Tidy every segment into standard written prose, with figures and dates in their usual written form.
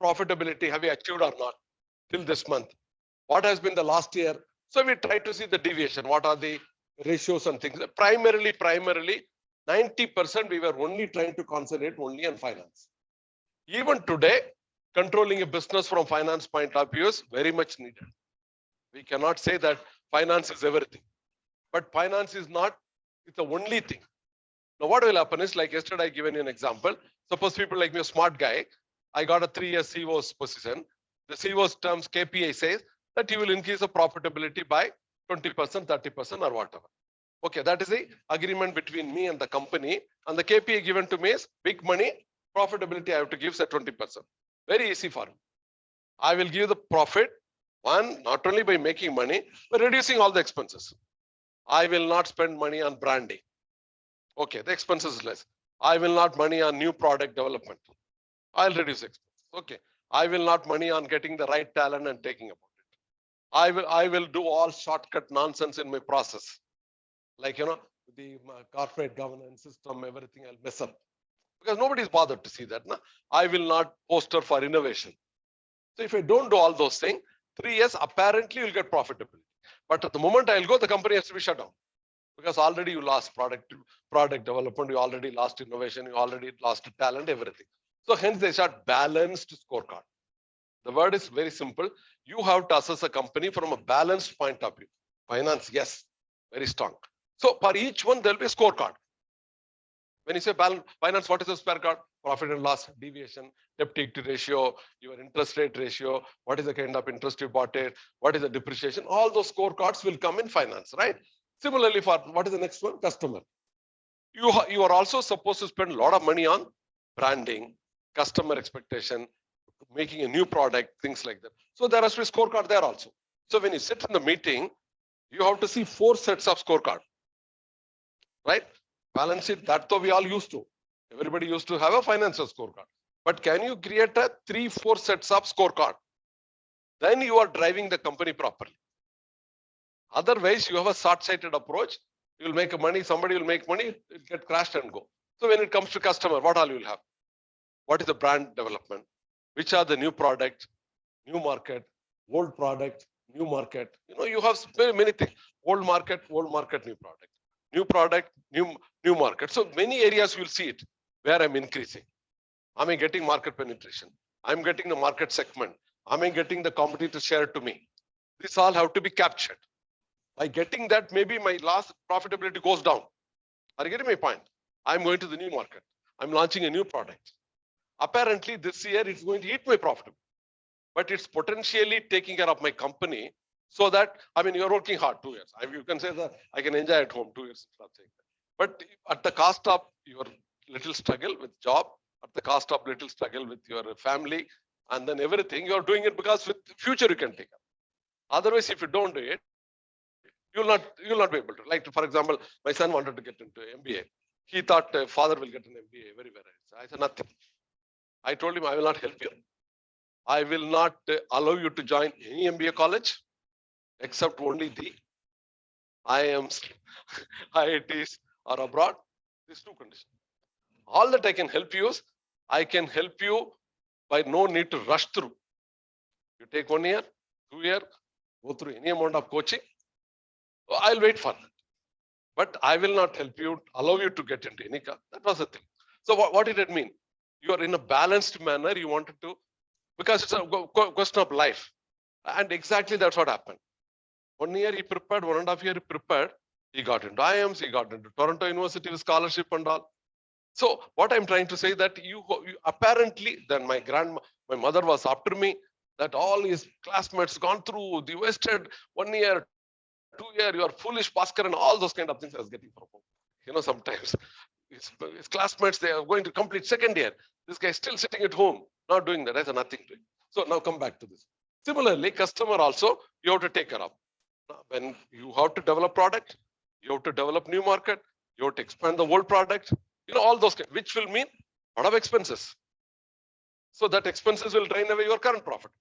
profitability have we achieved or not till this month? What has been the last year? So we try to see the deviation. What are the ratios and things? Primarily, 90% we were only trying to concentrate only on finance. Even today, controlling a business from finance point of view is very much needed. We cannot say that finance is everything, but finance is not, it's the only thing. Now, what will happen is, like yesterday, I given you an example. Suppose people like me, a smart guy, I got a 3-year CEO's position. The CEO's terms KPI says that he will increase the profitability by 20%, 30%, or whatever. Okay, that is the agreement between me and the company. And the KPI given to me is big money, profitability I have to give, say 20%. Very easy for me. I will give the profit, one, not only by making money, but reducing all the expenses. I will not spend money on branding. Okay, the expenses is less. I will not money on new product development. I'll reduce expenses. Okay, I will not money on getting the right talent and taking about it. I will do all shortcut nonsense in my process. Like, the corporate governance system, everything I'll mess up. Because nobody's bothered to see that. No? I will not poster for innovation. So if I don't do all those things, 3 years, apparently you'll get profitability. But at the moment I'll go, the company has to be shut down. Because already you lost product development, you already lost innovation, you already lost talent, everything. So hence they start balanced scorecard. The word is very simple. You have to assess a company from a balanced point of view. Finance, yes, very strong. So for each one, there'll be a scorecard. When you say finance, what is the scorecard? Profit and loss, deviation, debt to equity ratio, your interest rate ratio, what is the kind of interest you bought it, what is the depreciation, all those scorecards will come in finance, right? Similarly, for what is the next one? Customer. You are also supposed to spend a lot of money on branding, customer expectation, making a new product, things like that. So there has to be a scorecard there also. So when you sit in the meeting, you have to see 4 sets of scorecard, right? Balance it, that though we all used to. Everybody used to have a financial scorecard. But can you create a 3-4 sets of scorecard? Then you are driving the company properly. Otherwise, you have a short-sighted approach. You will make money, somebody will make money, it will get crashed and go. So when it comes to customer, what all you will have? What is the brand development? Which are the new product, new market, old product, new market? You have very many things. Old market, new product. New product, new market. So many areas you will see it where I'm increasing. Am I getting market penetration? I'm getting the market segment. Am I getting the competitor share to me? This all have to be captured. By getting that, maybe my last profitability goes down. Are you getting my point? I'm going to the new market. I'm launching a new product. Apparently, this year it's going to eat my profit, but it's potentially taking care of my company so that, you're working hard 2 years. You can say that I can enjoy at home 2 years. But at the cost of your little struggle with job, at the cost of little struggle with your family, and then everything, you're doing it because with future you can take up. Otherwise, if you don't do it, you'll not be able to. Like, for example, my son wanted to get into EMBA. He thought father will get an MBA very well. I said nothing. I told him I will not help you. I will not allow you to join any MBA college except only the IIMs, IITs or abroad. These 2 conditions. All that I can help you is I can help you by no need to rush through. You take 1 year, 2 years, go through any amount of coaching. I'll wait for that. But I will not help you, allow you to get into any car. That was the thing. So what did it mean? You are in a balanced manner. You wanted to, because it's a question of life. And exactly that's what happened. 1 year he prepared, 1.5 years he prepared. He got into IIMs, he got into Toronto University with scholarship and all. So what I'm trying to say that you apparently, then my mother was after me, that all his classmates gone through, they wasted 1 year, 2 years, you are foolish, Bhaskar, and all those kind of things I was getting from home. Sometimes his classmates, they are going to complete 2nd year. This guy is still sitting at home, not doing that. I said nothing to him. So now come back to this. Similarly, customer also, you have to take care of. When you have to develop product, you have to develop new market, you have to expand the old product, all those, which will mean a lot of expenses. So that expenses will drain away your current profit.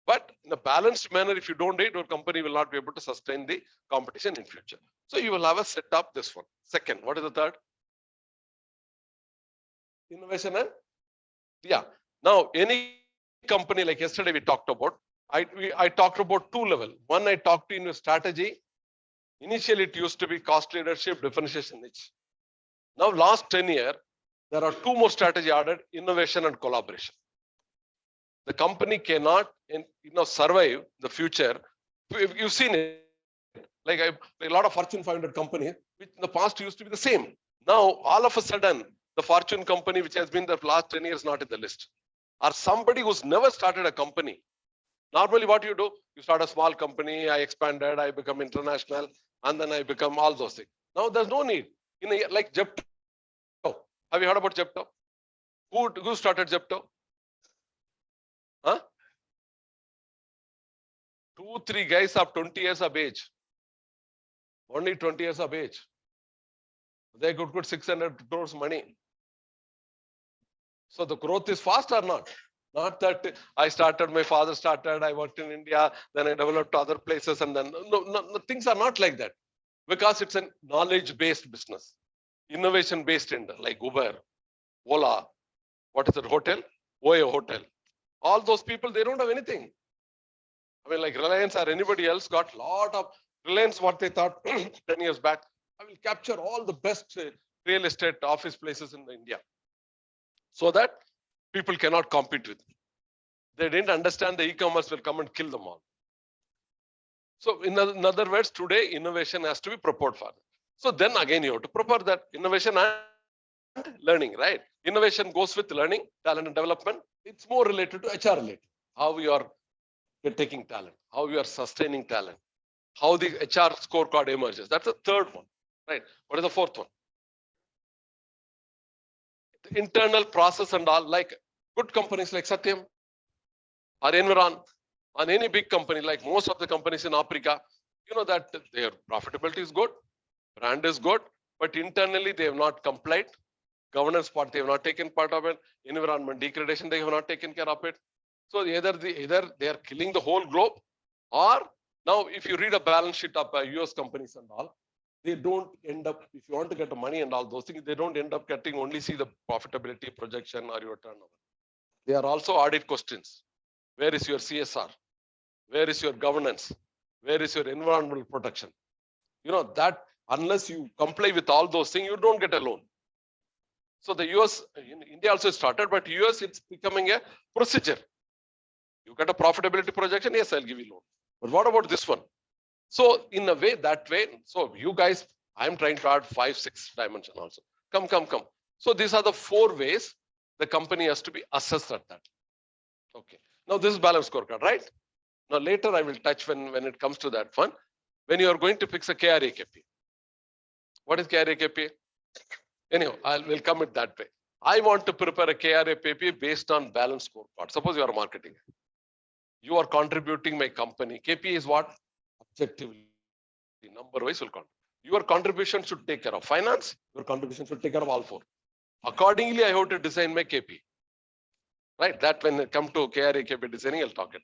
But in a balanced manner, if you don't do it, your company will not be able to sustain the competition in future. So you will have a set up this one. Second, what is the third? Innovation and now any company, like yesterday we talked about, I talked about two levels. One, I talked in your strategy. Initially, it used to be cost leadership, differentiation niche. Now, last 10 years, there are two more strategy added: innovation and collaboration. The company cannot, survive the future. You've seen it. Like a lot of Fortune 500 companies, which in the past used to be the same. Now, all of a sudden, the Fortune company, which has been the last 10 years, not in the list, or somebody who's never started a company. Normally, what you do, you start a small company, I expanded, I become international, and then I become all those things. Now, there's no need. Like Zepto. Have you heard about Zepto? Who started Zepto? Huh? 2-3 guys of 20 years of age. Only 20 years of age. They could put 600 crores money. So the growth is fast or not? Not that I started, my father started, I worked in India, then I developed other places, and then no, things are not like that. Because it's a knowledge-based business, innovation-based like Uber, Ola, what is it, hotel? Oyo Hotel. All those people, they don't have anything. I mean, like Reliance or anybody else got a lot of Reliance, what they thought 10 years back, I will capture all the best real estate office places in India, so that people cannot compete with me. They didn't understand the e-commerce will come and kill them all. So in other words, today innovation has to be prepared for that. So then again, you have to prepare that innovation and learning, right? Innovation goes with learning, talent and development. It's more related to HR related. How you are taking talent, how you are sustaining talent, how the HR scorecard emerges. That's the third one, right? What is the fourth one? The internal process and all, like good companies like Satyam or Environ, on any big company, like most of the companies in Africa, you know that their profitability is good, brand is good, but internally they have not complied. Governance part, they have not taken part of it. Environment degradation, they have not taken care of it. So either they are killing the whole globe, or now if you read a balance sheet of US companies and all, they don't end up, if you want to get the money and all those things, they don't end up getting only see the profitability projection or your turnover. They are also audit questions. Where is your CSR? Where is your governance? Where is your environmental protection? You know that unless you comply with all those things, you don't get a loan. So the US, India also started, but US, it's becoming a procedure. You get a profitability projection, yes, I'll give you loan. But what about this one? So in a way, that way, so you guys, I'm trying to add 5-6 dimension also. Come. So these are the 4 ways the company has to be assessed at that. Okay. Now this is balance scorecard, right? Now later I will touch when it comes to that one. When you are going to fix a KRA KPI. What is KRA KPI? Anyhow, we'll come at that way. I want to prepare a KRA KPI based on balance scorecard. Suppose you are marketing. You are contributing my company. KPI is what? Objectively. Number wise will contribute. Your contribution should take care of finance. Your contribution should take care of all 4. Accordingly, I have to design my KPI. Right? That when it comes to KRA KPI designing, I'll talk it.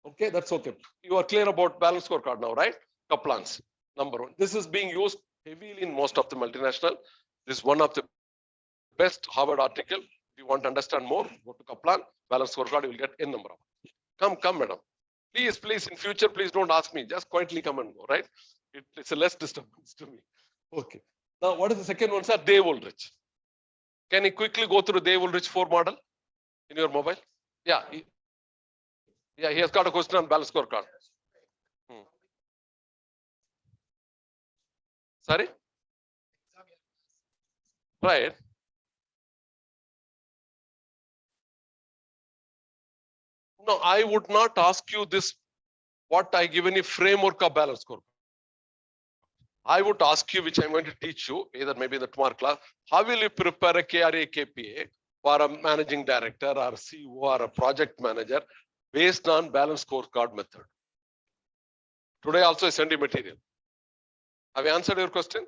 Okay, that's okay. You are clear about balance scorecard now, right? Kaplan's. Number 1. This is being used heavily in most of the multinational. This is one of the best Harvard article. If you want to understand more, go to Kaplan. Balance scorecard, you will get N number of. Come, madam. Please, in future, please don't ask me. Just quietly come and go, right? It's a less disturbance to me. Okay. Now, what is the second one, sir? Dave Ulrich. Can you quickly go through Dave Ulrich 4 model in your mobile? Yeah. He has got a question on balance scorecard. Sorry? Right. No, I would not ask you this, what I given you framework of balance scorecard. I would ask you, which I'm going to teach you, either maybe in the tomorrow class, how will you prepare a KRA KPA for a managing director or CEO or a project manager based on balance scorecard method? Today also I send you material. Have I answered your question?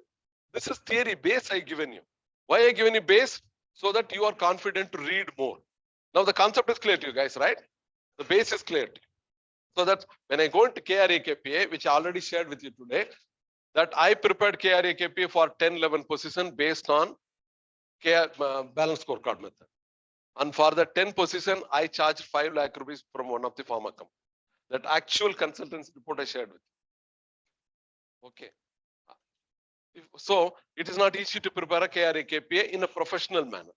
This is theory base I given you. Why I given you base? So that you are confident to read more. Now the concept is clear to you guys, right? The base is clear to you. So that when I go into KRA KPA, which I already shared with you today, that I prepared KRA KPA for 10-11 position based on balance scorecard method. And for the 10 position, I charge 5 lakh rupees from one of the pharma company. That actual consultants report I shared with you. Okay. So it is not easy to prepare a KRA KPA in a professional manner.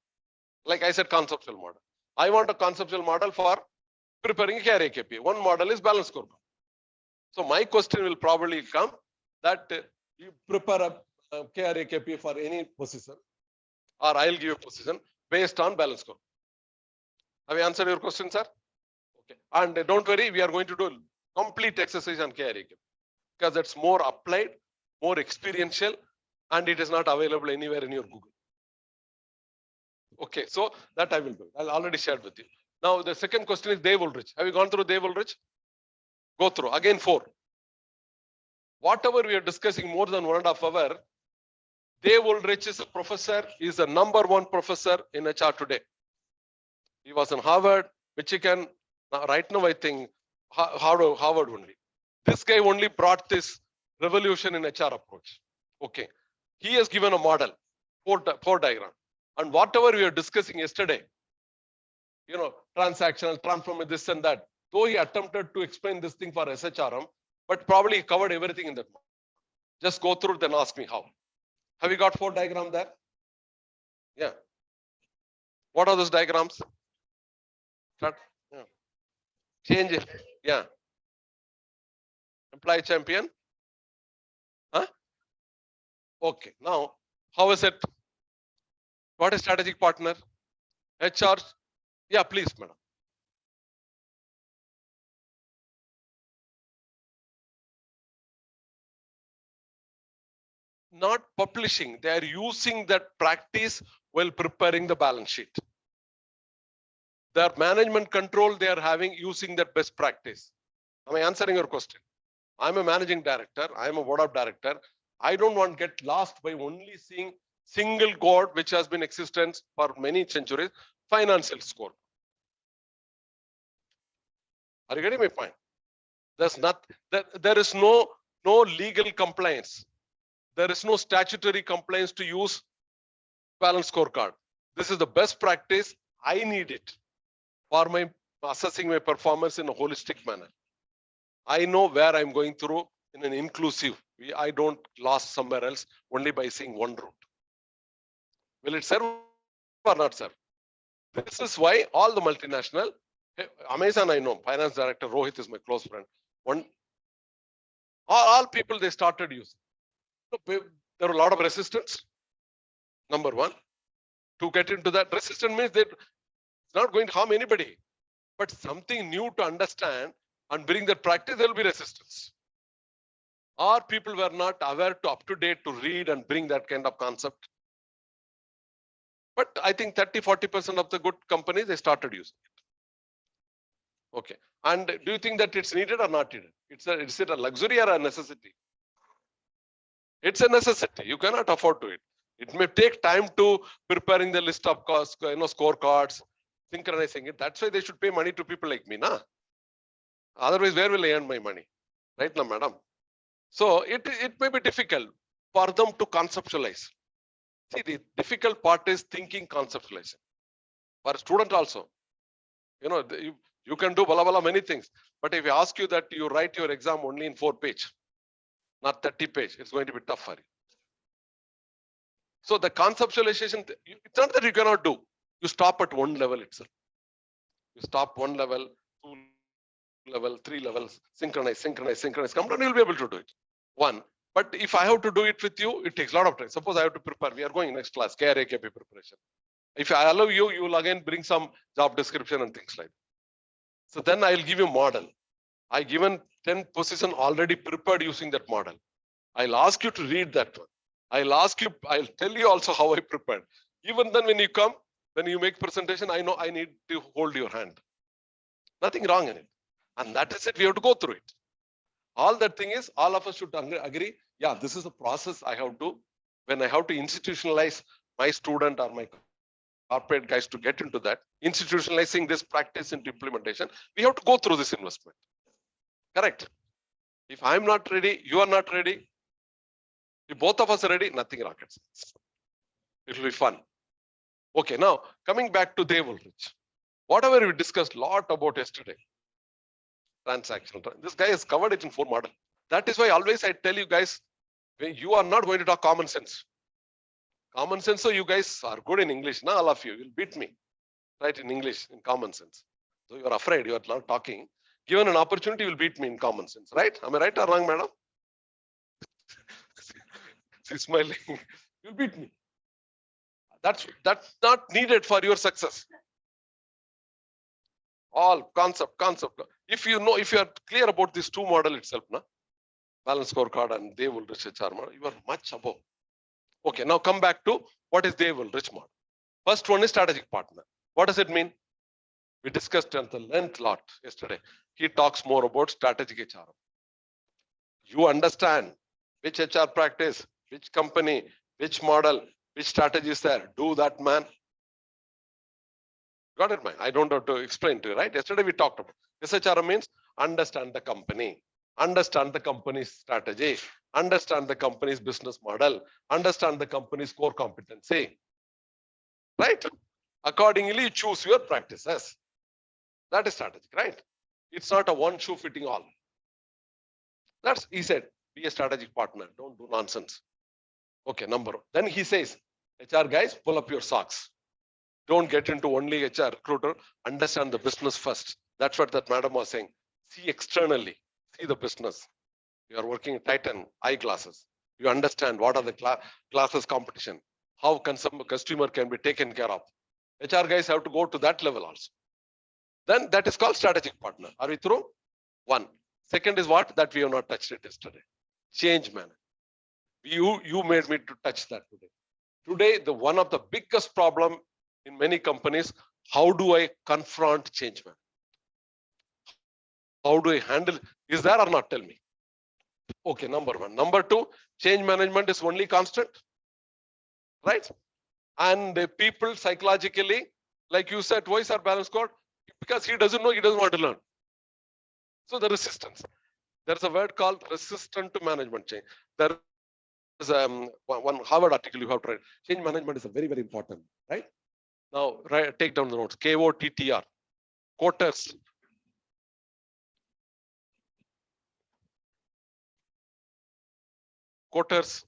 Like I said, conceptual model. I want a conceptual model for preparing a KRA KPA. One model is balance scorecard. So my question will probably come that you prepare a KRA KPA for any position, or I'll give you a position based on balance score. Have I answered your question, sir? Okay. And don't worry, we are going to do complete exercise on KRA KPA because it's more applied, more experiential, and it is not available anywhere in your Google. Okay, so that I will do. I'll already shared with you. Now the second question is Dave Ulrich. Have you gone through Dave Ulrich? Go through again 4. Whatever we are discussing more than 1.5 hours, Dave Ulrich is a professor. He is the #1 professor in HR today. He was in Harvard, Michigan. Right now, I think Harvard only. This guy only brought this revolution in HR approach. Okay, he has given a model, four diagram, and whatever we were discussing yesterday, transactional, transform this and that. Though he attempted to explain this thing for SHRM, but probably he covered everything in that. Just go through it, then ask me how. Have you got 4 diagrams there? Yeah. What are those diagrams? Start. Yeah. Change it. Yeah. Employee champion. Huh? Okay. Now, how is it? What is strategic partner? HR. Yeah, please, madam. Not publishing. They are using that practice while preparing the balance sheet. Their management control they are having using that best practice. Am I answering your question? I'm a managing director. I'm a board of director. I don't want to get lost by only seeing single god which has been existence for many centuries, financial score. Are you getting my point? There's not there is no legal compliance. There is no statutory compliance to use balance scorecard. This is the best practice. I need it for my assessing my performance in a holistic manner. I know where I'm going through in an inclusive. I don't lost somewhere else only by seeing one route. Will it serve or not serve? This is why all the multinational, Amazon I know, finance director Rohit is my close friend. All people they started using. There are a lot of resistance. Number one, to get into that resistance means that it's not going to harm anybody, but something new to understand and bring that practice, there will be resistance. Or people were not aware to up to date to read and bring that kind of concept. But I think 30-40% of the good companies, they started using it. Okay. And do you think that it's needed or not needed? Is it a luxury or a necessity? It's a necessity. You cannot afford to it. It may take time to preparing the list of costs, scorecards, synchronizing it. That's why they should pay money to people like me, nah? Otherwise, where will I earn my money? Right now, madam. So it may be difficult for them to conceptualize. See, the difficult part is thinking conceptualization. For a student also, you can do many things. But if I ask you that you write your exam only in 4 pages, not 30 pages, it's going to be tough for you. So the conceptualization, it's not that you cannot do. You stop at one level itself. You stop 1 level, 2 level, 3 levels, synchronize. Come down, you'll be able to do it. 1. But if I have to do it with you, it takes a lot of time. Suppose I have to prepare. We are going next class, KRA KP preparation. If I allow you, you will again bring some job description and things like that. So then I'll give you a model. I given 10 position already prepared using that model. I'll ask you to read that one. I'll tell you also how I prepared. Even then when you come, when you make presentation, I know I need to hold your hand. Nothing wrong in it. And that is it, we have to go through it. All that thing is, all of us should agree, yeah, this is the process I have to, when I have to institutionalize my student or my corporate guys to get into that, institutionalizing this practice into implementation, we have to go through this investment. Correct? If I'm not ready, you are not ready. If both of us are ready, nothing rocket science. It will be fun. Okay, now coming back to Dave Ulrich. Whatever we discussed a lot about yesterday, transactional. This guy has covered it in 4 models. That is why always I tell you guys, you are not going to talk common sense. Common sense, so you guys are good in English. Now all of you will beat me, right, in English, in common sense. So you are afraid, you are not talking. Given an opportunity, you will beat me in common sense, right? Am I right or wrong, madam? She's smiling. You'll beat me. That's not needed for your success. All concept. If you know, if you are clear about this 2 model itself, na, balance scorecard and Dave Ulrich HR model, you are much above. Okay, now come back to what is Dave Ulrich model. First one is strategic partner. What does it mean? We discussed at the length lot yesterday. He talks more about strategic HR. You understand which HR practice, which company, which model, which strategy is there. Do that, man. Got it, man? I don't have to explain to you, right? Yesterday we talked about SHR means understand the company, understand the company's strategy, understand the company's business model, understand the company's core competency. Right? Accordingly, you choose your practices. That is strategic, right? It's not a one shoe fitting all. That's, he said, be a strategic partner. Don't do nonsense. Okay, number. Then he says, HR guys, pull up your socks. Don't get into only HR recruiter. Understand the business first. That's what that madam was saying. See externally. See the business. You are working in Titan eyeglasses. You understand what are the glasses competition. How customer can be taken care of. HR guys have to go to that level also. Then that is called strategic partner. Are we through? One. Second is what? That we have not touched it yesterday. Change management. You made me to touch that today. Today, the one of the biggest problem in many companies, how do I confront change management? How do I handle? Is there or not? Tell me. Okay, number one. Number two, change management is only constant, right? And the people psychologically, like you said, voice or balance code, because he doesn't know, he doesn't want to learn. So the resistance. There's a word called resistant to management change. There is one Harvard article you have to read. Change management is a very, very important, right? Now, take down the notes. KOTTR. Quotas. Quotas.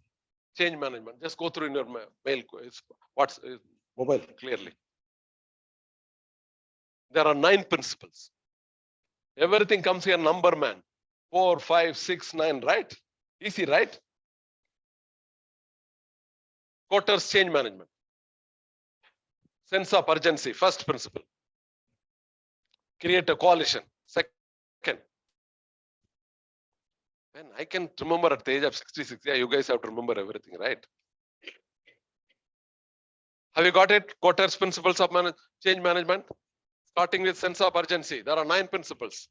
Change management. Just go through in your mail. What's mobile clearly. There are 9 principles. Everything comes here number, man. 4, 5, 6, 9, right? Easy, right? Quarters change management. Sense of urgency, first principle. Create a coalition, second. And I can remember at the age of 66, yeah, you guys have to remember everything, right? Have you got it? Quarters principles of change management. Starting with sense of urgency. There are 9 principles.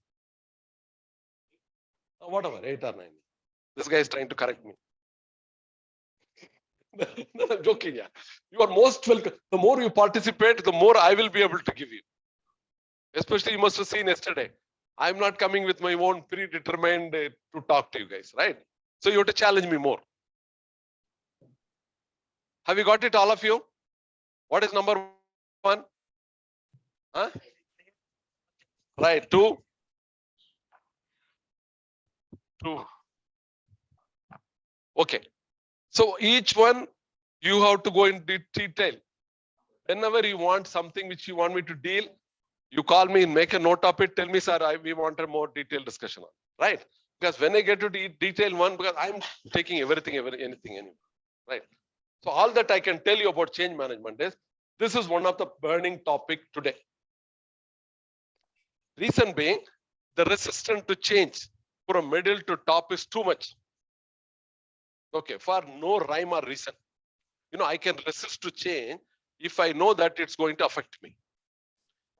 Whatever, 8 or 9. This guy is trying to correct me. No, I'm joking, yeah. You are most welcome. The more you participate, the more I will be able to give you. Especially you must have seen yesterday. I'm not coming with my own predetermined to talk to you guys, right? So you have to challenge me more. Have you got it, all of you? What is number 1? Huh? Right, 2. Okay. So each one you have to go in detail. Whenever you want something which you want me to deal, you call me, make a note of it, tell me, sir, we want a more detailed discussion on, right? Because when I get to detail one, because I'm taking everything, anything, right? So all that I can tell you about change management is, this is one of the burning topic today. Reason being, the resistance to change from middle to top is too much. Okay, for no rhyme or reason. You know, I can resist to change if I know that it's going to affect me.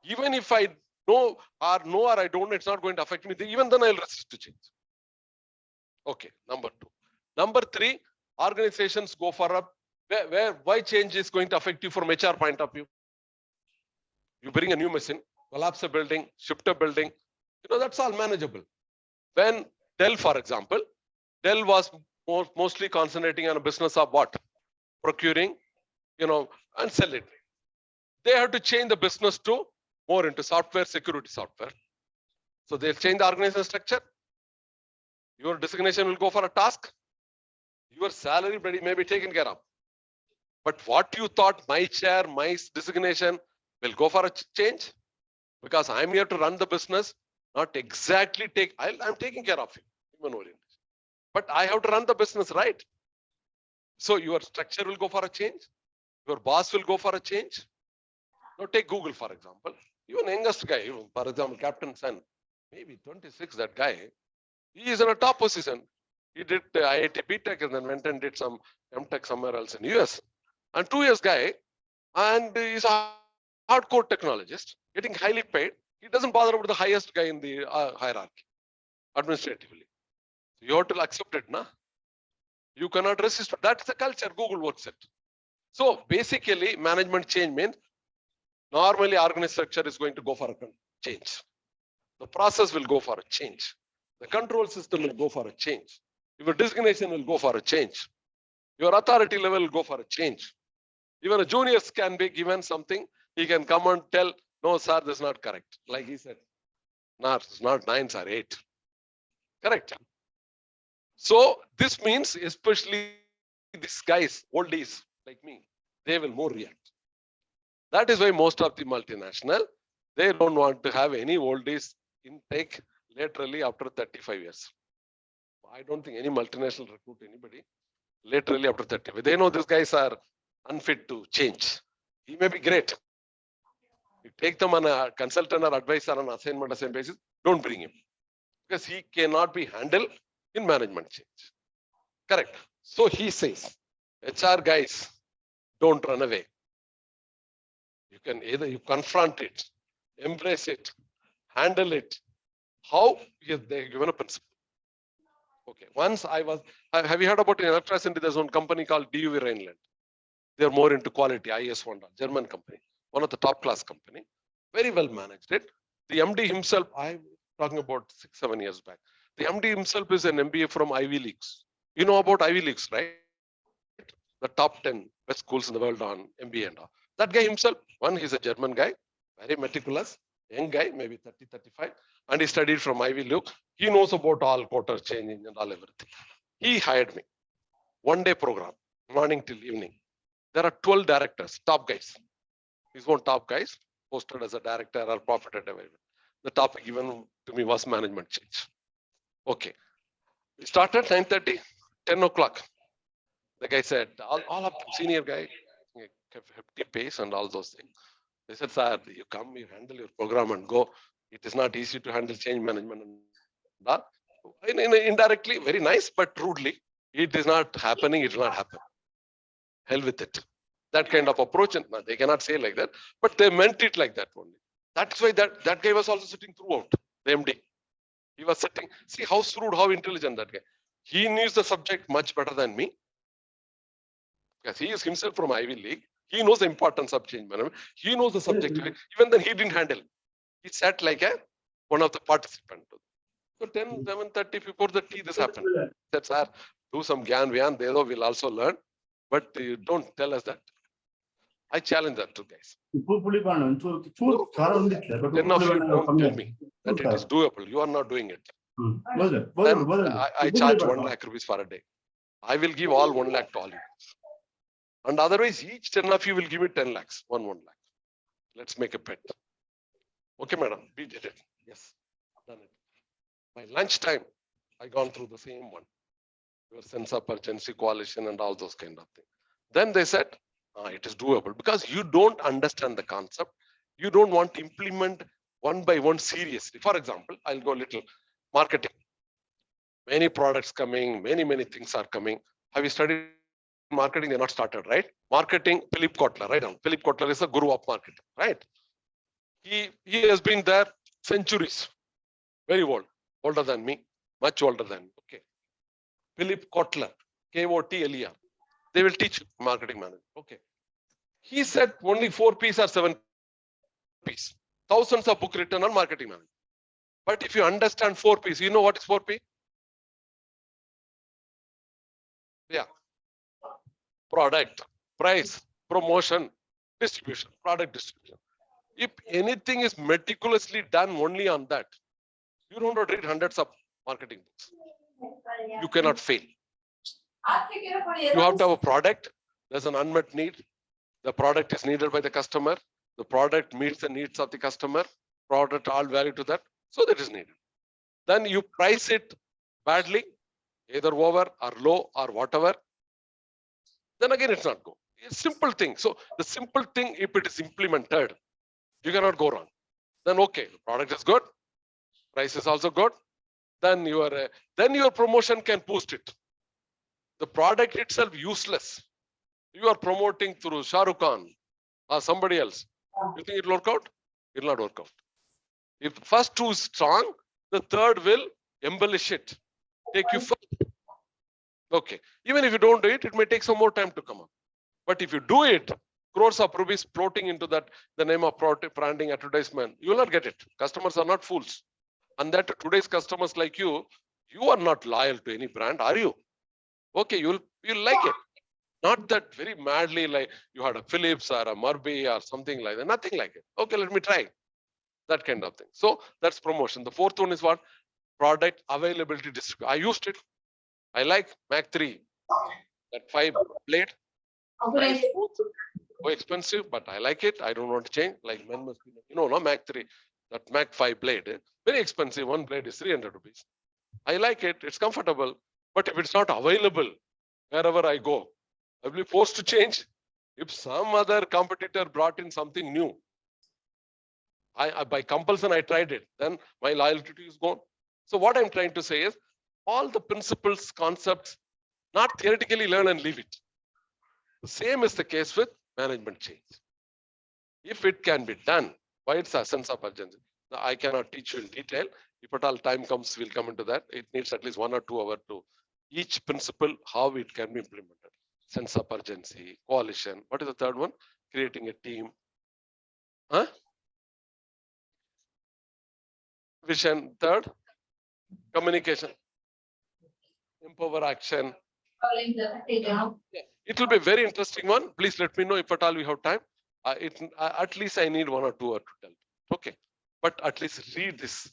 Even if I know or I don't, it's not going to affect me. Even then I'll resist to change. Okay, number 2. Number 3, organizations go for a, why change is going to affect you from HR point of view. You bring a new machine, collapse a building, shift a building, you know, that's all manageable. When Dell, for example, Dell was mostly concentrating on a business of what? Procuring, you know, and sell it. They have to change the business to more into software, security software. So they'll change the organization structure. Your designation will go for a task. Your salary may be taken care of. But what you thought, my chair, my designation will go for a change? Because I'm here to run the business, not exactly I'm taking care of you, human orientation. But I have to run the business, right? So your structure will go for a change. Your boss will go for a change. Now take Google, for example. Even youngest guy, for example, Captain Sun, maybe 26, that guy, he is in a top position. He did IIT BTech and then went and did some MTech somewhere else in US. And 2 years guy, and he's a hardcore technologist, getting highly paid. He doesn't bother about the highest guy in the hierarchy, administratively. So you have to accept it, na? You cannot resist. That's the culture Google works at. So basically, management change means normally organized structure is going to go for a change. The process will go for a change. The control system will go for a change. Your designation will go for a change. Your authority level will go for a change. Even a junior can be given something, he can come and tell, no, sir, this is not correct. Like he said, no, it's not 9, sir, 8. Correct. So this means, especially these guys, oldies like me, they will more react. That is why most of the multinational, they don't want to have any oldies intake laterally after 35 years. I don't think any multinational recruit anybody laterally after 35. They know these guys are unfit to change. He may be great. You take them on a consultant or advisor on assignment basis, don't bring him. Because he cannot be handled in management change. Correct. So he says, HR guys, don't run away. You can either you confront it, embrace it, handle it. How? Yes, they're given a principle. Okay. Once have you heard about in electricity? There's one company called DUV Rhineland. They're more into quality, IS1, German company, one of the top class company, very well managed it. The MD himself, I'm talking about 6-7 years back. The MD himself is an MBA from Ivy Leagues. You know about Ivy Leagues, right? The top 10 best schools in the world on MBA and all. That guy himself, he's a German guy, very meticulous, young guy, maybe 30, 35, and he studied from Ivy League. He knows about all quarter changing and all everything. He hired me. 1-day program, morning till evening. There are 12 directors, top guys. These one top guys posted as a director or profit at available. The topic given to me was management change. Okay. We started 9:30, 10 o'clock. The guy said, all of them, senior guy, hefty pace and all those things. They said, sir, you come, you handle your program and go. It is not easy to handle change management. And indirectly, very nice, but rudely. It is not happening, it will not happen. Hell with it. That kind of approach, and they cannot say like that, but they meant it like that only. That's why that guy was also sitting throughout, the MD. He was sitting, see how shrewd, how intelligent that guy. He knows the subject much better than me. Because he is himself from Ivy League. He knows the importance of change management. He knows the subject. Even then he didn't handle. He sat like one of the participants. So 10, 7:30 before the tea, this happened. Said, sir, do some gyan vyan, we'll also learn. But you don't tell us that. I challenge that to guys. 10 of you don't tell me that it is doable. You are not doing it. Then I charge 1 lakh rupees for a day. I will give all 1 lakh to all you. And otherwise, each 10 of you will give me 10 lakhs, 1 lakh. Let's make a bet. Okay, madam, we did it. Yes, done it. By lunchtime, I gone through the same one. Your sense of urgency, coalition, and all those kind of things. Then they said, it is doable because you don't understand the concept. You don't want to implement one by one seriously. For example, I'll go a little marketing. Many products coming, many things are coming. Have you studied marketing? They're not started, right? Marketing, Philip Kotler, right? Philip Kotler is a guru of marketing, right? He has been there centuries, very old, older than me, much older than me. Okay. Philip Kotler, Kotler. They will teach marketing management. Okay. He said only 4 P's or 7 P's. Thousands of books written on marketing management. But if you understand 4 P's, you know what is 4 P? Yeah. Product, price, promotion, Distribution, product distribution. If anything is meticulously done only on that, you don't have to read hundreds of marketing books. You cannot fail. You have to have a product. There's an unmet need. The product is needed by the customer. The product meets the needs of the customer. Product all value to that. So that is needed. Then you price it badly, either over or low or whatever. Then again, it's not go. It's simple thing. So the simple thing, if it is implemented, you cannot go wrong. Then okay, the product is good. Price is also good. Then your promotion can boost it. The product itself useless. You are promoting through Shah Rukh Khan or somebody else. You think it will work out? It will not work out. If the first two is strong, the third will embellish it. Take you further. Okay. Even if you don't do it, it may take some more time to come up. But if you do it, crores of rupees floating into that, the name of branding advertisement, you will not get it. Customers are not fools. And that today's customers like you are not loyal to any brand, are you? Okay, you'll like it. Not that very madly like you had a Philips or a Murby or something like that. Nothing like it. Okay, let me try. That kind of thing. So that's promotion. The fourth one is what? Product availability distribution. I used it. I like Mac 3. That 5 blade. Nice. So expensive, but I like it. I don't want to change. Like men must be, no, Mac 3. That Mac 5 blade. Very expensive. One blade is 300 rupees. I like it. It's comfortable. But if it's not available wherever I go, I will be forced to change. If some other competitor brought in something new, I by compulsion I tried it, then my loyalty is gone. So what I'm trying to say is all the principles, concepts, not theoretically learn and leave it. The same is the case with management change. If it can be done, why it's a sense of urgency. Now, I cannot teach you in detail. If at all time comes, we'll come into that. It needs at least 1 or 2 hours to each principle, how it can be implemented. Sense of urgency, coalition. What is the third one? Creating a team. Huh? Vision. Third, communication. Empower action. Yeah. It will be a very interesting one. Please let me know if at all we have time. At least I need 1 or 2 hours to tell. Okay. But at least read this.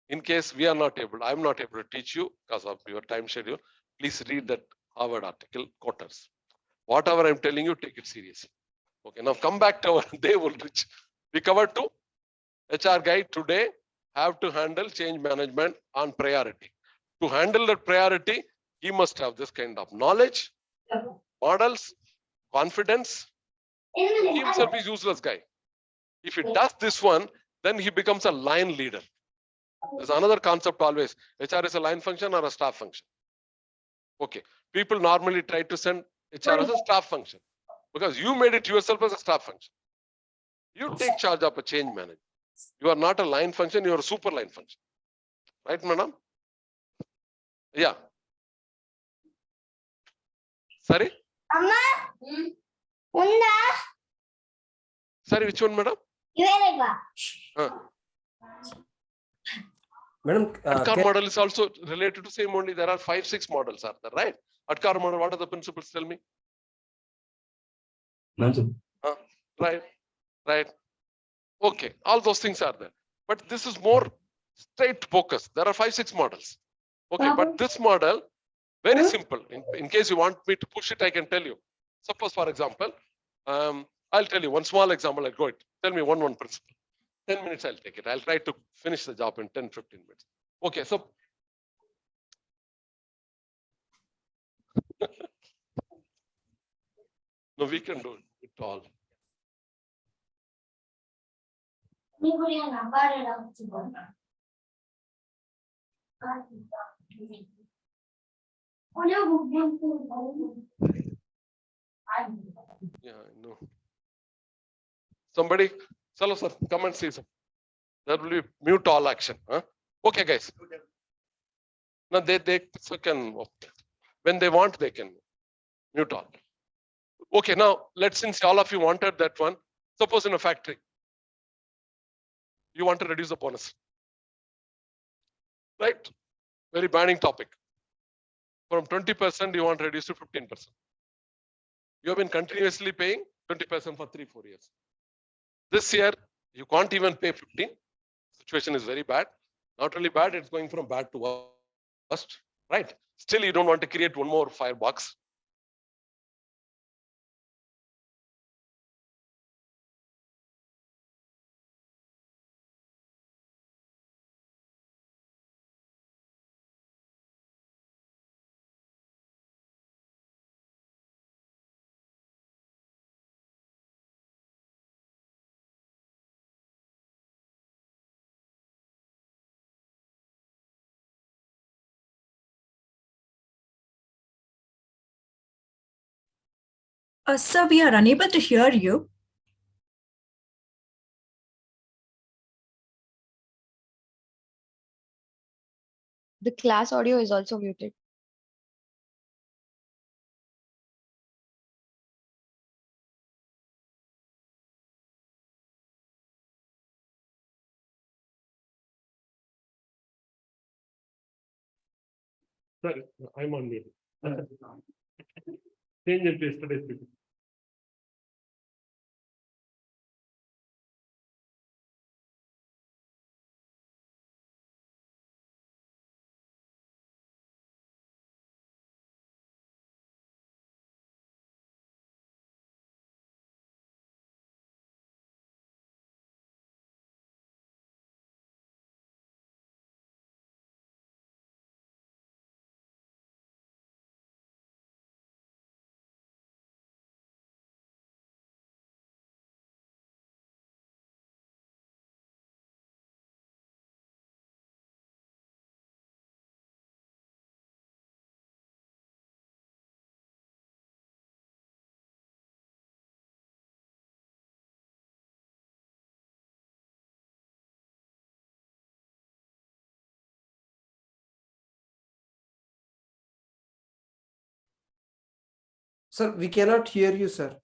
In case we are not able, I'm not able to teach you because of your time schedule. Please read that Harvard article, Quarters. Whatever I'm telling you, take it seriously. Okay, now come back to our Dave Ulrich. We covered 2. HR guy today have to handle change management on priority. To handle that priority, he must have this kind of knowledge, models, confidence. He himself is useless guy. If he does this one, then he becomes a line leader. There's another concept always. HR is a line function or a staff function. Okay. People normally try to send HR as a staff function because you made it yourself as a staff function. You take charge of a change manager. You are not a line function, you are a super line function. Right, madam? Yeah. Sorry? Sorry, which one, madam? Madam, ATCAR model is also related to same only. There are 5, 6 models are there, right? ATCAR model, what are the principles? Tell me. Right. Okay, all those things are there. But this is more straight focus. There are 5, 6 models. Okay, but this model, very simple. In case you want me to push it, I can tell you. Suppose, for example, I'll tell you one small example. I'll go it. Tell me one principle. 10 minutes, I'll take it. I'll try to finish the job in 10, 15 minutes. Okay, so. No, we can do it all. Yeah, I know. Somebody, hello sir, come and see some. There will be mute all action. Huh? Okay, guys. Now they can, when they want, they can mute all. Okay, now since all of you wanted that one, suppose in a factory, you want to reduce the bonus. Right? Very burning topic. From 20%, you want to reduce to 15%. You have been continuously paying 20% for 3-4 years. This year, you can't even pay 15. Situation is very bad. Not only bad, it's going from bad to worst, right? Still, you don't want to create one more firebox. Sir, we are unable to hear you. The class audio is also muted. Sorry, I'm on mute. Change it to yesterday's people. Sir, we cannot hear you, sir.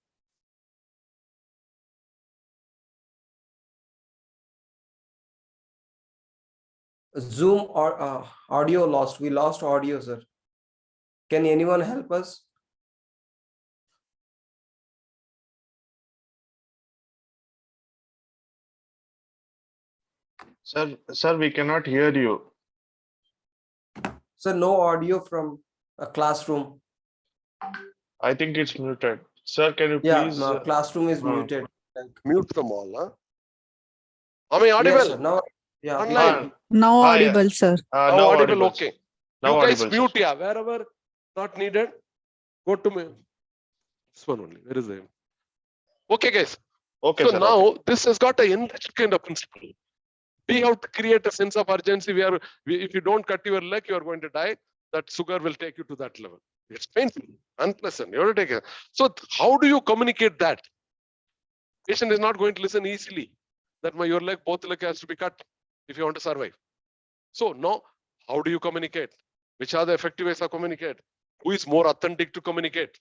Zoom or audio lost. We lost audio, sir. Can anyone help us? Sir, we cannot hear you. Sir, no audio from a classroom. I think it's muted. Sir, can you Yeah, please? no, classroom is muted. Mute them all, huh? Am I audible? Yes, sir. Now, yeah, we Online. can. Now yeah. audible, sir. Now Now audible, audible. okay. Now You guys audible, sir. mute, yeah. Wherever not needed, go to me. This one only. Where is the? Okay, guys. Okay, So sir. now Okay. this has got a enriched kind of principle. We have to create a sense of urgency where if you don't cut your leg, you are going to die. That sugar will take you to that level. It's painful, unpleasant. You have to take it. So how do you communicate that? Patient is not going to listen easily. That your leg, both leg has to be cut if you want to survive. So now, how do you communicate? Which are the effective ways of communicate? Who is more authentic to communicate?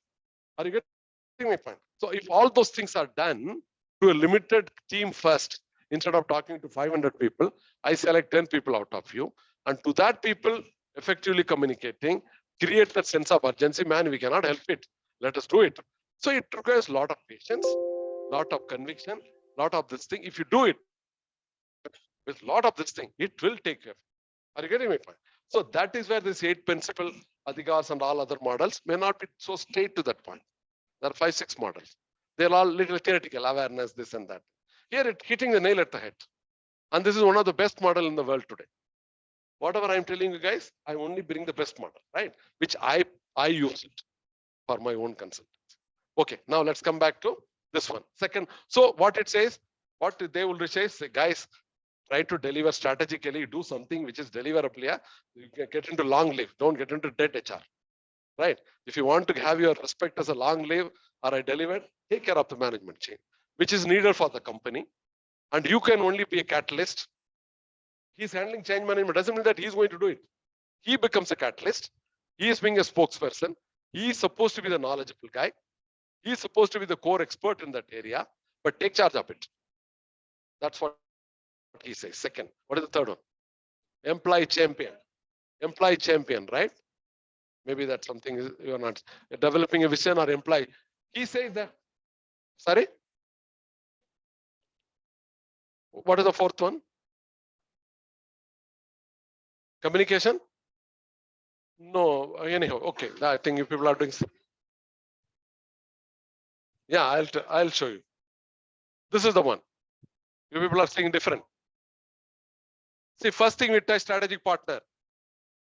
Are you getting my point? So if all those things are done to a limited team first, instead of talking to 500 people, I select 10 people out of you. And to that people effectively communicating, create that sense of urgency. Man, we cannot help it. Let us do it. So it requires a lot of patience, lot of conviction, lot of this thing. If you do it with a lot of this thing, it will take care. Are you getting my point? So that is where this 8 principle, Adhikas and all other models may not be so straight to that point. There are 5, 6 models. They're all little theoretical, awareness, this and that. Here it's hitting the nail at the head. And this is one of the best model in the world today. Whatever I'm telling you guys, I only bring the best model, right? Which I use it for my own consultants. Okay, now let's come back to this one. Second, so what it says, what they will say, guys, try to deliver strategically, do something which is deliverable. Yeah? You can get into long live, don't get into dead HR. Right? If you want to have your respect as a long live or I delivered, take care of the management chain, which is needed for the company. And you can only be a catalyst. He's handling change management. Doesn't mean that he's going to do it. He becomes a catalyst. He is being a spokesperson. He is supposed to be the knowledgeable guy. He is supposed to be the core expert in that area, but take charge of it. That's what he says. Second, what is the third one? Employee champion. Employee champion, right? Maybe that's something you're not developing a vision or employee. He says that Sorry? What is the fourth one? Communication? No, anyhow, okay. I think you people are doing. Yeah, I'll show you. This is the one. You people are seeing different. See, first thing we touch strategic partner.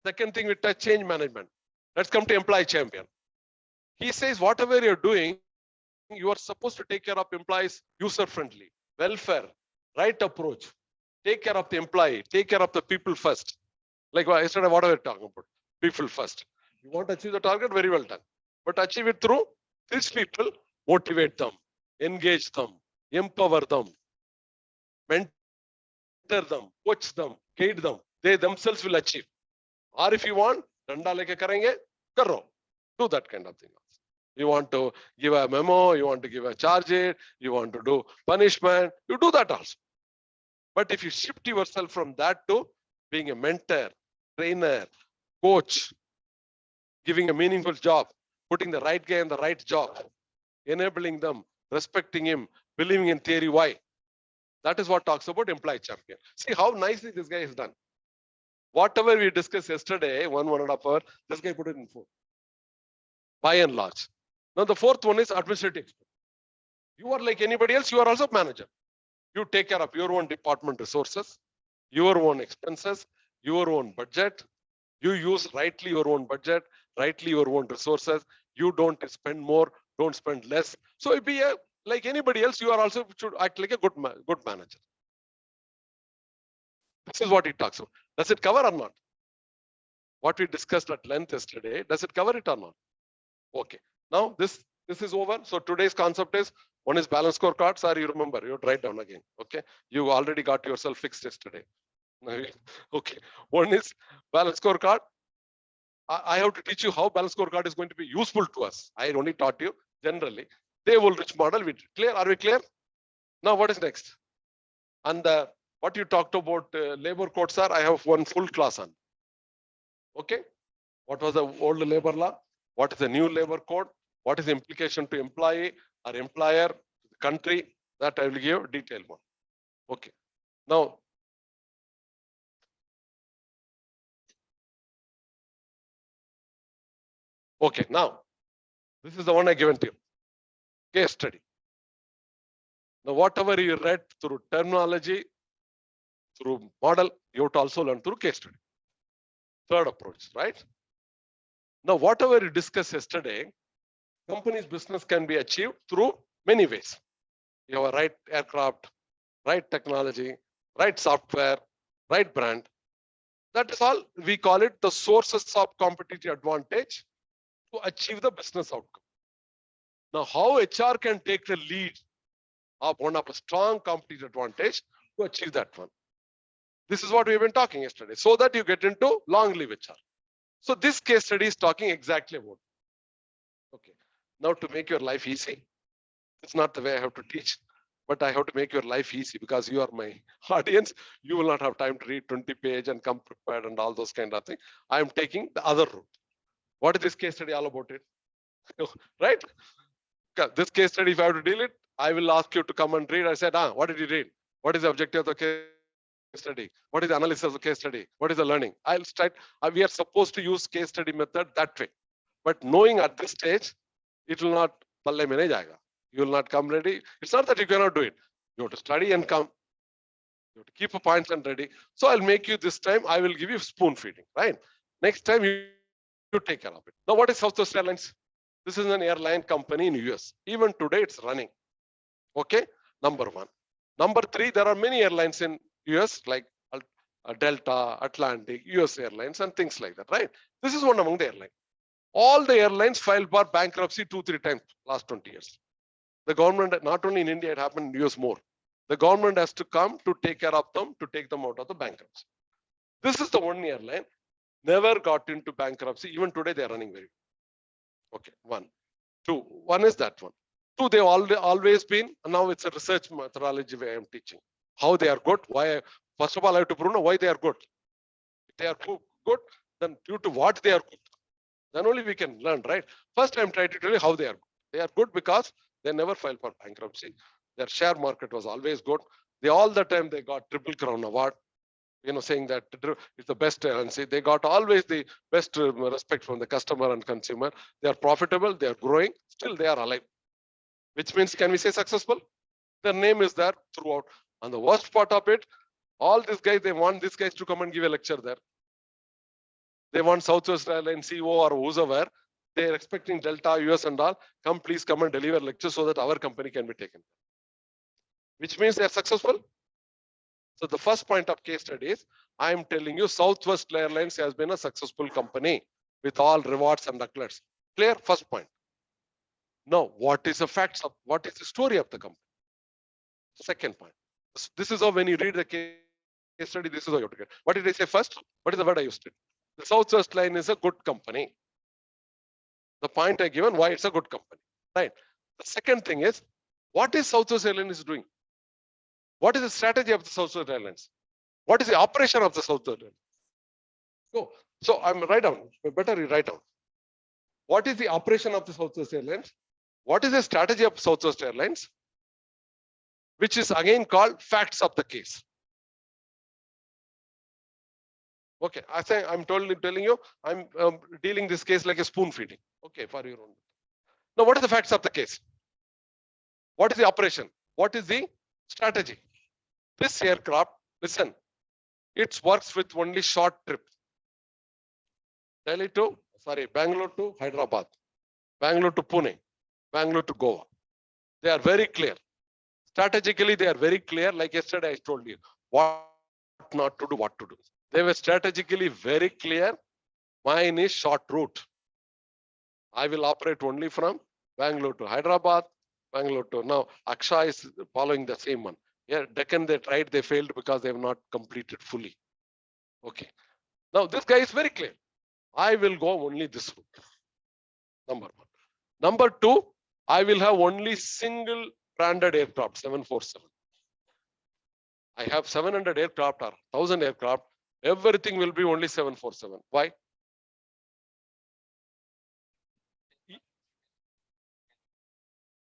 Second thing we touch change management. Let's come to employee champion. He says whatever you're doing, you are supposed to take care of employees user friendly, welfare, right approach. Take care of the employee, take care of the people first. Like yesterday, what are we talking about? People first. You want to achieve the target, very well done. But achieve it through these people, motivate them, engage them, empower them, mentor them, coach them, guide them. They themselves will achieve. Or if you want, danda leke karenge, karo. Do that kind of thing. You want to give a memo, you want to give a charge it, you want to do punishment, you do that also. But if you shift yourself from that to being a mentor, trainer, coach, giving a meaningful job, putting the right guy in the right job, enabling them, respecting him, believing in theory why. That is what talks about employee champion. See how nicely this guy has done. Whatever we discussed yesterday, 1.5 hours, this guy put it in 4. By and large. Now the fourth one is administrative expert. You are like anybody else, you are also manager. You take care of your own department resources, your own expenses, your own budget. You use rightly your own budget, rightly your own resources. You don't spend more, don't spend less. So it be like anybody else, you are also should act like a good manager. This is what it talks about. Does it cover or not? What we discussed at length yesterday, does it cover it or not? Okay. Now this is over. So today's concept is one is balance scorecard. Sorry, you remember, you write down again. Okay. You already got yourself fixed yesterday. Okay. One is balance scorecard. I have to teach you how balance scorecard is going to be useful to us. I only taught you generally. They will rich model. Clear? Are we clear? Now what is next? And what you talked about labor codes are, I have one full class on. Okay. What was the old labor law? What is the new labor code? What is the implication to employee or employer, country? That I will give detailed one. Okay. Now, okay. Now, this is the one I given to you. Case study. Now, whatever you read through terminology, through model, you have to also learn through case study. Third approach, right? Now, whatever you discussed yesterday, company's business can be achieved through many ways. You have a right aircraft, right technology, right software, right brand. That is all. We call it the sources of competitive advantage to achieve the business outcome. Now, how HR can take the lead of one of a strong competitive advantage to achieve that one. This is what we've been talking yesterday, so that you get into long live HR. So this case study is talking exactly about. Okay. Now to make your life easy, it's not the way I have to teach, but I have to make your life easy because you are my audience. You will not have time to read 20 pages and come prepared and all those kind of things. I am taking the other route. What is this case study all about it? Right? This case study, if I have to deal it, I will ask you to come and read. I said, what did you read? What is the objective of the case study? What is the analysis of the case study? What is the learning? I'll start. We are supposed to use case study method that way. But knowing at this stage, it will not, you will not come ready. It's not that you cannot do it. You have to study and come. You have to keep a points and ready. So I'll make you this time, I will give you spoon feeding, right? Next time you take care of it. Now, what is Southwest Airlines? This is an airline company in US. Even today, it's running. Okay, number one. Number three, there are many airlines in US like Delta, Atlantic, US Airlines, and things like that, right? This is one among the airlines. All the airlines filed for bankruptcy 2-3 times last 20 years. The government, not only in India, it happened in US more. The government has to come to take care of them, to take them out of the bankruptcy. This is the one airline never got into bankruptcy. Even today, they are running very well. Okay, one. Two, one is that one. Two, they've always been, and now it's a research methodology way I'm teaching. How they are good, why, first of all, I have to prove why they are good. If they are good, then due to what they are good. Then only we can learn, right? First, I'm trying to tell you how they are good. They are good because They never filed for bankruptcy. Their share market was always good. They all the time they got Triple Crown Award, saying that it's the best agency. They got always the best respect from the customer and consumer. They are profitable, they are growing, still they are alive. Which means, can we say successful? Their name is there throughout. And the worst part of it, all these guys, they want these guys to come and give a lecture there. They want Southwest Airlines CEO or whoever. They're expecting Delta, US and all. Please come and deliver lectures so that our company can be taken. Which means they are successful. So the first point of case study is, I am telling you, Southwest Airlines has been a successful company with all rewards and accolades. Clear? First point. Now, what is the facts of, what is the story of the company? Second point. This is how, when you read the case study, this is how you have to get. What did I say first? What is the word I used? The Southwest Line is a good company. The point I given why it's a good company, right? The second thing is, what is Southwest Airlines doing? What is the strategy of the Southwest Airlines? What is the operation of the Southwest Airlines? So I'm write down. Better you write down. What is the operation of the Southwest Airlines? What is the strategy of Southwest Airlines? Which is again called facts of the case. Okay, I'm telling you, I'm dealing this case like a spoon feeding. Okay, for your own. Now, what is the facts of the case? What is the operation? What is the strategy? This aircraft, listen, it works with only short trips. Bangalore to Hyderabad, Bangalore to Pune, Bangalore to Goa. They are very clear. Strategically, they are very clear. Like yesterday, I told you what not to do, what to do. They were strategically very clear. Mine is short route. I will operate only from Bangalore to Hyderabad, Bangalore to now. Akshay is following the same one. Yeah, Deccan, they tried, they failed because they have not completed fully. Okay. Now this guy is very clear. I will go only this route. Number one. Number two, I will have only single branded aircraft, 747. I have 700 aircraft or 1000 aircraft. Everything will be only 747. Why?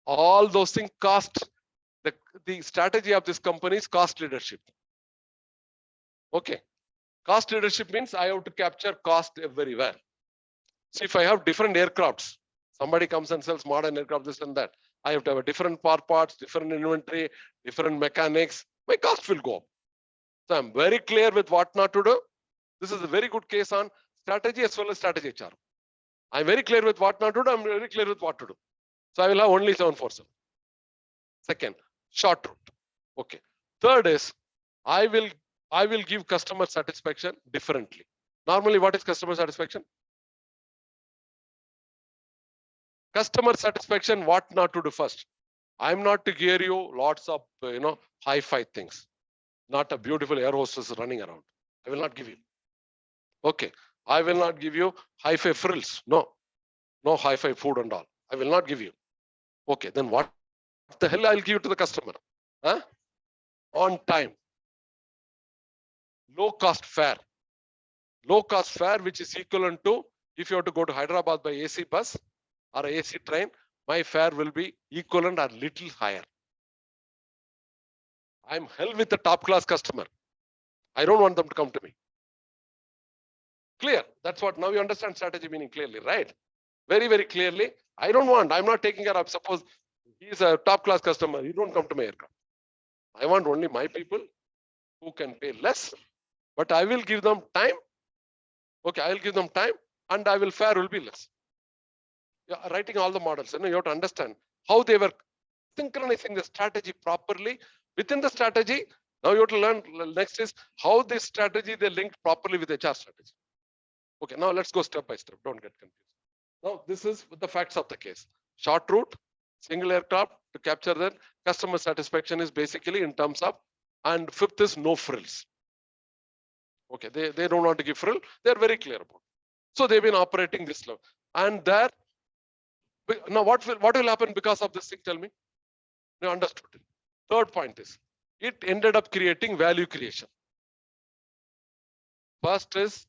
All those things cost. The strategy of this company is cost leadership. Okay. Cost leadership means I have to capture cost everywhere. See, if I have different aircrafts, somebody comes and sells modern aircraft, this and that. I have to have a different parts, different inventory, different mechanics. My cost will go up. So I'm very clear with what not to do. This is a very good case on strategy as well as strategy HR. I'm very clear with what not to do. I'm very clear with what to do. So I will have only 747. Second, short route. Okay. Third is I will give customer satisfaction differently. Normally, what is customer satisfaction? Customer satisfaction, what not to do first? I'm not to gear you lots of hi-fi things. Not a beautiful air hostess running around. I will not give you. Okay. I will not give you hi-fi frills. No hi-fi food and all. I will not give you. Okay, then what the hell I'll give to the customer? Huh? On time. Low cost fare. Low cost fare, which is equivalent to, if you have to go to Hyderabad by AC bus or AC train, my fare will be equivalent or little higher. I'm hell with the top class customer. I don't want them to come to me. Clear. That's what now you understand strategy meaning clearly, right? Very, very clearly. I'm not taking care of, suppose he's a top class customer. You don't come to my aircraft. I want only my people who can pay less, but I will give them time. Okay, I will give them time and fare will be less. Yeah, writing all the models, you have to understand how they were synchronizing the strategy properly. Within the strategy, now you have to learn next is how this strategy they linked properly with HR strategy. Okay, now let's go step by step. Don't get confused. Now this is the facts of the case. Short route, single aircraft to capture that. Customer satisfaction is basically in terms of, and fifth is no frills. Okay, they don't want to give frill. They're very clear about it. So they've been operating this level. And there, now what will happen because of this thing? Tell me. You understood it. Third point is, it ended up creating value creation. First is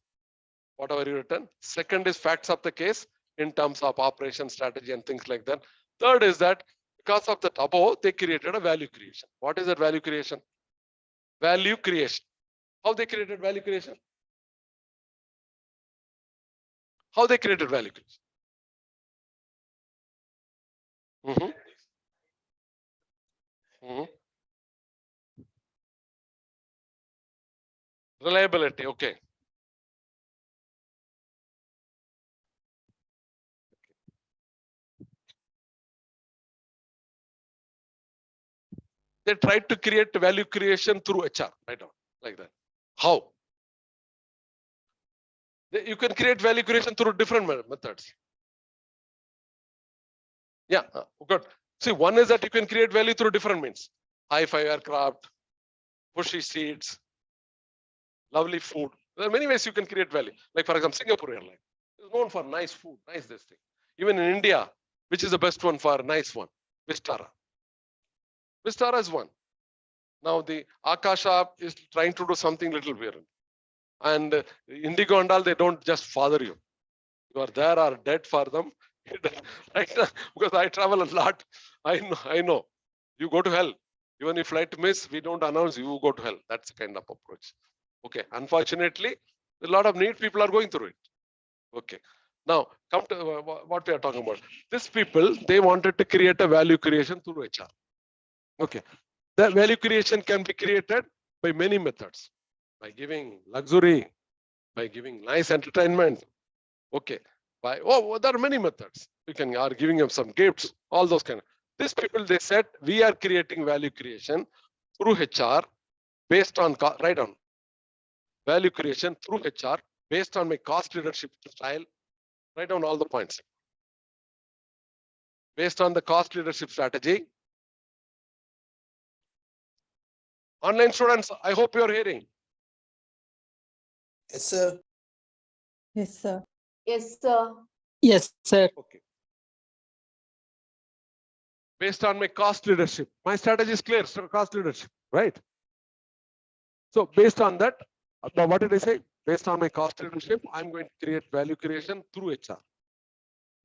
whatever you written. Second is facts of the case in terms of operation strategy and things like that. Third is that Because of that above, they created a value creation. What is that value creation? Value creation. How they created value creation? How they created value creation? Reliability, okay. They tried to create value creation through HR, right now, like that. How? You can create value creation through different methods. Yeah, good. See, one is that you can create value through different means. High-fi aircraft, pushy seats, lovely food. There are many ways you can create value. Like for example, Singapore Airlines is known for nice food, nice this thing. Even in India, which is the best one for a nice one? Vistara. Vistara is one. Now the Akasha is trying to do something little weird. And Indigo and all, they don't just father you. You are there or dead for them. Right? Because I travel a lot. I know. You go to hell. Even if flight miss, we don't announce you go to hell. That's the kind of approach. Okay. Unfortunately, a lot of neat people are going through it. Okay. Now, come to what we are talking about. These people, they wanted to create a value creation through HR. Okay. The value creation can be created by many methods. By giving luxury, by giving nice entertainment. Okay. There are many methods. You can are giving them some gifts, all those kind of. These people, they said, we are creating value creation through HR based on, write down, value creation through HR based on my cost leadership style. Write down all the points. Based on the cost leadership strategy. Online students, I hope you are hearing. Yes, sir. Yes, sir. Yes, sir. Yes, sir. Okay. Based on my cost leadership. My strategy is clear, so cost leadership, right? So based on that, what did I say? Based on my cost leadership, I'm going to create value creation through HR.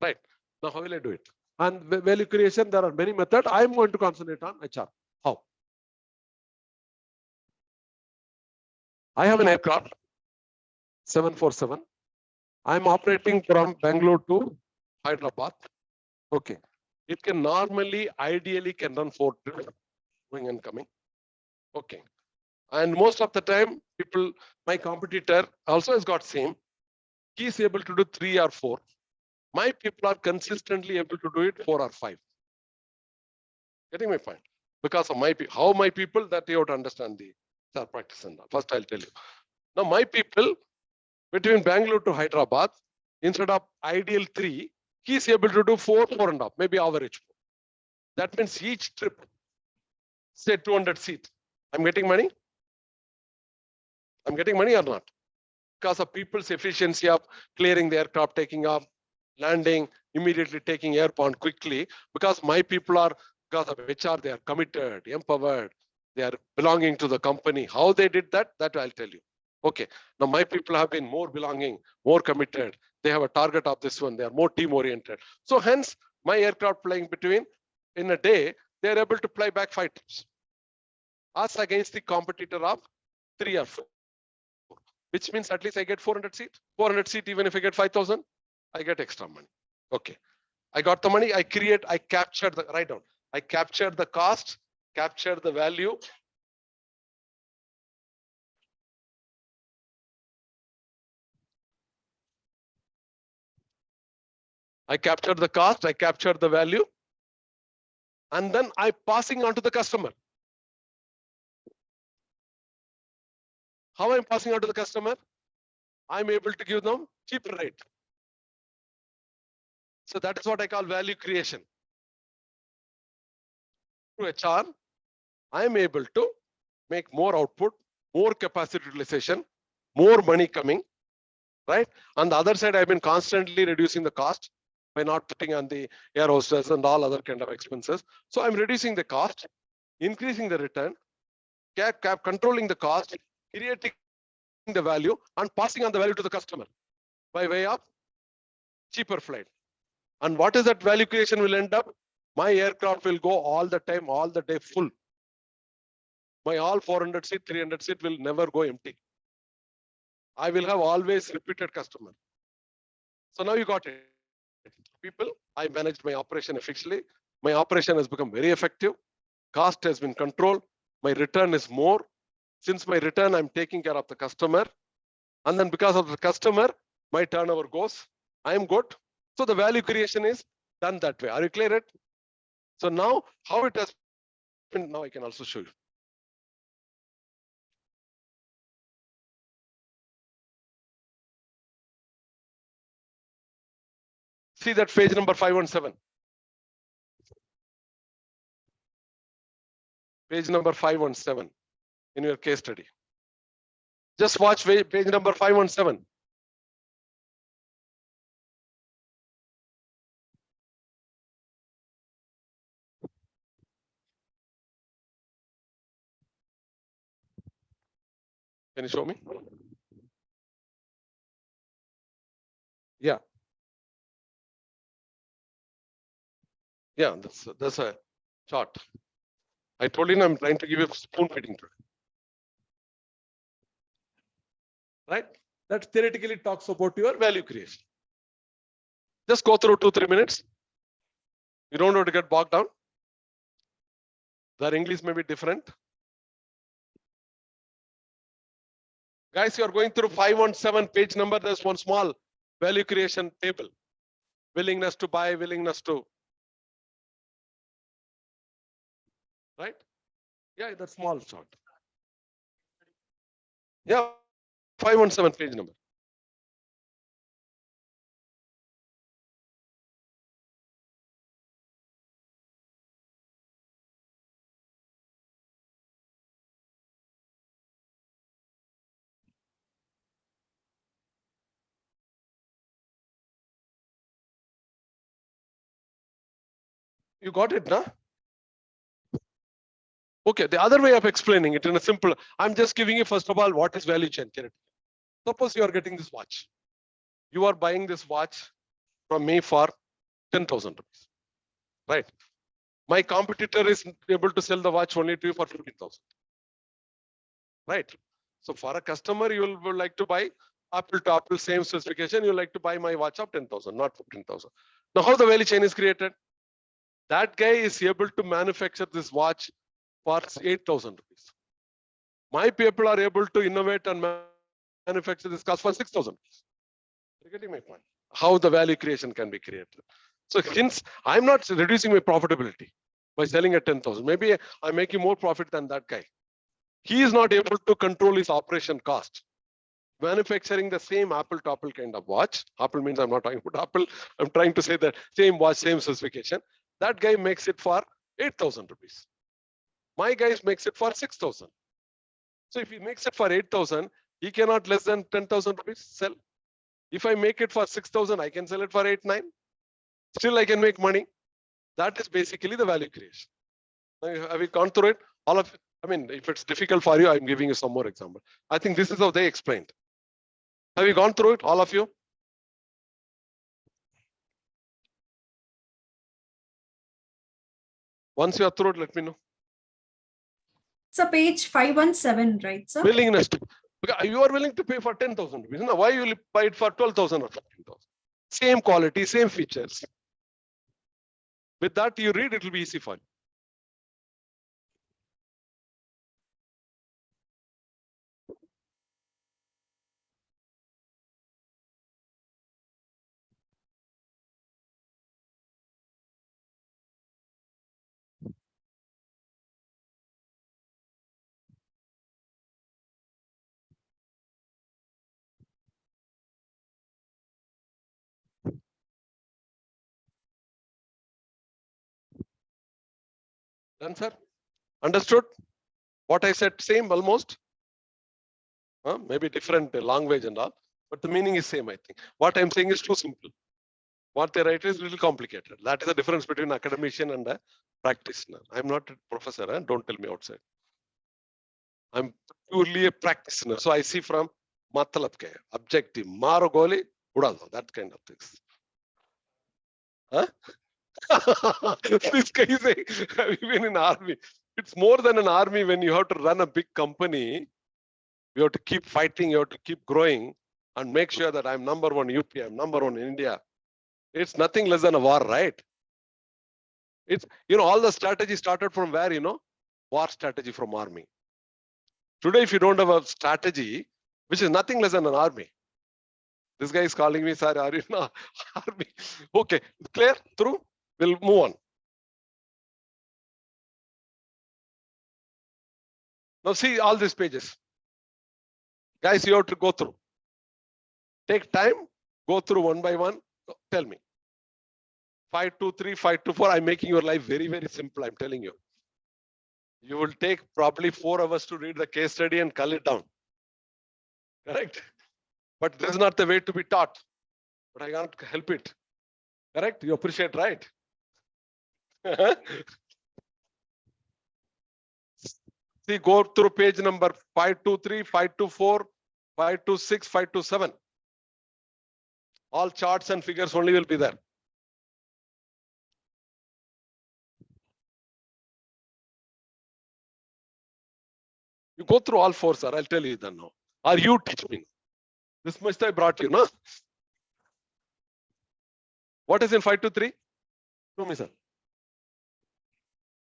Right. Now, how will I do it? And value creation, there are many methods. I'm going to concentrate on HR. How? I have an aircraft, 747. I'm operating from Bangalore to Hyderabad. Okay. It can normally, ideally can run 4 trips, going and coming. Okay. And most of the time, people, my competitor also has got same. He is able to do 3 or 4. My people are consistently able to do it 4 or 5. Getting my point? Because of how my people, that you have to understand the practice and all. First, I'll tell you. Now, my people between Bangalore to Hyderabad, instead of ideal 3, he is able to do 4, 4.5, maybe average 4. That means each trip, say 200 seats. I'm getting money? I'm getting money or not? Because of people's efficiency of clearing the aircraft, taking off, landing, immediately taking airborne quickly. Because my people are, because of HR, they are committed, empowered, they are belonging to the company. How they did that, that I'll tell you. Okay. Now my people have been more belonging, more committed. They have a target of this one. They are more team oriented. So hence, my aircraft flying between, in a day, they are able to fly back 5 trips. Us against the competitor of 3 or 4. Which means at least I get 400 seats. 400 seats, even if I get 5,000, I get extra money. Okay. I got the money, I captured the, write down. I captured the cost, captured the value. I captured the cost, I captured the value. And then I passing on to the customer. How I'm passing on to the customer? I'm able to give them cheaper rate. So that is what I call value creation. Through HR, I'm able to make more output, more capacity utilization, more money coming, right? On the other side, I've been constantly reducing the cost by not putting on the air hostess and all other kind of expenses. So I'm reducing the cost, increasing the return, controlling the cost, creating the value, and passing on the value to the customer by way of cheaper flight. And what is that value creation will end up? My aircraft will go all the time, all the day full. My all 400 seat, 300 seat will never go empty. I will have always repeated customer. So now you got it. People, I managed my operation efficiently. My operation has become very effective. Cost has been controlled. My return is more. Since my return, I'm taking care of the customer. And then because of the customer, my turnover goes. I am good. So the value creation is done that way. Are you clear? So now how it has been, now I can also show you. See that page number 517. Page number 517 in your case study. Just watch page number 517. Can you show me? Yeah. Yeah, that's a chart. I told you I'm trying to give you spoon feeding today. Right? That theoretically talks about your value creation. Just go through 2-3 minutes. You don't have to get bogged down. Their English may be different. Guys, you are going through 517 page number. There's one small value creation table. Willingness to buy, willingness to. Right? Yeah, that's small chart. Yeah, 517 page number. You got it, nah? Okay, the other way of explaining it in a simple, I'm just giving you first of all, what is value chain? Suppose you are getting this watch. You are buying this watch from me for 10,000 rupees, right? My competitor is able to sell the watch only to you for 15,000, right? So for a customer, you will like to buy apple to apple, same specification. You like to buy my watch of 10,000, not 15,000. Now, how the value chain is created? That guy is able to manufacture this watch for 8,000 rupees. My people are able to innovate and manufacture this car for 6,000 rupees. You're getting my point? How the value creation can be created. So since I'm not reducing my profitability by selling at 10,000, maybe I'm making more profit than that guy. He is not able to control his operation cost. Manufacturing the same apple to apple kind of watch. Apple means I'm not talking about Apple. I'm trying to say that same watch, same specification. That guy makes it for 8,000 rupees. My guy makes it for 6,000. So if he makes it for 8,000, he cannot less than 10,000 rupees sell. If I make it for 6,000, I can sell it for 8,9. Still I can make money. That is basically the value creation. Now, have you gone through it? All of it. I mean, if it's difficult for you, I'm giving you some more example. I think this is how they explained. Have you gone through it, all of you? Once you are through it, let me know. So page 517, right, sir? Willingness to, because you are willing to pay for 10,000 rupees. Now, why you will buy it for 12,000 or 15,000? Same quality, same features. With that, you read, it will be easy for you. Done, sir? Understood? What I said, same almost. Maybe different language and all, but the meaning is same, I think. What I'm saying is too simple. What they write is a little complicated. That is the difference between academician and a practitioner. I'm not a professor, don't tell me outside. I'm purely a practitioner. So I see from matlab ke, objective, maro goli, udalo, that kind of things. Huh? This guy is saying, have you been in army? It's more than an army when you have to run a big company. You have to keep fighting, you have to keep growing and make sure that I'm number one UP, I'm number one in India. It's nothing less than a war, right? It's, all the strategy started from where, war strategy from army. Today, if you don't have a strategy, which is nothing less than an army. This guy is calling me, sir, are you in army? Okay, clear, through, we'll move on. Now see all these pages. Guys, you have to go through. Take time, go through one by one. Tell me. 5, 2, 3, 5, 2, 4. I'm making your life very, very simple. I'm telling you. You will take probably 4 hours to read the case study and cull it down. Correct? But this is not the way to be taught. But I can't help it. Correct? You appreciate, right? See, go through page number 523, 524, 526, 527. All charts and figures only will be there. You go through all 4, sir. I'll tell you then now. Or you teach me. This much I brought you, no? What is in 523? Show me, sir.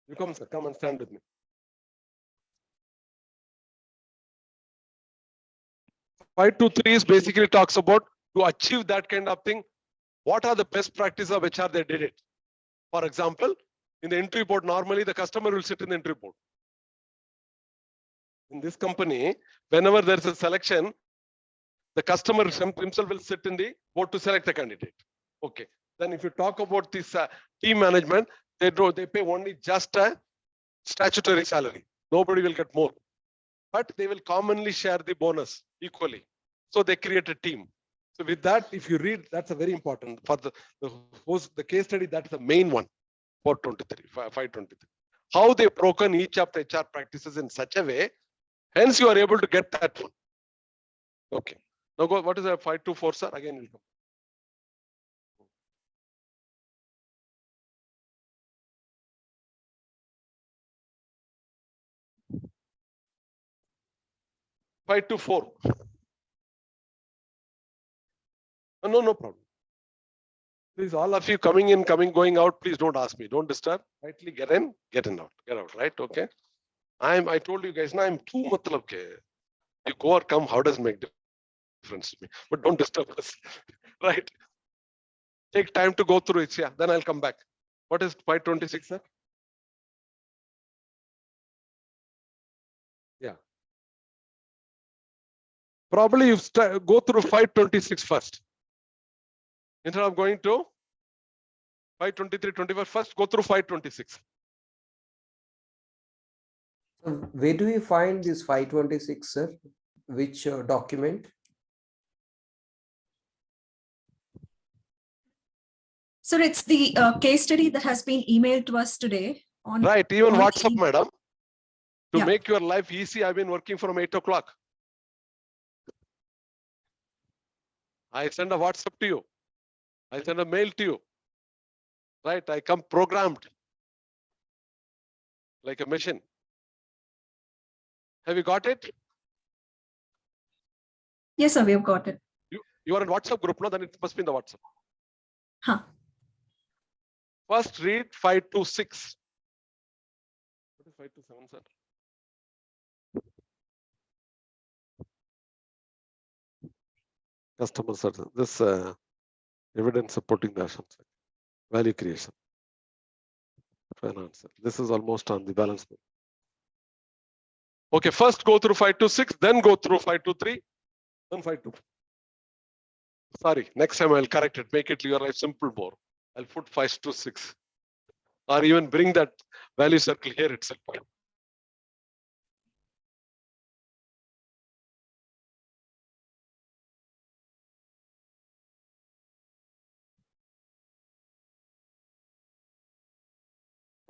You come, sir. Come and stand with me. 523 is basically talks about to achieve that kind of thing. What are the best practices of HR they did it? For example, in the entry board, normally the customer will sit in the entry board. In this company, whenever there's a selection, the customer himself will sit in the board to select the candidate. Okay. Then if you talk about this team management, they pay only just a statutory salary. Nobody will get more. But they will commonly share the bonus equally. So they create a team. So with that, if you read, that's a very important for the case study. That's the main one for 523. How they've broken each of the HR practices in such a way, hence you are able to get that one. Okay. Now go. What is a 524, sir? Again, we'll come. Five to 4. No problem. Please, all of you coming in, going out, please don't ask me. Don't disturb. Rightly get in, get out. Right? Okay. I told you guys, now I'm too matlab ke. You go or come, how does it make difference to me? But don't disturb us. Right? Take time to go through it. Yeah, then I'll come back. What is 526, sir? Yeah. Probably you go through 526 first. Instead of going to 523, 24, first go through 526. Where do we find this 526, sir? Which document? Sir, it's the case study that has been emailed to us today. Right, even on WhatsApp, madam. To Yeah. make your life easy, I've been working from 8 o'clock. I send a WhatsApp to you. I send a mail to you. Right, I come programmed like a machine. Have you got it? Yes, sir, we have got it. You are in WhatsApp group, no? Then it must be in the WhatsApp. Huh. First read 526. What is 527, sir? Customer service. This evidence supporting the assumption. Value creation. Finance. This is almost on the balance. Okay, first go through 526, then go through 523, then 524. Sorry, next time I'll correct it, make it your life simple more. I'll put 526. Or even bring that value circle here itself.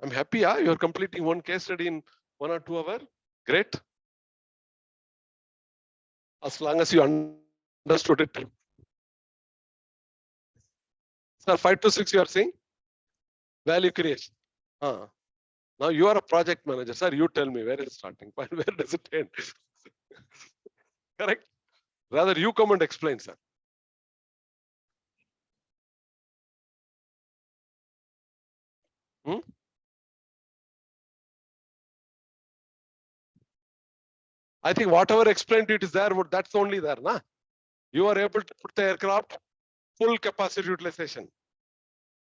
I'm happy, you're completing one case study in 1 or 2 hours. Great. As long as you understood it. Sir, 526 you are saying? Value creation. Now you are a project manager, sir. You tell me where is the starting point, where does it end? Correct? Rather, you come and explain, sir. I think whatever explained it is there, but that's only there, na? You are able to put the aircraft full capacity utilization.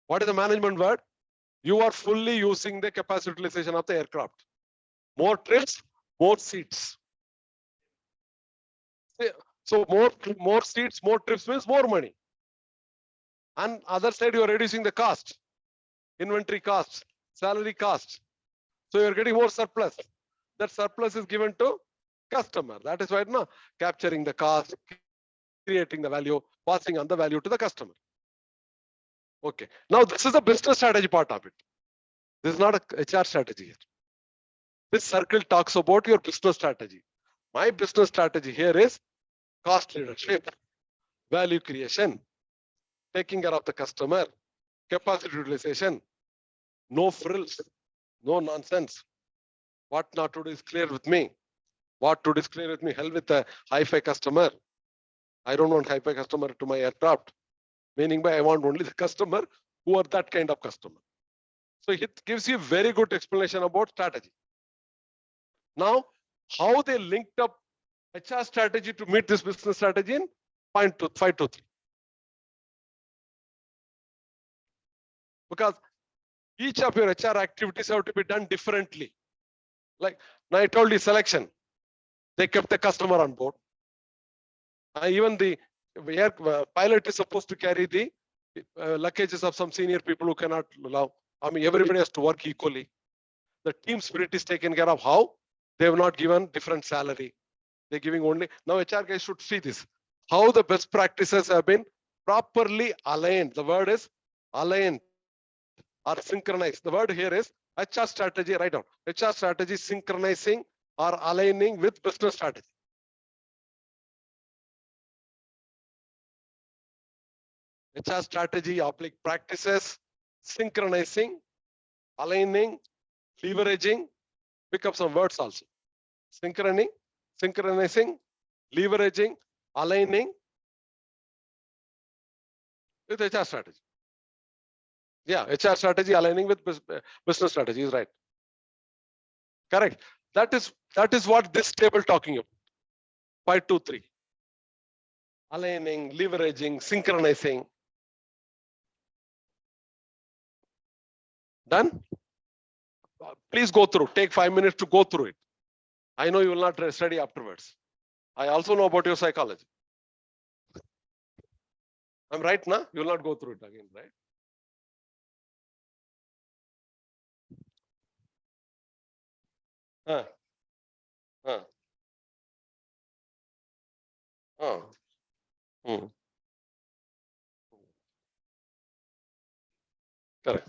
What is the management word? You are fully using the capacity utilization of the aircraft. More trips, more seats. So more seats, more trips means more money. And other side, you are reducing the cost, inventory cost, salary cost. So you are getting more surplus. That surplus is given to customer. That is why no, capturing the cost, creating the value, passing on the value to the customer. Okay. Now this is the business strategy part of it. This is not a HR strategy here. This circle talks about your business strategy. My business strategy here is cost leadership, value creation, taking care of the customer, capacity utilization, no frills, no nonsense. What not to do is clear with me. What to do is clear with me. Hell with the hi-fi customer. I don't want hi-fi customer to my aircraft. Meaning by I want only the customer who are that kind of customer. So it gives you very good explanation about strategy. Now, how they linked up HR strategy to meet this business strategy in 523. Because each of your HR activities have to be done differently. Like now I told you selection, they kept the customer on board. Even the air pilot is supposed to carry the luggages of some senior people who cannot allow. I mean, everybody has to work equally. The team spirit is taken care of. How? They have not given different salary. They're giving only. Now HR guys should see this. How the best practices have been properly aligned. The word is aligned or synchronized. The word here is HR strategy. Write down. HR strategy synchronizing or aligning with business strategy. HR strategy, applied practices, synchronizing, aligning, leveraging. Pick up some words also. Synchronizing, leveraging, aligning with HR strategy. Yeah, HR strategy aligning with business strategy is right. Correct. That is what this table talking about. 523. Aligning, leveraging, synchronizing. Done? Please go through. Take 5 minutes to go through it. I know you will not study afterwards. I also know about your psychology. I'm right now? You will not go through it again, right? Correct.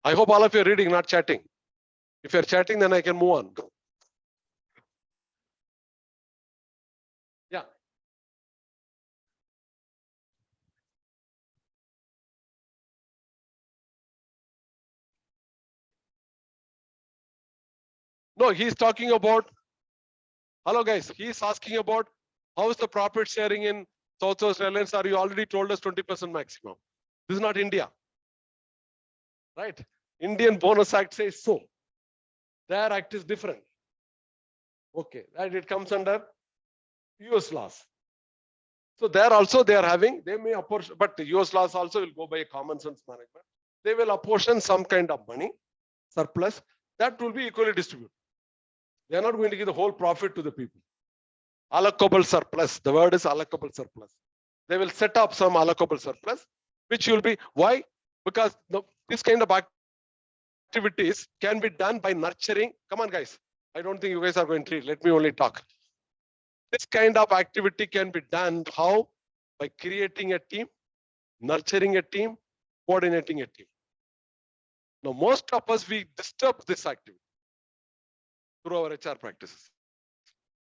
I hope all of you are reading, not chatting. If you're chatting, then I can move on. Yeah. No, he's talking about, hello guys, he's asking about how is the profit sharing in Southwest Airlines? Are you already told us 20% maximum? This is not India. Right? Indian Bonus Act says so. Their act is different. Okay, and it comes under US laws. So there also they are having, they may apportion, but the US laws also will go by a common sense management. They will apportion some kind of money, surplus, that will be equally distributed. They are not going to give the whole profit to the people. Allocable surplus, the word is allocable surplus. They will set up some allocable surplus, which will be, why? Because this kind of activities can be done by nurturing. Come on, guys. I don't think you guys are going to read. Let me only talk. This kind of activity can be done how? By creating a team, nurturing a team, coordinating a team. Now, most of us, we disturb this activity through our HR practices.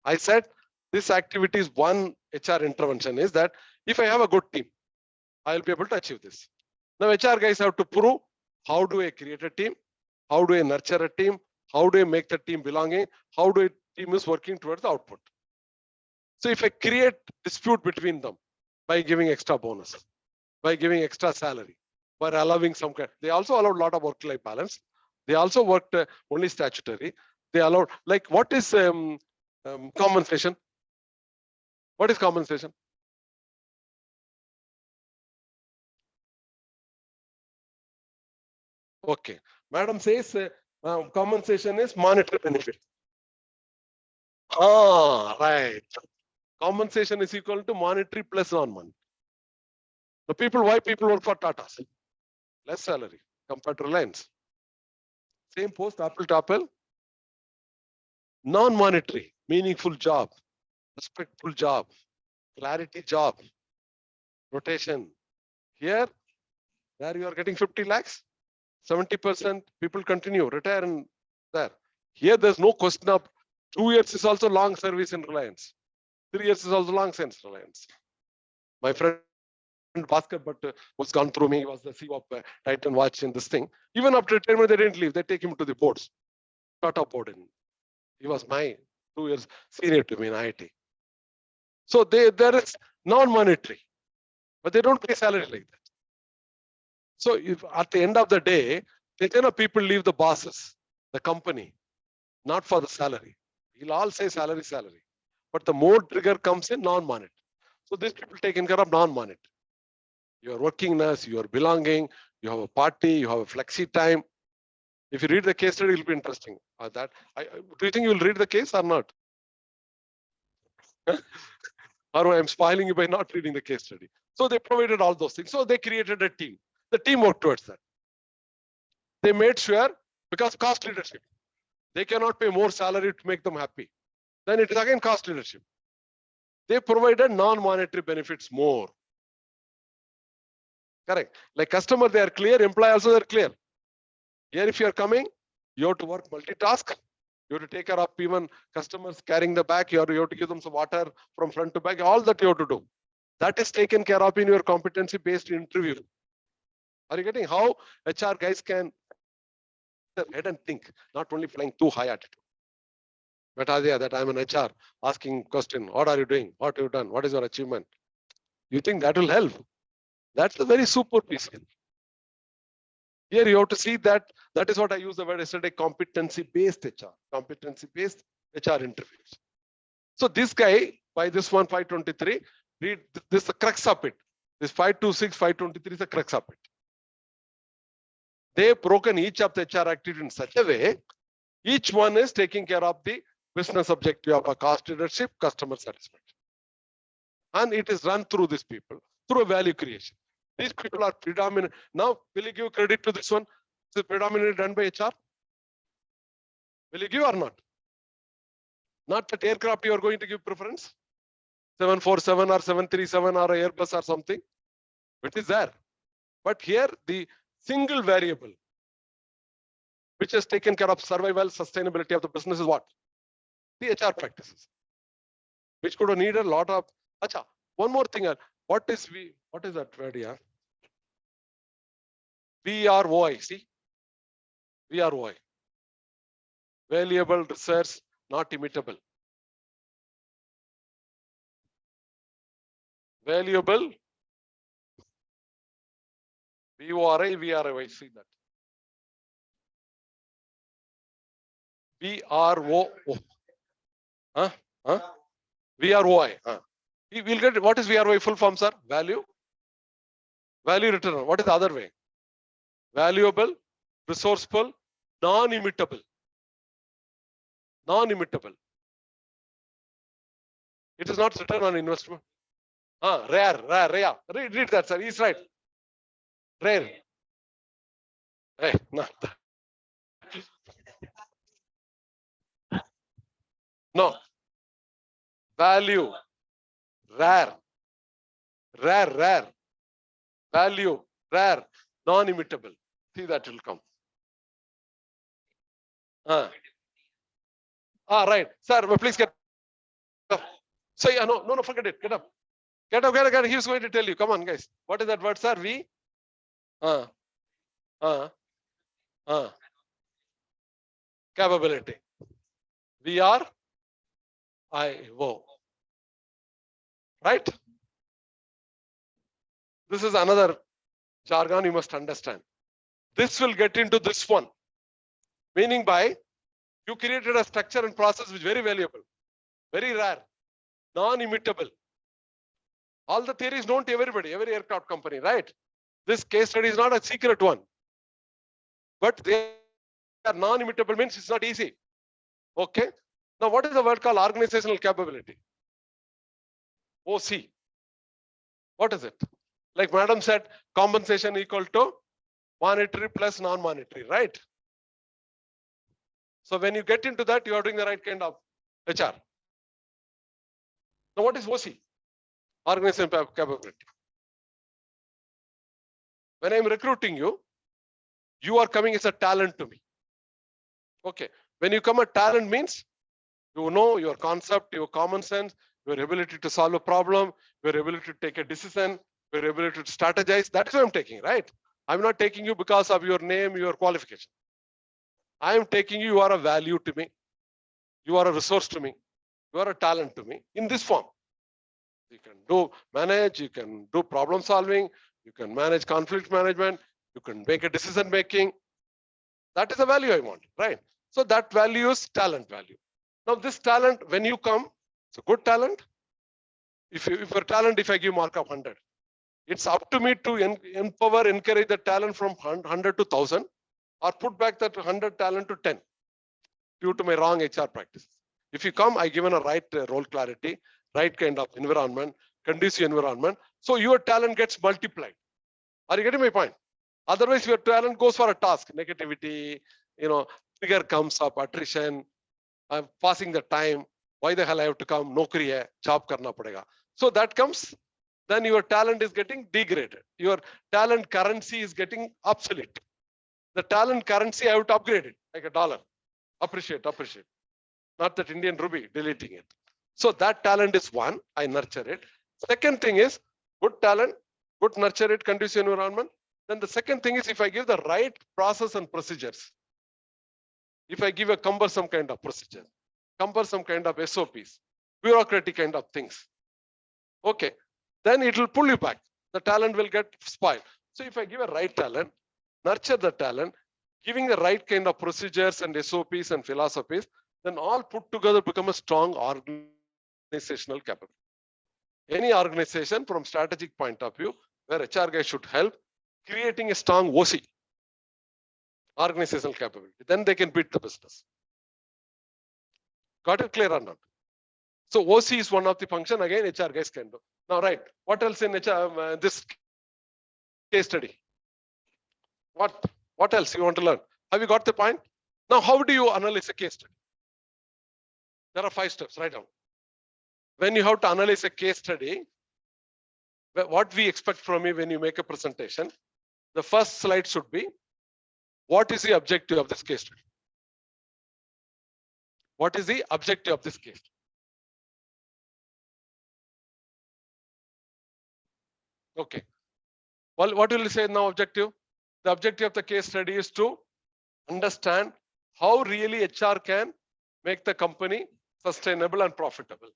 I said this activity is one HR intervention is that if I have a good team, I'll be able to achieve this. Now HR guys have to prove, how do I create a team? How do I nurture a team? How do I make the team belonging? How do a team is working towards the output? So if I create dispute between them by giving extra bonus, by giving extra salary, by allowing some kind, they also allowed a lot of work-life balance. They also worked only statutory. They allowed, like, what is compensation? What is compensation? Okay, madam says compensation is monetary benefit. Ah, right. Compensation is equal to monetary plus non-money. The people, why people work for Tatas? Less salary compared to Reliance. Same post, apple to apple. Non-monetary, meaningful job, respectful job, clarity job, rotation. Here, there you are getting 50 lakhs, 70% people continue, retire and there. Here, there's no question of 2 years is also long service in Reliance. 3 years is also long service in Reliance. My friend Bhaskar, but was gone through me, he was the CEO of Titan Watch in this thing. Even after retirement, they didn't leave. They take him to the boards. Tata board. He was my 2 years senior to me in IIT. So there is non-monetary, but they don't pay salary like that. So if at the end of the day, people leave the bosses, the company, not for the salary. He'll all say salary, salary. But the more trigger comes in non-monetary. So these people taken care of non-monetary. Your workingness, your belonging, you have a party, you have a flexi time. If you read the case study, it'll be interesting. Do you think you will read the case or not? Or I'm spoiling you by not reading the case study. So they provided all those things. So they created a team. The team worked towards that. They made sure, because cost leadership, they cannot pay more salary to make them happy. Then it is again cost leadership. They provided non-monetary benefits more. Correct. Like customer, they are clear. Employee also, they're clear. Here, if you are coming, you have to work multitask. You have to take care of even customers carrying the bag. You have to give them some water from front to back. All that you have to do. That is taken care of in your competency-based interview. Are you getting how HR guys can head and think, not only flying too high attitude? But that I'm an HR asking question, what are you doing? What have you done? What is your achievement? You think that will help? That's a very super piece. Here you have to see that. That is what I used the word yesterday, competency-based HR. Competency-based HR interviews. So this guy, by this one 523, read this is the crux of it. This 526, 523 is the crux of it. They've broken each of the HR activity in such a way, each one is taking care of the business objective of a cost leadership, customer satisfaction. And it is run through these people, through a value creation. These people are predominant. Now, will you give credit to this one? Is it predominantly done by HR? Will you give or not? Not that aircraft you are going to give preference? 747 or 737 or Airbus or something. It is there. But here, the single variable which has taken care of survival, sustainability of the business is what? The HR practices, which could have needed a lot of. Acha, one more thing. What is that word here? VROI. See? VROI. Valuable research, not imitable. Valuable. VORI, VROI. See that. VRO. Huh? Huh? VROI. Huh? We'll get what is VROI full form, sir? Value. Value return. What is the other way? Valuable, resourceful, non-imitable. Non-imitable. It is not return on investment. Rare. Read that, sir. He's right. Rare. Hey, not that. No. Value. Rare. Value. Rare. Non-imitable. See that will come. Right. Sir, please get up. Say, no, forget it. Get up. Get up. He's going to tell you. Come on, guys. What is that word, sir? We? Capability. VRIO. Right? This is another jargon you must understand. This will get into this one. Meaning by, you created a structure and process which is very valuable, very rare, non-imitable. All the theories known to everybody, every aircraft company, right? This case study is not a secret one. But they are non-imitable means it's not easy. Okay. Now, what is the word called organizational capability? OC. What is it? Like Madam said, compensation equal to monetary plus non-monetary, right? So when you get into that, you are doing the right kind of HR. Now, what is OC? Organizational capability. When I'm recruiting you, you are coming as a talent to me. Okay. When you come a talent means, you know your concept, your common sense, your ability to solve a problem, your ability to take a decision, your ability to strategize. That is what I'm taking, right? I'm not taking you because of your name, your qualification. I am taking you are a value to me. You are a resource to me. You are a talent to me in this form. You can manage, you can do problem solving, you can manage conflict management, you can make a decision making. That is the value I want, right? So that value is talent value. Now this talent, when you come, it's a good talent. If your talent, if I give mark of 100, it's up to me to empower, encourage the talent from 100 to 1000, or put back that 100 talent to 10 due to my wrong HR practices. If you come, I given a right role clarity, right kind of environment, conducive environment, so your talent gets multiplied. Are you getting my point? Otherwise, your talent goes for a task, negativity, trigger comes up, attrition, passing the time. Why the hell I have to come? Naukri hai, job karna padega. So that comes, then your talent is getting degraded. Your talent currency is getting obsolete. The talent currency, I have to upgrade it like a dollar. Appreciate. Not that Indian rupee, deleting it. So that talent is one, I nurture it. Second thing is good talent, good nurture it, conducive environment. Then the second thing is if I give the right process and procedures. If I give a cumbersome kind of procedure, cumbersome kind of SOPs, bureaucratic kind of things. Okay, then it will pull you back. The talent will get spoiled. So if I give a right talent, nurture the talent, giving the right kind of procedures and SOPs and philosophies, then all put together become a strong organizational capability. Any organization from strategic point of view, where HR guys should help, creating a strong OC, organizational capability, then they can beat the business. Got it clear or not? So OC is one of the function, again HR guys can do. Now, right, what else in HR, this case study? What else you want to learn? Have you got the point? Now, how do you analyze a case study? There are 5 steps, write down. When you have to analyze a case study, what we expect from you when you make a presentation, the first slide should be, what is the objective of this case study? What is the objective of this case? Okay. Well, what will you say now objective? The objective of the case study is to understand how really HR can make the company sustainable and profitable.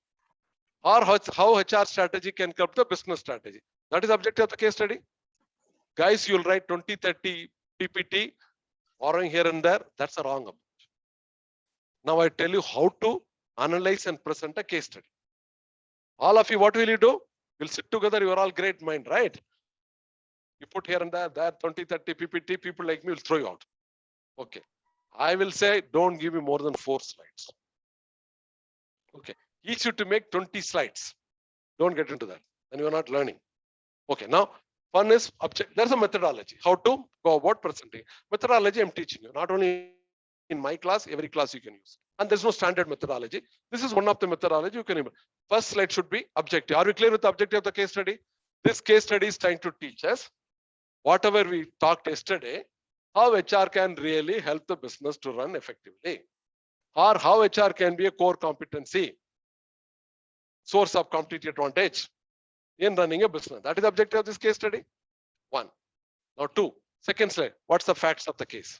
Or how HR strategy can help the business strategy. That is the objective of the case study. Guys, you'll write 20, 30 PPT, borrowing here and there. That's a wrong approach. Now I tell you how to analyze and present a case study. All of you, what will you do? You'll sit together, you are all great mind, right? You put here and there 20, 30 PPT, people like me will throw you out. Okay. I will say, don't give me more than 4 slides. Okay. Each you to make 20 slides. Don't get into that. Then you are not learning. Okay. Now, one is object. There's a methodology. How to go about presenting. Methodology I'm teaching you. Not only in my class, every class you can use. And there's no standard methodology. This is one of the methodology you can use. First slide should be objective. Are we clear with the objective of the case study? This case study is trying to teach us whatever we talked yesterday, how HR can really help the business to run effectively, or how HR can be a core competency, source of competitive advantage. in running a business. That is the objective of this case study. 1. Now 2. Second slide. What's the facts of the case?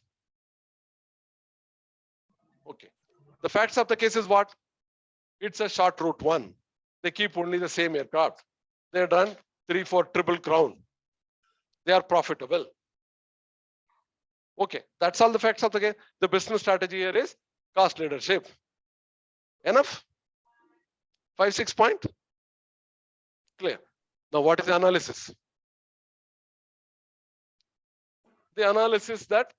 Okay. The facts of the case is what? It's a short route 1. They keep only the same aircraft. They have done 3-4 triple crown. They are profitable. Okay. That's all the facts of the case. The business strategy here is cost leadership. Enough? 5-6 point? Clear. Now what is the analysis? The analysis that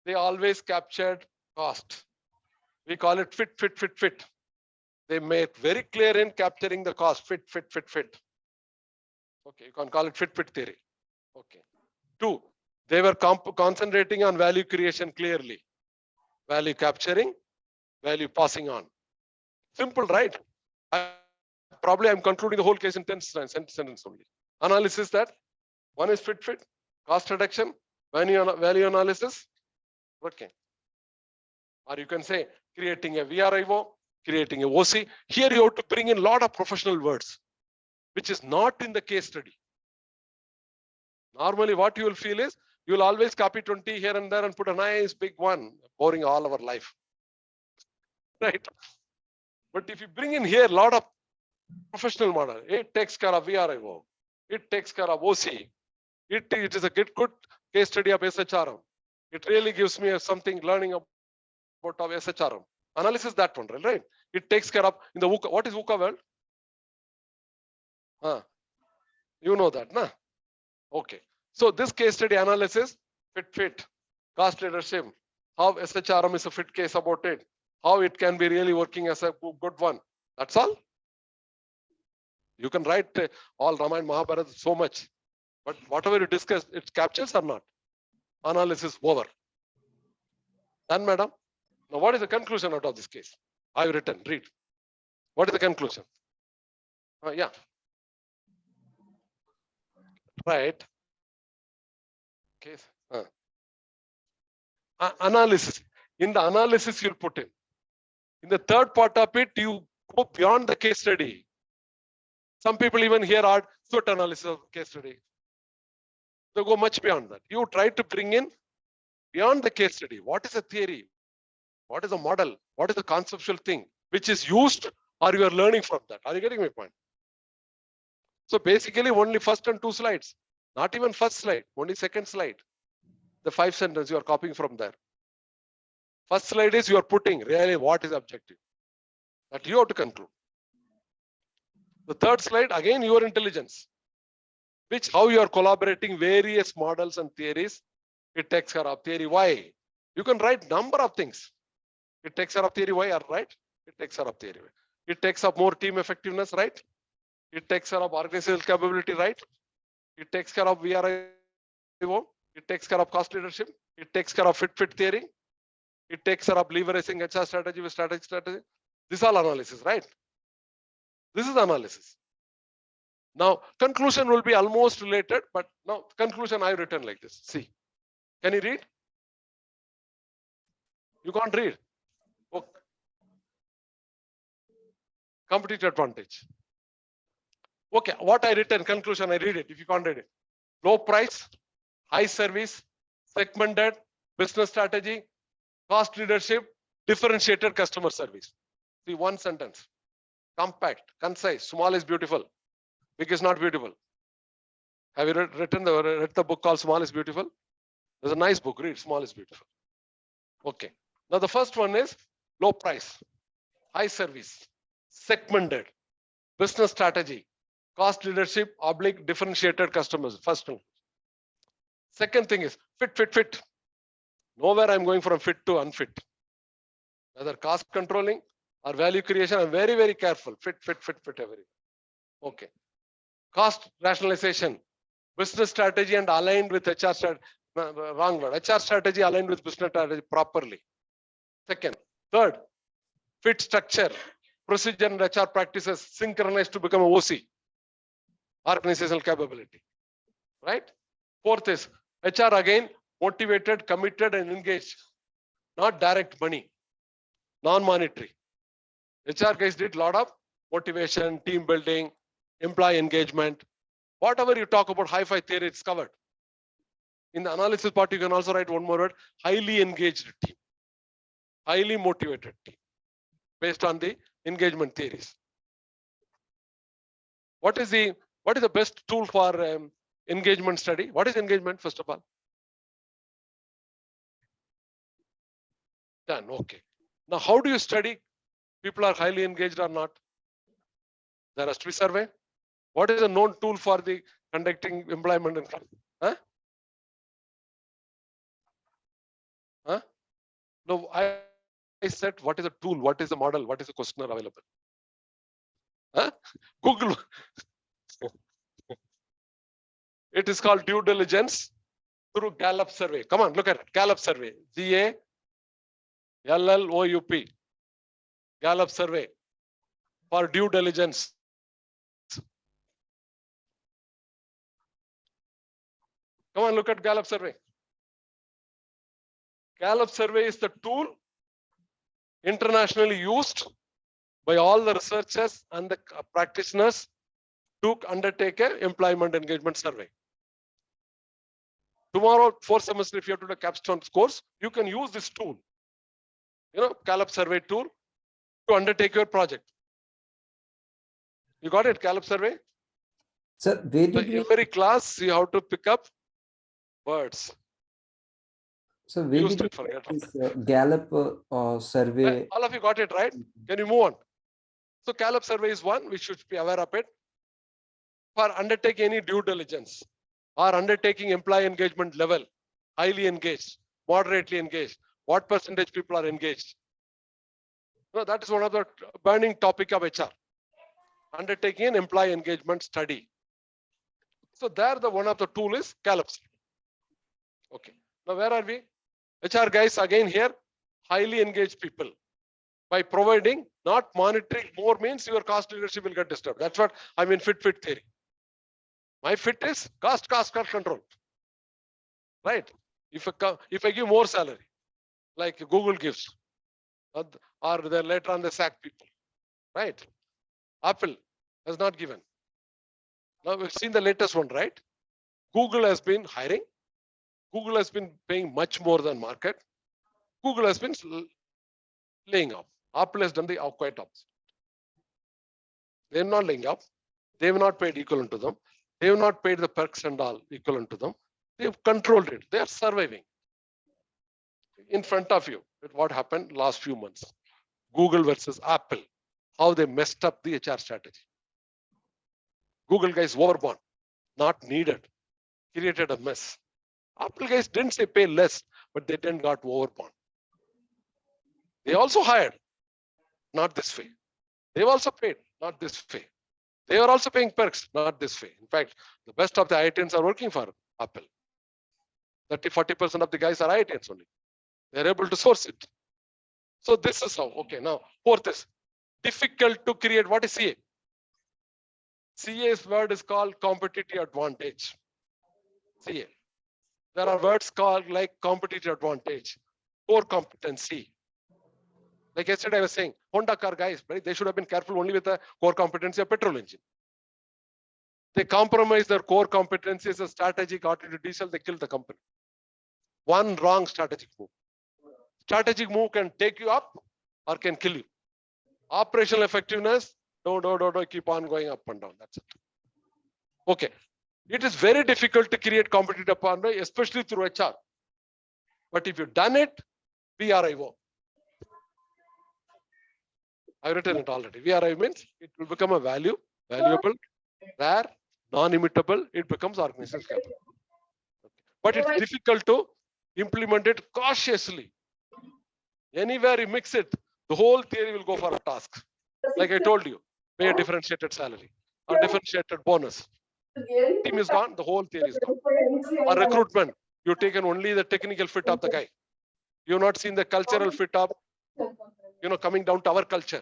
they always captured cost. We call it fit. They make very clear in capturing the cost. Fit. Okay, you can call it fit theory. Okay. 2, they were concentrating on value creation clearly. Value capturing, value passing on. Simple, right? Probably I'm concluding the whole case in 10 sentences only. Analysis that 1 is fit, cost reduction, value analysis. Okay. Or you can say creating a VRIO, creating a OC. Here you have to bring in a lot of professional words, which is not in the case study. Normally what you will feel is, you will always copy 20 here and there and put a nice big one, boring all our life. Right? But if you bring in here a lot of professional model, it takes care of VRIO, it takes care of OC, it is a good case study of SHRM. It really gives me something learning about of SHRM. Analysis that one, right? It takes care of in the VUCA. What is VUCA world? You know that, na? Okay. So this case study analysis, fit, cost leadership, how SHRM is a fit case about it, how it can be really working as a good one. That's all. You can write all Ramayana Mahabharata so much, but whatever you discuss, it captures or not. Analysis over. Done, madam? Now, what is the conclusion out of this case? I've written, read. What is the conclusion? Yeah. Right. Case. Analysis. In the analysis, you'll put in the third part of it, you go beyond the case study. Some people even here are SWOT analysis of case study. They go much beyond that. You try to bring in beyond the case study. What is the theory? What is the model? What is the conceptual thing which is used or you are learning from that? Are you getting my point? So basically only first and 2 slides, not even first slide, only second slide. The 5 sentences you are copying from there. First slide is you are putting really what is objective that you have to conclude. The third slide, again, your intelligence, which how you are collaborating various models and theories. It takes care of theory Y. You can write number of things. It takes care of theory Y, right? It takes care of theory Y. It takes up more team effectiveness, right? It takes care of organizational capability, right? It takes care of VRIO. It takes care of cost leadership. It takes care of fit theory. It takes care of leveraging HR strategy with strategy. This is all analysis, right? This is analysis. Now, conclusion will be almost related, but now conclusion I've written like this. See, can you read? You can't read. Okay. Competitive advantage. Okay, what I written, conclusion, I read it if you can't read it. Low price, high service, segmented, business strategy, cost leadership, differentiated customer service. See, one sentence. Compact, concise, small is beautiful, big is not beautiful. Have you read the book called Small is Beautiful? There's a nice book, read Small is Beautiful. Okay. Now the first one is low price, high service, segmented, business strategy, cost leadership, differentiated customers. First one. Second thing is fit. Nowhere I'm going from fit to unfit. Whether cost controlling or value creation, I'm very, very careful. Fit everything. Okay. Cost rationalization, business strategy and aligned with HR strategy. Wrong word. HR strategy aligned with business strategy properly. Second. Third, fit structure, procedure and HR practices synchronized to become a OC, organizational capability. Right? Fourth is HR again, motivated, committed, and engaged. Not direct money, non-monetary. HR guys did a lot of motivation, team building, employee engagement, Whatever you talk about high-fi theory, it's covered. In the analysis part, you can also write one more word, highly engaged team, highly motivated team, based on the engagement theories. What is the best tool for engagement study? What is engagement, first of all? Done, okay. Now, how do you study people are highly engaged or not? There has to be survey. What is a known tool for the conducting employment and No, I said what is a tool, what is the model, what is the questionnaire available? Google. It is called due diligence through Gallup survey. Come on, look at it. Gallup survey. GALLOUP. Gallup survey for due diligence. Come on, look at Gallup survey. Gallup survey is the tool internationally used by all the researchers and the practitioners to undertake an employment engagement survey. Tomorrow, 4th semester, if you have to do a capstone course, you can use this tool, Gallup survey tool, to undertake your project. You got it, Gallup survey? Sir, where did we, every class, you have to pick up words. so where Used did it, we forget get this Gallup survey? All of you got it, right? Can you move on? So Gallup survey is one, we should be aware of it. For undertaking any due diligence or undertaking employee engagement level, highly engaged, moderately engaged, what percentage people are engaged? No, that is one of the burning topic of HR. Undertaking an employee engagement study. So there, the one of the tool is Gallup. Okay. Now where are we? HR guys again here, highly engaged people. By providing, not monitoring more means your cost leadership will get disturbed. That's what I mean fit theory. My fit is cost control. Right? If I give more salary, like Google gives, or then later on they sack people. Right? Apple has not given. Now we've seen the latest one, right? Google has been hiring. Google has been paying much more than market. Google has been laying off. Apple has done the quite opposite. They're not laying off. They have not paid equivalent to them. They have not paid the perks and all equivalent to them. They have controlled it. They are surviving. In front of you, what happened last few months? Google versus Apple. How they messed up the HR strategy. Google guys overborn, not needed, created a mess. Apple guys didn't say pay less, but they didn't got overborn. They also hired, not this way. They've also paid, not this way. They are also paying perks, not this way. In fact, the best of the IITians are working for Apple. 30-40% of the guys are IITians only. They're able to source it. So this is how. Okay, now fourth is difficult to create. What is CA? CA's word is called competitive advantage. CA. There are words called like competitive advantage, core competency. Like yesterday I was saying, Honda car guys, right? They should have been careful only with the core competency of petrol engine. They compromise their core competency as a strategy, got into diesel, they killed the company. One wrong strategic move. Strategic move can take you up or can kill you. Operational effectiveness, don't keep on going up and down. That's it. Okay. It is very difficult to create competitive advantage, especially through HR. But if you've done it, VRIO. I've written it already. VRIO means it will become a valuable, rare, non-imitable. It becomes organizational capable. But it's difficult to implement it cautiously. Anywhere you mix it, the whole theory will go for a task. Like I told you, pay a differentiated salary or differentiated bonus. Team is gone, the whole theory is gone. Or recruitment, you've taken only the technical fit of the guy. You've not seen the cultural fit of, coming down to our culture.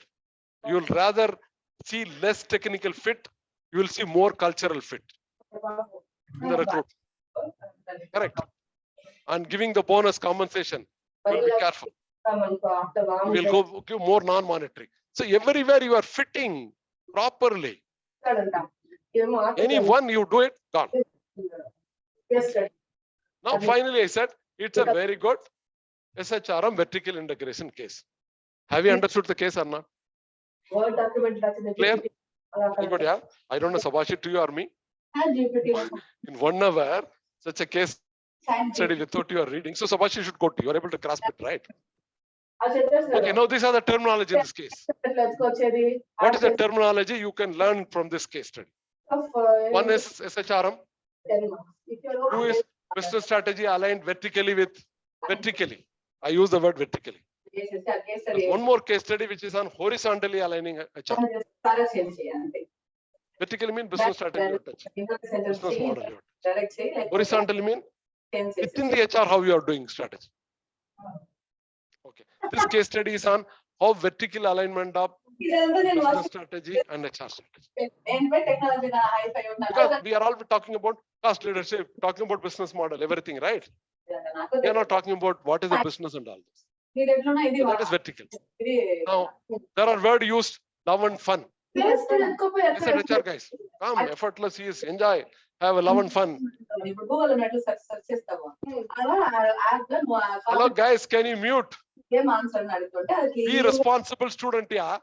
You'll rather see less technical fit, you will see more cultural fit in the recruitment. Correct. And giving the bonus compensation, you'll be careful. You will go give more non-monetary. So everywhere you are fitting properly. Any one you do it, gone. Yes, sir. Now, finally, I said it's a very good SHRM vertical integration case. Have you understood the case or not? Word document Clear? Very good, yeah. I don't know, Sabashi, to you or me. In 1 hour, such a case study without you are reading. So, Sabashi should go to you. You are able to grasp it, right? Okay, now these are the terminology in this case. What is the terminology you can learn from this case study? One is SHRM. Two is business strategy aligned vertically with vertically. I use the word vertically. There's one more case study which is on horizontally aligning HR. Vertically mean business strategy you touch. Business model you touch. Horizontally mean within the HR how you are doing strategy. Okay. This case study is on how vertical alignment of business strategy and HR strategy. Because we are all talking about cost leadership, talking about business model, everything, right? We are not talking about what is the business and all this. So that is vertical. Now, there are words used, love and fun. Yes, HR guys, come, effortless ease, enjoy, have a love and fun. Hello guys, can you mute? Be responsible student, yeah.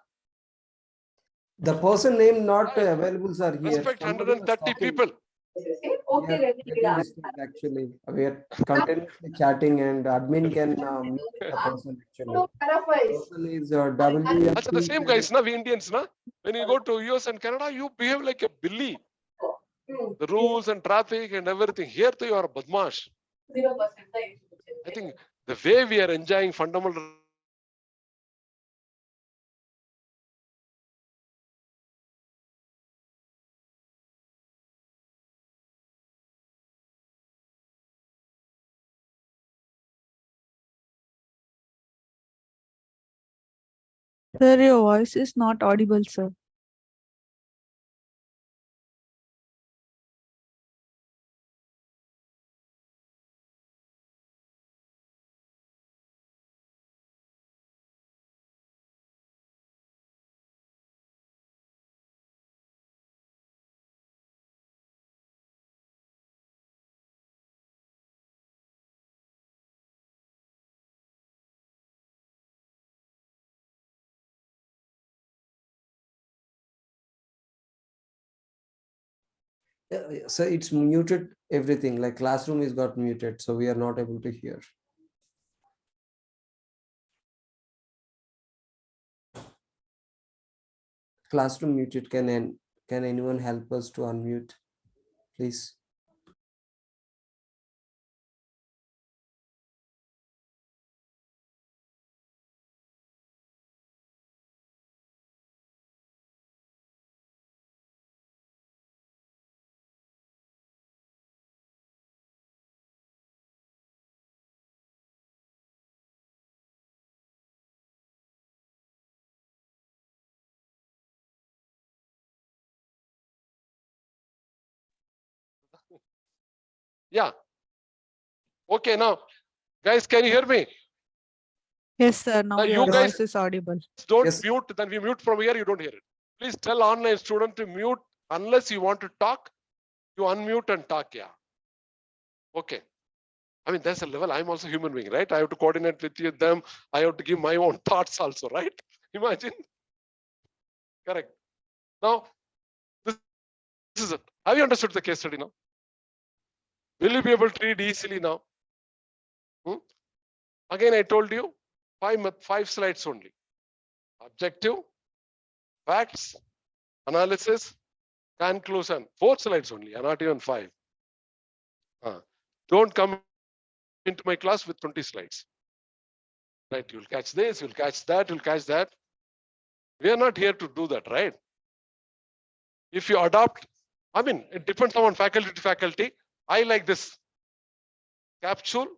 The person name not Right. available, sir. Here. Respect Somebody was 130 talking. people. We are getting disturbed, actually. We are continuously chatting, and admin can mute the person actually. Person is WFP. That's the same guys, na, we Indians, na. When you go to US and Canada, you behave like a billy. The rules and traffic and everything. Here, you are a badmash. I think the way we are enjoying fundamental. Sir, your voice is not audible, sir. So it's muted everything. Like classroom is got muted, so we are not able to hear. Classroom muted. Can anyone help us to unmute, please? Yeah. Okay, now, guys, can you hear me? Yes, sir. Now Now your you guys voice is audible. don't Yes. mute, then we mute from here, you don't hear it. Please tell online student to mute unless you want to talk, you unmute and talk, yeah. Okay. I mean, there's a level, I'm also human being, right? I have to coordinate with you, them, I have to give my own thoughts also, right? Imagine. Correct. Now, this is it. Have you understood the case study now? Will you be able to read easily now? Again, I told you, five slides only. Objective, facts, analysis, conclusion. 4 slides only, and not even 5. Don't come into my class with 20 slides. Right? You'll catch this, you'll catch that, you'll catch that. We are not here to do that, right? If you adopt, I mean, it depends on faculty to faculty. I like this. Capsule,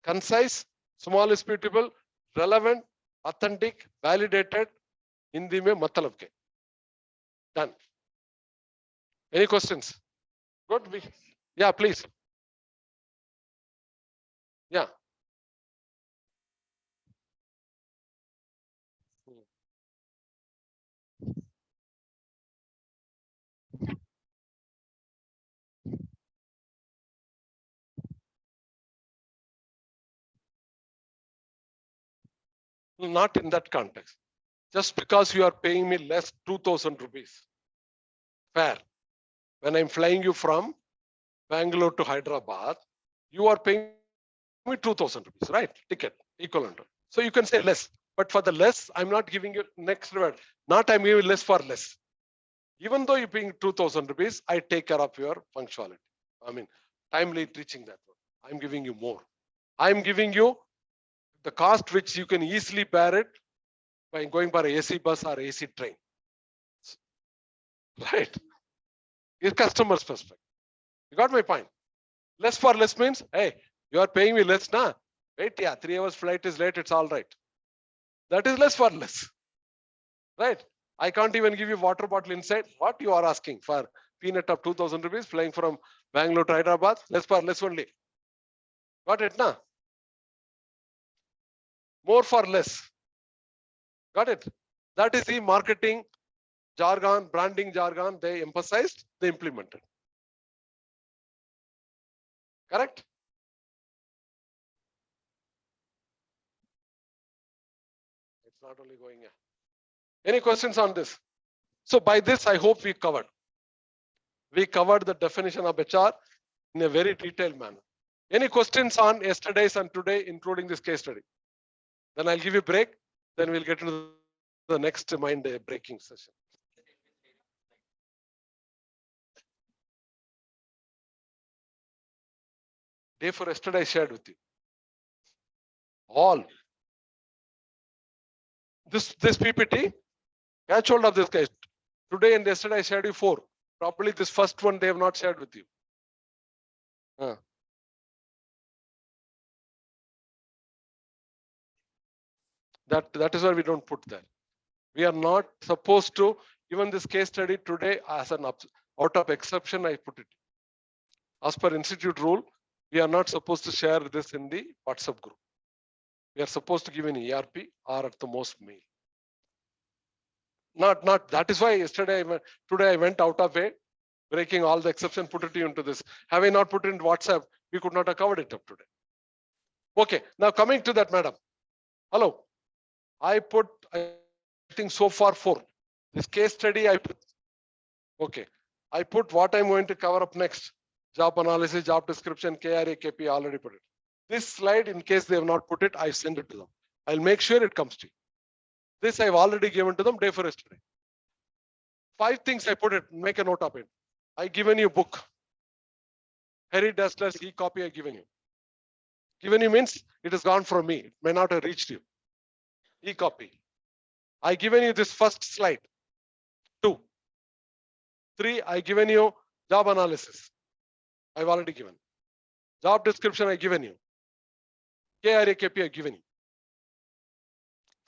concise, small disputable, relevant, authentic, validated, Hindi mein matlab ke. Done. Any questions? Good. Yeah, please. Yeah. Not in that context. Just because you are paying me less 2,000 rupees. Fair. When I'm flying you from Bangalore to Hyderabad, you are paying me 2,000 rupees, right? Ticket equivalent. So you can say less, but for the less, I'm not giving you next word. Not I'm giving less for less. Even though you're paying 2,000 rupees, I take care of your punctuality. I mean, timely reaching that one. I'm giving you more. I'm giving you the cost which you can easily bear it by going by AC bus or AC train. Right? Your customer's perspective. You got my point? Less for less means, hey, you are paying me less, na? Wait, yeah, 3 hours flight is late, it's all right. That is less for less. Right? I can't even give you water bottle inside. What you are asking for peanut of 2,000 rupees flying from Bangalore to Hyderabad? Less for less only. Got it, na? More for less. Got it? That is the marketing jargon, branding jargon. They emphasized, they implemented. Correct? It's not only going here. Any questions on this? So by this, I hope we covered. We covered the definition of HR in a very detailed manner. Any questions on yesterday's and today, including this case study? Then I'll give you a break. Then we'll get into the next mind breaking session. Day for yesterday I shared with you. All. This PPT, catch hold of this case. Today and yesterday I shared you 4. Probably this first one they have not shared with you. That is why we don't put that. We are not supposed to, even this case study today as an out of exception, I put it. As per institute rule, we are not supposed to share this in the WhatsApp group. We are supposed to give an ERP or at the most mail. Not that is why yesterday, today I went out of way, breaking all the exception, put it into this. Have I not put it in WhatsApp, we could not have covered it up today. Okay, now coming to that, madam. Hello. I put, I think so far 4. This case study I put. Okay. I put what I'm going to cover up next. Job analysis, job description, KRA, KP, already put it. This slide, in case they have not put it, I send it to them. I'll make sure it comes to you. This I've already given to them day for yesterday. 5 things I put it, make a note of it. I given you book. Harry Dustler's e-copy I given you. Given you means it has gone from me. It may not have reached you. E-copy. I given you this first slide. 2. 3, I given you job analysis. I've already given. Job description I given you. KRA, KP I given you.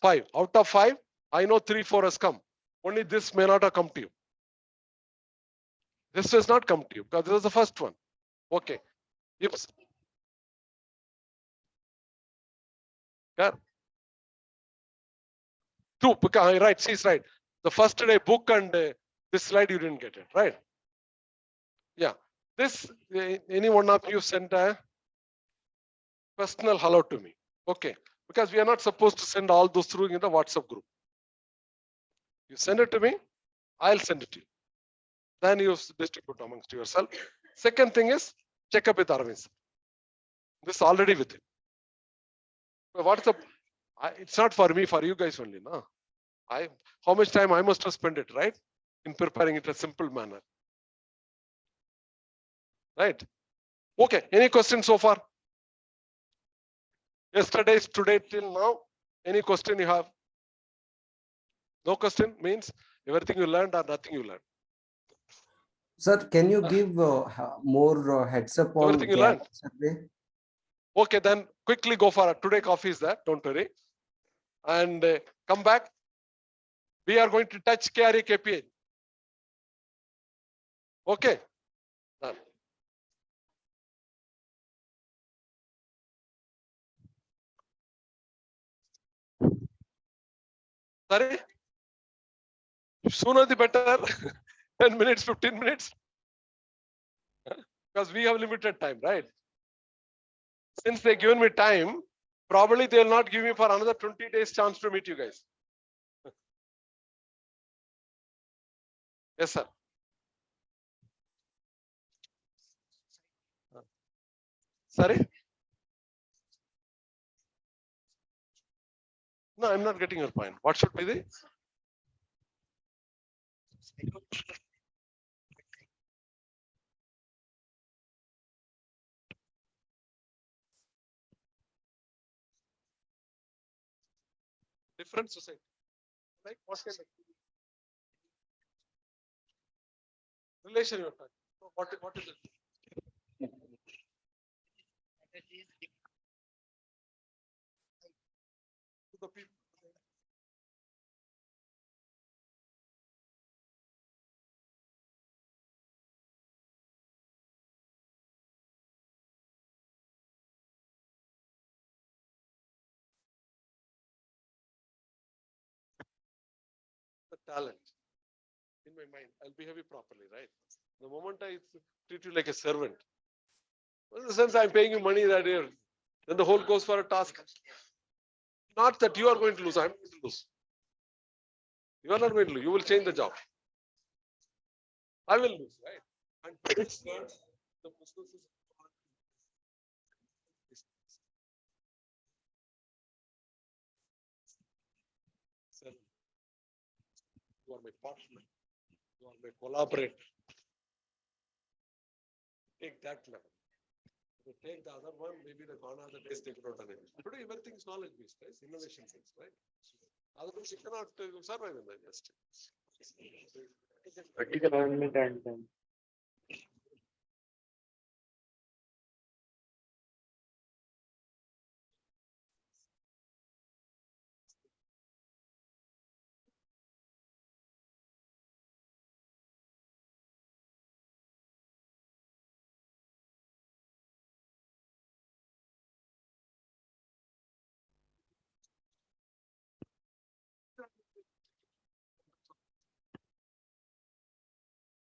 5. Out of 5, I know 3, 4 has come. Only this may not have come to you. This does not come to you because this is the first one. Okay. Yes. Yeah. 2, because right, she's right. The first day book and this slide you didn't get it, right? Yeah. This, any one of you sent a personal hello to me. Okay. Because we are not supposed to send all those through in the WhatsApp group. You send it to me, I'll send it to you. Then you distribute amongst yourself. Second thing is check up with Arvind. This is already with him. What's the? It's not for me, for you guys only, no. How much time I must have spent it, right? In preparing it in a simple manner. Right? Okay. Any questions so far? Yesterday's today till now. Any question you have? No question means everything you learned or nothing you learned. Sir, can you give more heads up on Everything you learned. survey? Okay, then quickly go for it. Today coffee is there, don't worry. And come back. We are going to touch KRA KPI. Okay. Done. Sorry? Sooner the better. 10 minutes, 15 minutes. Because we have limited time, right? Since they given me time, Probably they will not give me for another 20 days chance to meet you guys. Yes, sir. Sorry? No, I'm not getting your point. What should be the? Different society. Like what kind of relation you're talking? So what is it? To the people. The talent in my mind, I'll behave you properly, right? The moment I treat you like a servant, well, in the sense I'm paying you money that year, then the whole goes for a task. Not that you are going to lose, I'm going to lose. You are not going to lose, you will change the job. I will lose, right? And the business is servant. You are my partner, you are my collaborator. Take that level. You take the other one, maybe the gone are the days they could not done it. Today everything is knowledge based, right? Innovation based, right? Otherwise you cannot survive in the industry. Practical element and then.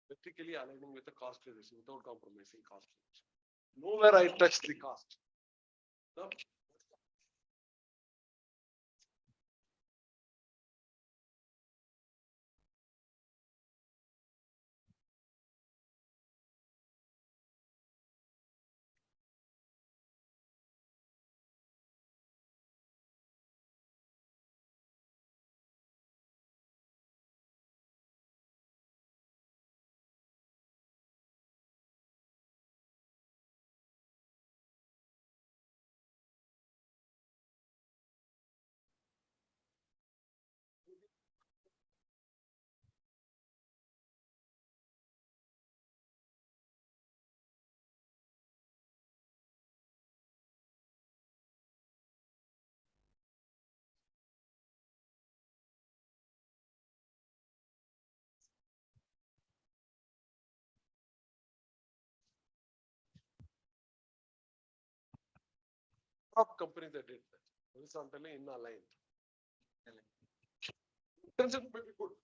Vertically aligning with the cost reduction without compromising cost reduction. Nowhere I touch the cost. No. Top company that did that. Horizontally in aligned. Intention may be good.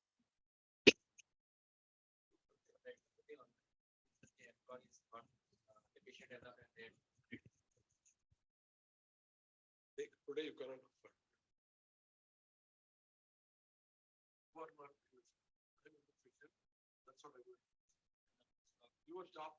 Today you cannot afford. You are not efficient. That's what I do. Your job.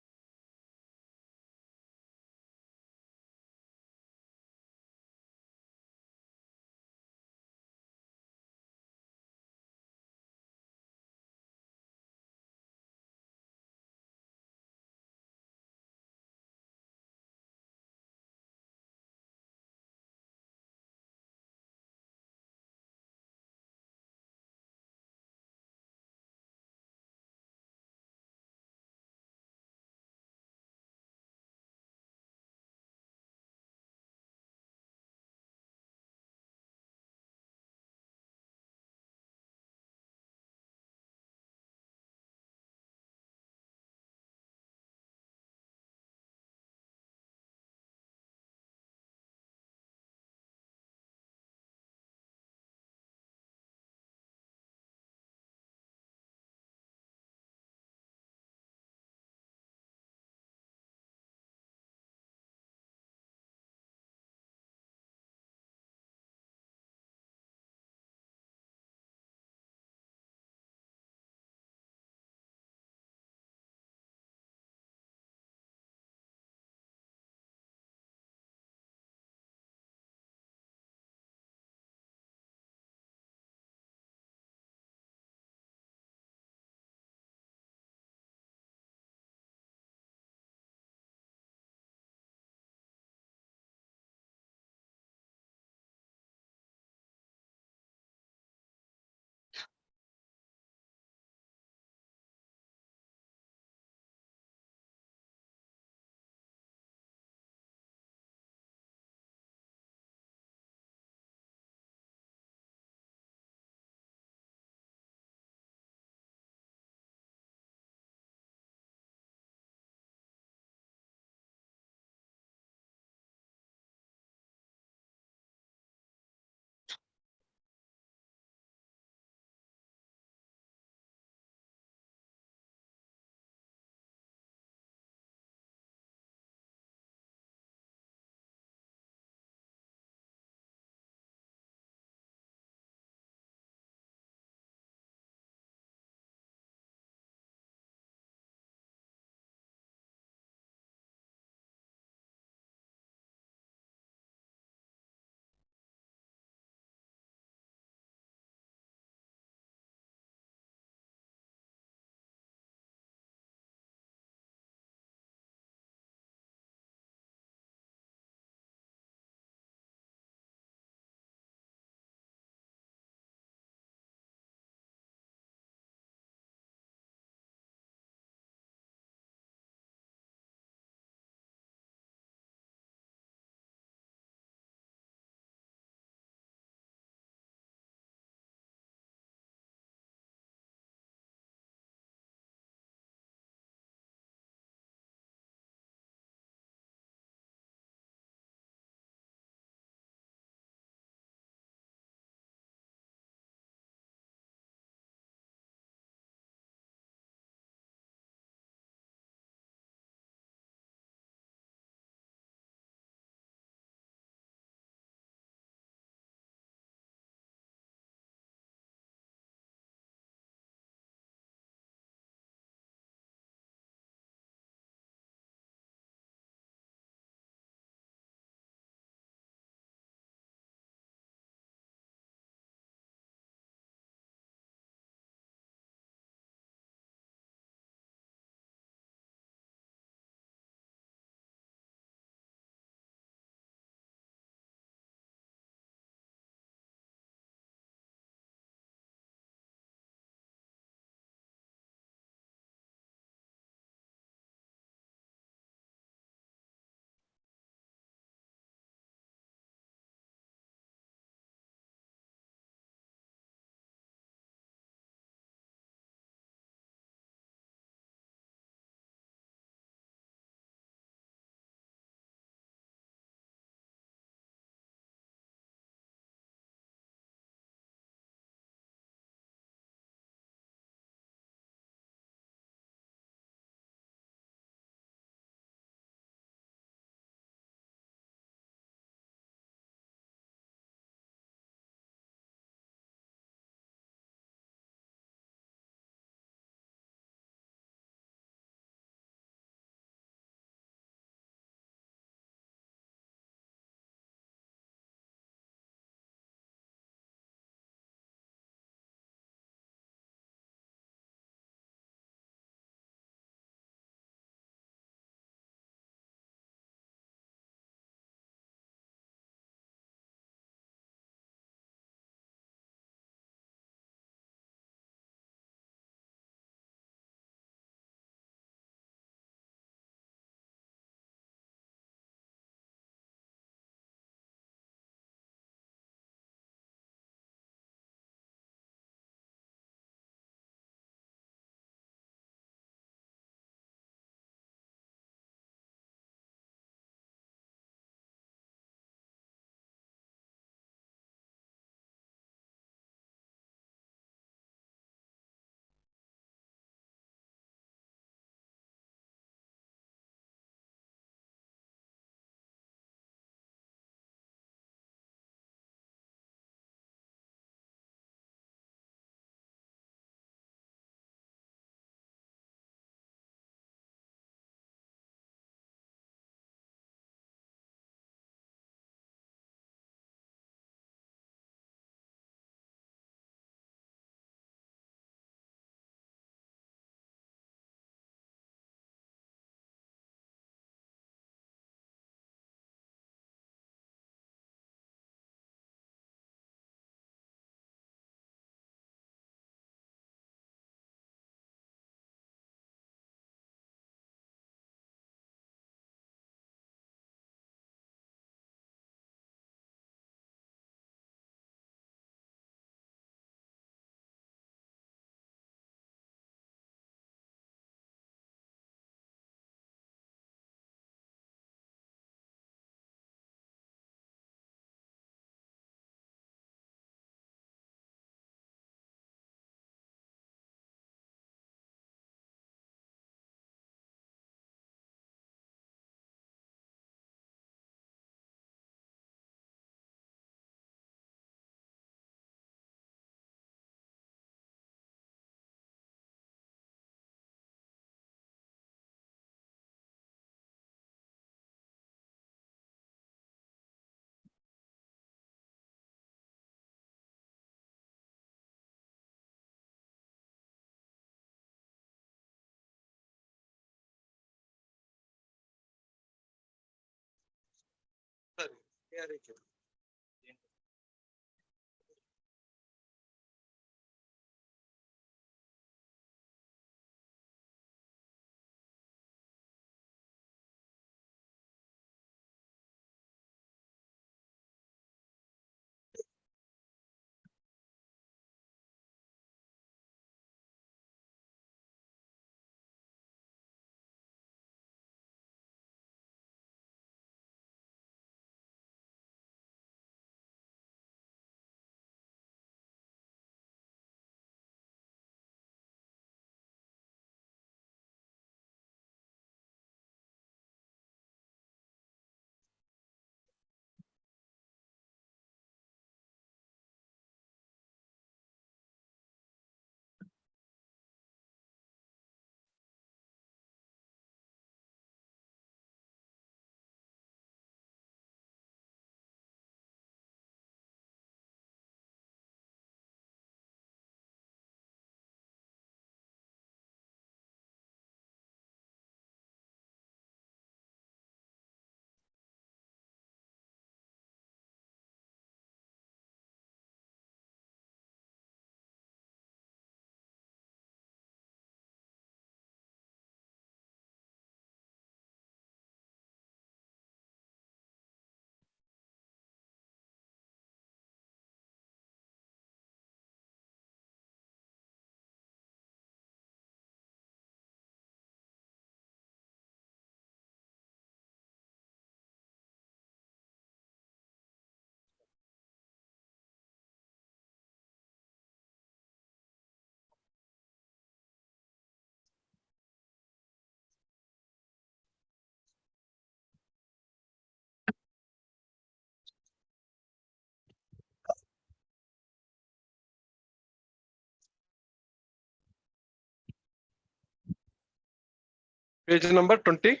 Page number 20.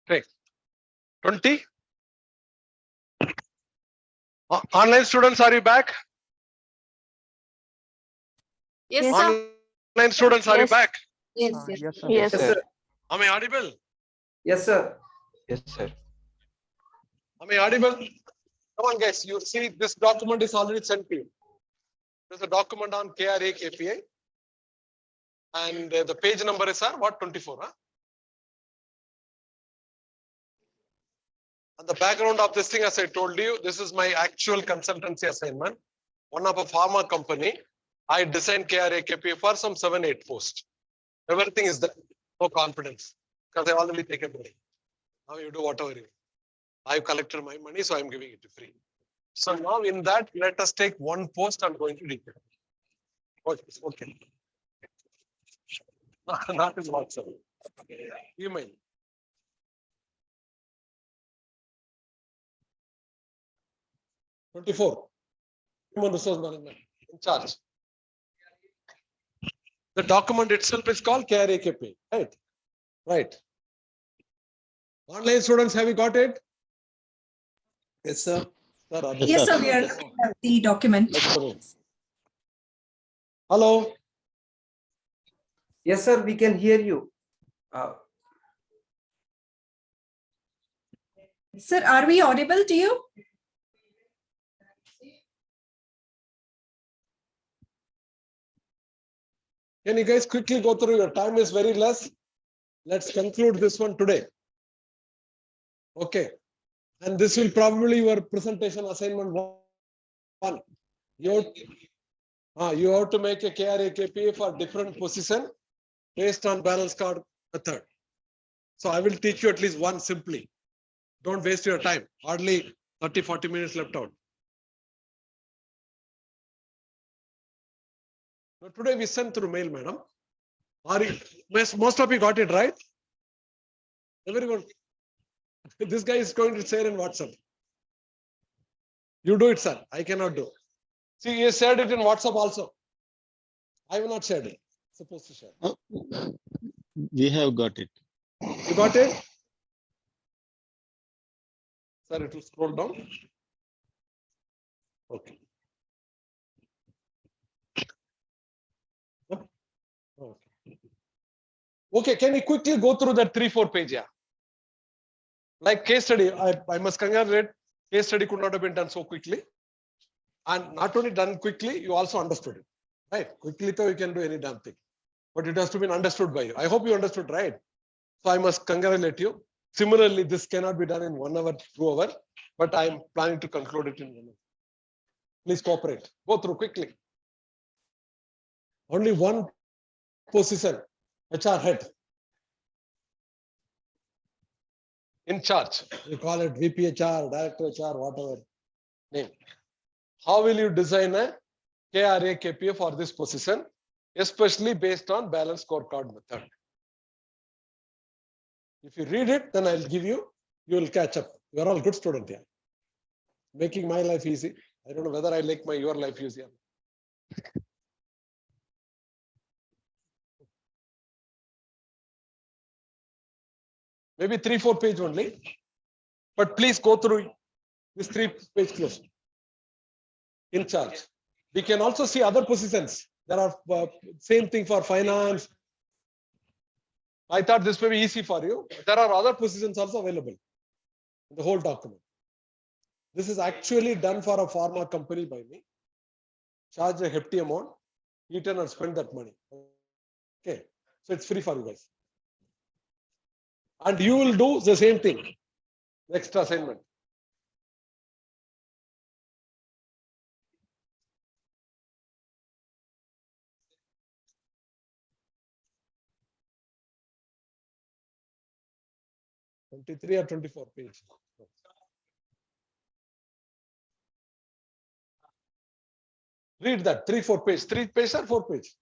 Okay. 20. Online students, are you back? Yes, Online students, are you Yes. back? Yes, yes. Yes, sir. Yes. sir. Am I audible? Yes, sir. Yes, sir. Am I audible? Come on, guys. You see, this document is already sent to you. There's a document on KRA KPI. And the page number is what? 24. Huh? And the background of this thing, as I told you, this is my actual consultancy assignment. One of a pharma company. I designed KRA KPI for some 7-8 posts. Everything is there. No confidence. Because I already taken money. Now you do whatever you. I've collected my money, so I'm giving it to free. So now in that, let us take one post. I'm going to read it. Okay. Not in WhatsApp. Email. Human resource management in charge. The document itself is called KRA KPI. Right. Right. Online students, have you got it? Yes, sir. Yes, sir, we are looking at the document. Hello. Yes, sir. We can hear you. Sir, are we audible to you? Can you guys quickly go through? Your time is very less. Let's conclude this one today. Okay. And this will probably your presentation assignment one. You have to make a KRA KPI for different position based on balance card method. So I will teach you at least one simply. Don't waste your time. Hardly 30-40 minutes left out. Now, today we sent through mail, madam. Most of you got it, right? Everyone. This guy is going to share in WhatsApp. You do it, sir. I cannot do. See, he shared it in WhatsApp also. I have not shared it. Supposed to share. We have got it. You got it? Sir, it will scroll down. Okay. Okay. Okay, can you quickly go through that 3-4 page? Yeah. Like case study, I must congratulate. Case study could not have been done so quickly. And not only done quickly, you also understood it. Right? Quickly, though, you can do any damn thing. But it has to be understood by you. I hope you understood, right? So I must congratulate you. Similarly, this cannot be done in 1 hour, 2 hours, but I am planning to conclude it in 1 hour. Please cooperate. Go through quickly. Only one position, HR head. In charge. You call it VP HR, Director HR, whatever name. How will you design a KRA KPA for this position, especially based on balanced scorecard method? If you read it, then I'll give you, you will catch up. You are all good students here. Making my life easy. I don't know whether I make your life easier. Maybe 3-4 page only. But please go through this 3-page close. In charge. We can also see other positions. There are same thing for finance. I thought this may be easy for you. There are other positions also available in the whole document. This is actually done for a pharma company by me. Charge a hefty amount, eat and spend that money. Okay, so it's free for you guys. And you will do the same thing. Next assignment. (23 or 24 page? Read that 3-4 page. 3 page or 4 page?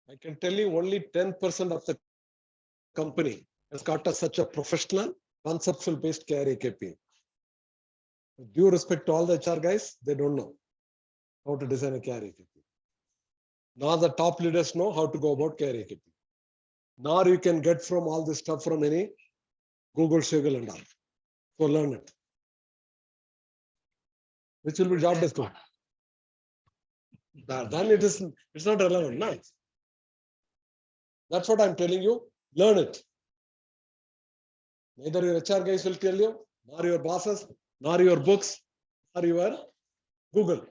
I can tell you only 10% of the company has got such a professional, conceptual based KRA KPI. With due respect to all the HR guys, they don't know how to design a KRA KPI. Now the top leaders know how to go about KRA KPI. Now you can get from all this stuff from any Google, Shiggle and all. So learn it. Which will be job description. Then it's not relevant. No? That's what I'm telling you. Learn it. Neither your HR guys will tell you, nor your bosses, nor your books, nor your Google.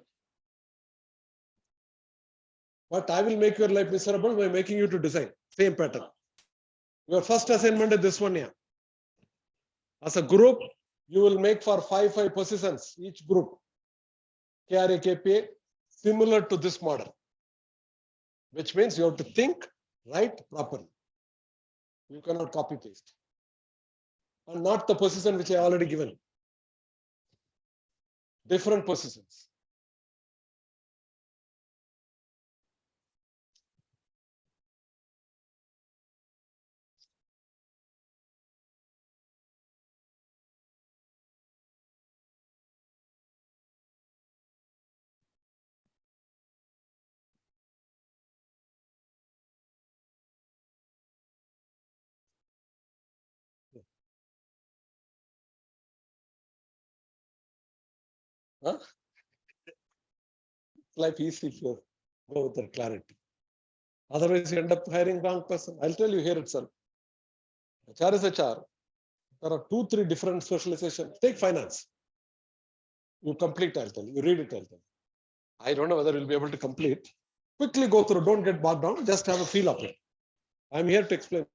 But I will make your life miserable by making you to design. Same pattern. Your first assignment is this one here. As a group, you will make for 5 positions each group. KRA, KPA, similar to this model, which means you have to think, write properly. You cannot copy paste. And not the position which I already given. Different positions. Huh? Life easy if you go with the clarity. Otherwise, you end up hiring wrong person. I'll tell you here itself. HR is HR. There are 2-3 different specializations. Take finance. You complete, I'll tell you. You read it, I'll tell you. I don't know whether you'll be able to complete. Quickly go through. Don't get bogged down. Just have a feel of it. I'm here to explain.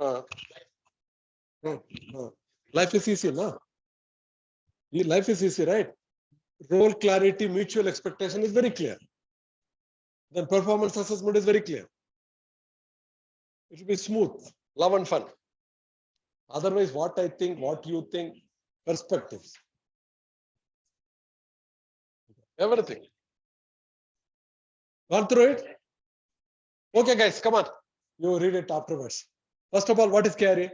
Huh? Life is easy, no? Life is easy, right? Role clarity, mutual expectation is very clear. Then performance assessment is very clear. It will be smooth, love and fun. Otherwise, what I think, what you think, perspectives. Everything. Gone through it? Okay, guys, come on. You read it afterwards. First of all, what is KRA?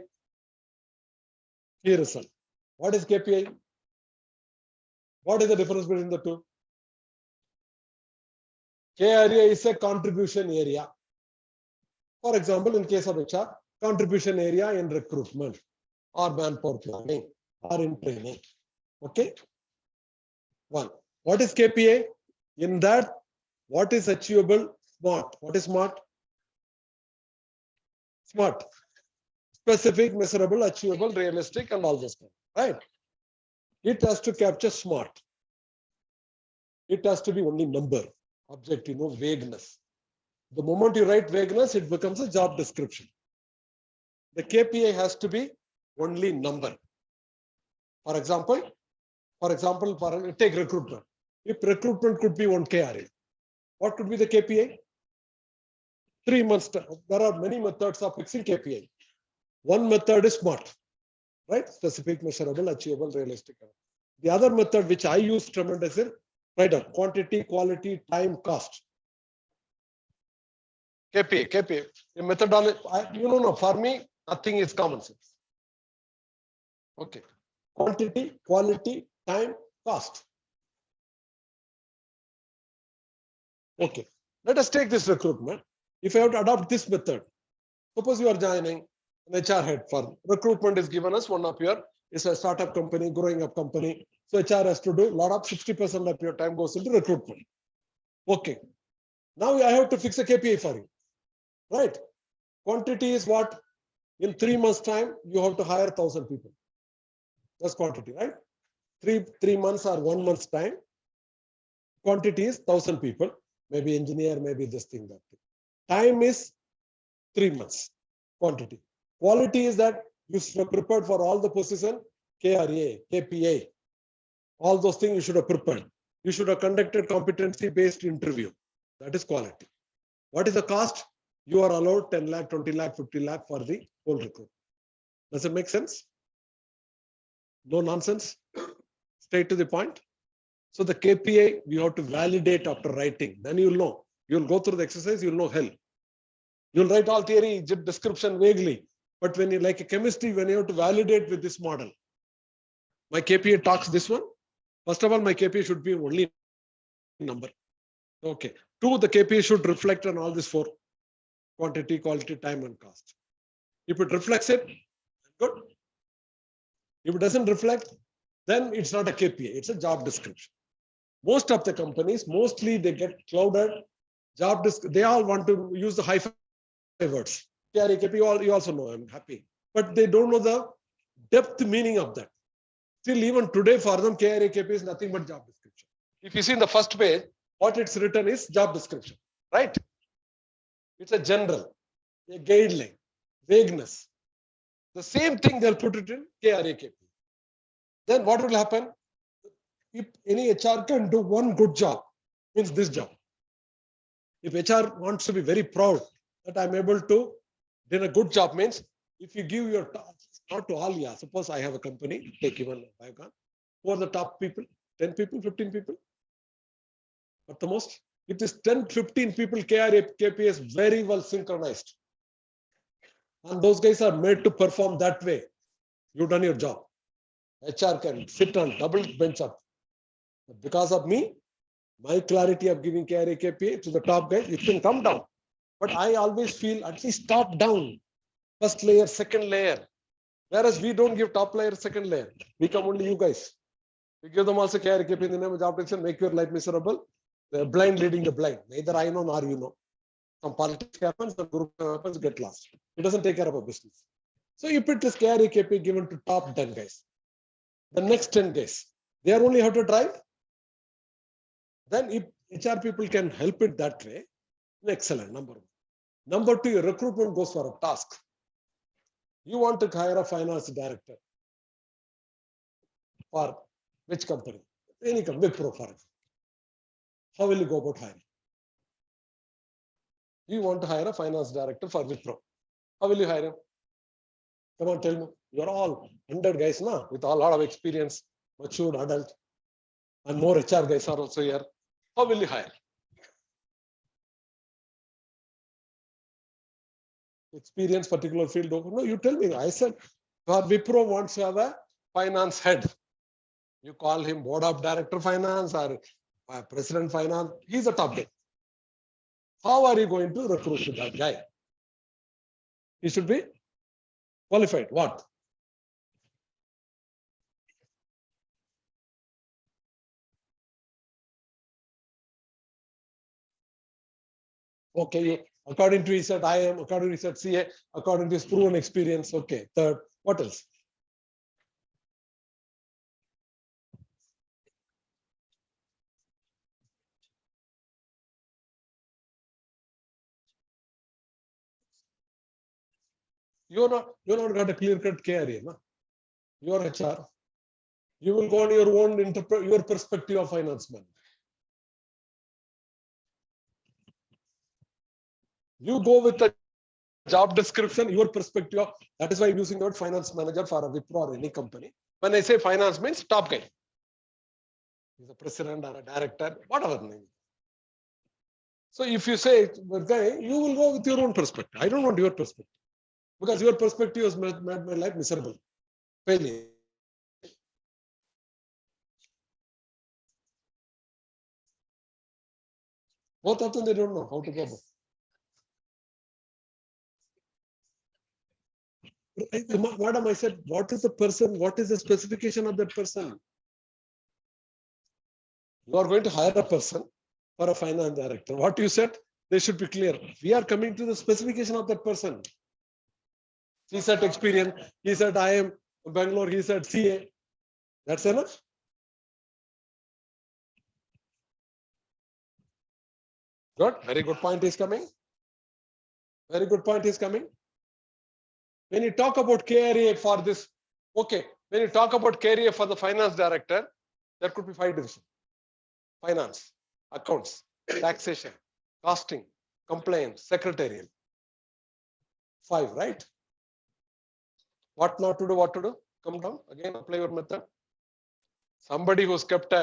Key result. What is KPI? What is the difference between the two? KRA is a contribution area. For example, in case of HR, contribution area in recruitment or manpower planning or in training. Okay. One. What is KPI? In that, what is achievable? SMART. What is SMART? SMART. Specific, measurable, achievable, realistic, and all this stuff. Right? It has to capture SMART. It has to be only number, objective, no vagueness. The moment you write vagueness, it becomes a job description. The KPI has to be only number. For example, take recruitment. If recruitment could be 1 KRA, what could be the KPI? 3 months. There are many methods of fixing KPI. One method is SMART, right? Specific, measurable, achievable, realistic. The other method which I use tremendously, right up, quantity, quality, time, cost. KPI. The methodology, for me, nothing is common sense. Okay. Quantity, quality, time, cost. Okay. Let us take this recruitment. If I have to adopt this method, suppose you are joining an HR head for recruitment is given us one of your, it's a startup company, growing up company. So HR has to do a lot of 60% of your time goes into recruitment. Okay. Now I have to fix a KPI for you. Right? Quantity is what? In 3 months' time, you have to hire 1,000 people. That's quantity, right? Three months or 1 month's time. Quantity is 1,000 people. Maybe engineer, maybe this thing, that thing. Time is 3 months. Quantity. Quality is that you should have prepared for all the position, KRA, KPA. All those things you should have prepared. You should have conducted competency-based interview. That is quality. What is the cost? You are allowed 10 lakh, 20 lakh, 50 lakh for the whole recruit. Does it make sense? No nonsense? Straight to the point. So the KPI, we have to validate after writing. Then you'll know. You'll go through the exercise, you'll know hell. You'll write all theory, description vaguely. But when you like a chemistry, when you have to validate with this model, my KPI talks this one. First of all, my KPI should be only number. Okay. 2, the KPI should reflect on all these 4. Quantity, quality, time, and cost. If it reflects it, good. If it doesn't reflect, then it's not a KPI, it's a job description. Most of the companies, mostly they get clouded. They all want to use the high-fi words. KPI, you also know, I'm happy. But they don't know the depth meaning of that. Still, even today for them, KPI is nothing but job description. If you see in the first page, what it's written is job description, right? It's a general, a guideline, vagueness. The same thing they'll put it in KRAKP. Then what will happen? If any HR can do one good job, means this job. If HR wants to be very proud that I'm able to do a good job, means if you give your tasks, not to all, yeah. Suppose I have a company, take even Biocon. Who are the top people? 10 people, 15 people? At the most, it is 10, 15 people. KRAKP is very well synchronized. And those guys are made to perform that way. You've done your job. HR can sit on double bench up. But because of me, my clarity of giving KRAKP to the top guys, it can come down. But I always feel at least top down. First layer, second layer. Whereas we don't give top layer, second layer. We come only you guys. We give them also KRAKP in the name of job description, make your life miserable. The blind leading the blind. Neither I know nor you know. Some politics happens, the group happens, get lost. It doesn't take care of a business. So if it is KRAKP given to top 10 guys, the next 10 guys, they are only how to drive. Then if HR people can help it that way, excellent, number one. Number two, your recruitment goes for a task. You want to hire a finance director for which company? Any company, Wipro for example. How will you go about hiring? You want to hire a finance director for Wipro. How will you hire him? Come on, tell me. You're all 100 guys now with a lot of experience, matured adult, and more HR guys are also here. How will you hire? Experience, particular field. No, you tell me. I said, Wipro wants to have a finance head. You call him board of director finance or president finance. He's a top guy. How are you going to recruit that guy? He should be qualified. What? Okay, according to he said I am, according to he said CA, according to his proven experience. Okay, third, what else? You're not got a clear-cut KRA, no? You're HR. You will go on your own your perspective of finance manager. You go with the job description, your perspective of, that is why I'm using the word finance manager for a Wipro or any company. When I say finance means top guy. He's a president or a director, whatever name. So if you say guy, you will go with your own perspective. I don't want your perspective. Because your perspective has made my life miserable. Failure. Both of them, they don't know how to go about. Madam, I said, what is the person? What is the specification of that person? You are going to hire a person for a finance director. What you said, they should be clear. We are coming to the specification of that person. He said experience. He said I am Bangalore. He said CA. That's enough. Good. Very good point is coming. Very good point is coming. When you talk about KRA for this, okay. When you talk about KRA for the finance director, there could be 5 divisions. Finance, accounts, taxation, costing, compliance, secretarial. 5, right? What not to do, what to do? Come down, again apply your method. Somebody who's kept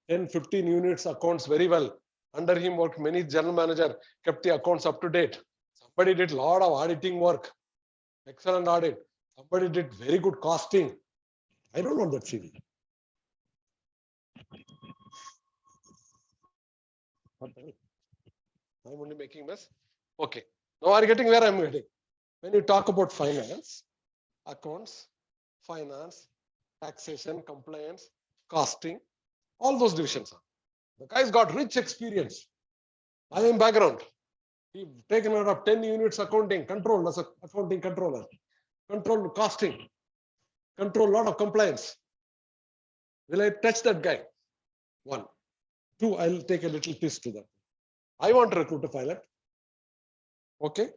10, 15 units accounts very well. Under him worked many general manager, kept the accounts up to date. Somebody did a lot of auditing work. Excellent audit. Somebody did very good costing. I don't want that CV. I'm only making mess. Okay. Now are you getting where I'm getting? When you talk about finance, accounts, finance, taxation, compliance, costing, all those divisions. The guy's got rich experience. I am background. He's taken out of 10 units accounting, control as an accounting controller, control costing, control lot of compliance. Will I touch that guy? 1. Two, I'll take a little twist to that. I want to recruit a pilot. Okay.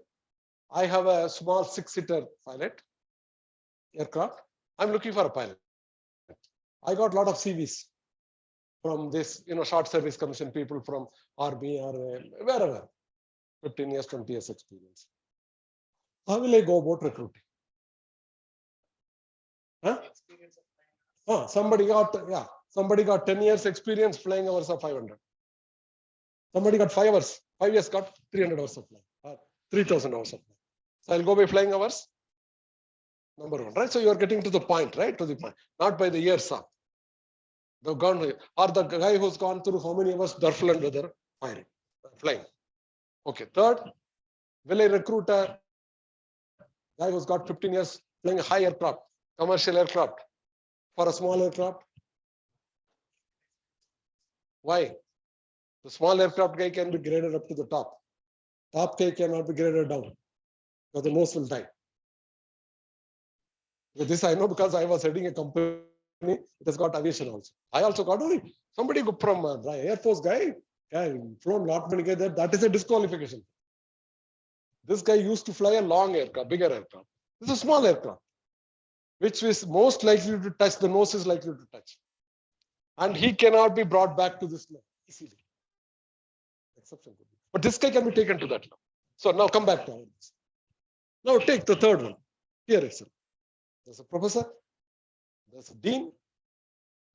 I have a small 6-seater pilot aircraft. I'm looking for a pilot. I got a lot of CVs from this, short service commission people from Army or wherever. 15 years, 20 years experience. How will I go about recruiting? Huh? Somebody got 10 years experience, flying hours of 500. Somebody got 5 hours. 5 years got 300 hours of flying, 3,000 hours of flying. So I'll go by flying hours. Number one, right? So you are getting to the point, right? To the point, not by the years up. The gone or the guy who's gone through how many hours Darfur and weather flying. Okay. Third, will I recruit a guy who's got 15 years flying a high aircraft, commercial aircraft, for a small aircraft? Why? The small aircraft guy can be graded up to the top. Top guy cannot be graded down because the nose will die. This I know because I was heading a company. It has got aviation also. I also got somebody from Air Force guy flown lot many guys. That is a disqualification. This guy used to fly a long aircraft, bigger aircraft. This is a small aircraft, which is most likely to touch. The nose is likely to touch, and he cannot be brought back to this level easily. Exception. But this guy can be taken to that level. So now come back to all this. Now take the third one. Here itself. There's a professor. There's a dean.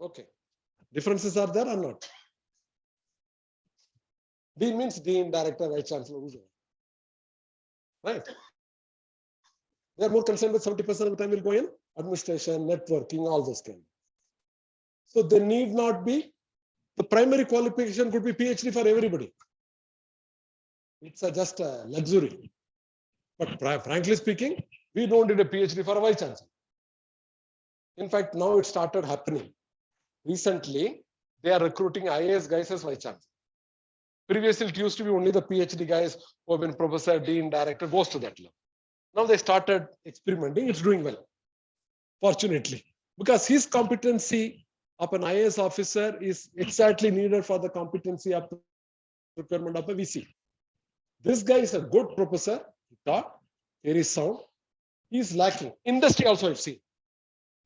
Okay. Differences are there or not? Dean means dean, director, vice chancellor. Right. They are more concerned with 70% of the time will go in administration, networking, all those kinds. So they need not be, the primary qualification could be PhD for everybody. It's just a luxury. But frankly speaking, we don't need a PhD for a vice chancellor. In fact, now it started happening. Recently, they are recruiting IAS guys as vice chancellor. Previously, it used to be only the PhD guys who have been professor, dean, director, goes to that level. Now they started experimenting. It's doing well, fortunately, because his competency of an IAS officer is exactly needed for the competency of the requirement of a VC. This guy is a good professor. He taught, very sound. He's lacking. Industry also I've seen.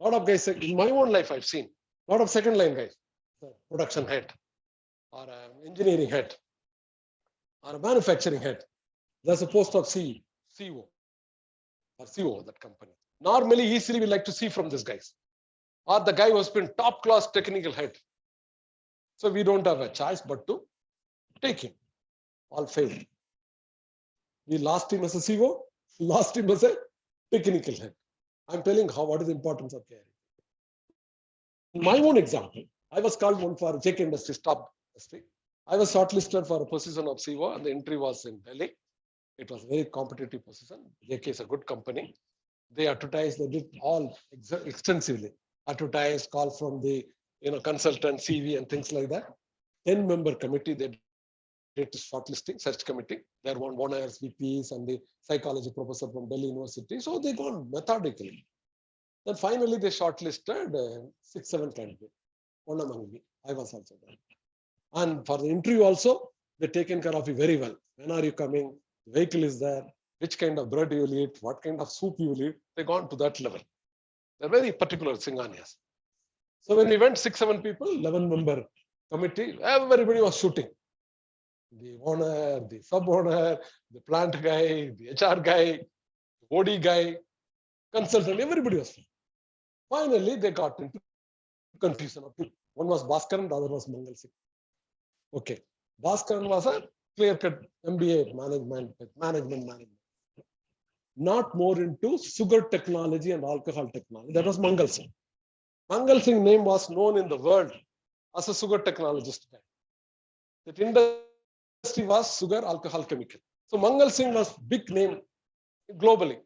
A lot of guys, in my own life, I've seen a lot of second line guys, production head or an engineering head or a manufacturing head. There's a post of CEO or CEO of that company. Normally, easily we like to see from these guys or the guy who has been top class technical head. So we don't have a choice but to take him. All failed. We lost him as a CEO, lost him as a technical head. I'm telling how what is the importance of caring. My own example, I was called one for JK Industries, top industry. I was shortlisted for a position of CEO and the entry was in Delhi. It was a very competitive position. JK is a good company. They advertised, they did all extensively. Advertised, call from the consultant, CV and things like that. 10-member committee, they did shortlisting, search committee. There were one VPs and the psychology professor from Delhi University. So they gone methodically. Then finally they shortlisted 6-7 candidates. One among me. I was also there. And for the interview also, they taken care of you very well. When are you coming? The vehicle is there. Which kind of bread you will eat? What kind of soup you will eat? They gone to that level. They're very particular Singhanias. So when we went 6-7 people, 11-member committee, everybody was shooting. The owner, the sub-owner, the plant guy, the HR guy, the OD guy, consultant, everybody was fine. Finally, they got into confusion of two. One was Bhaskaran, the other was Mangal Singh. Okay. Bhaskaran was a clear-cut MBA management. Not more into sugar technology and alcohol technology. That was Mangal Singh. Mangal Singh's name was known in the world as a sugar technologist. That industry was sugar, alcohol, chemical. So Mangal Singh was big name globally.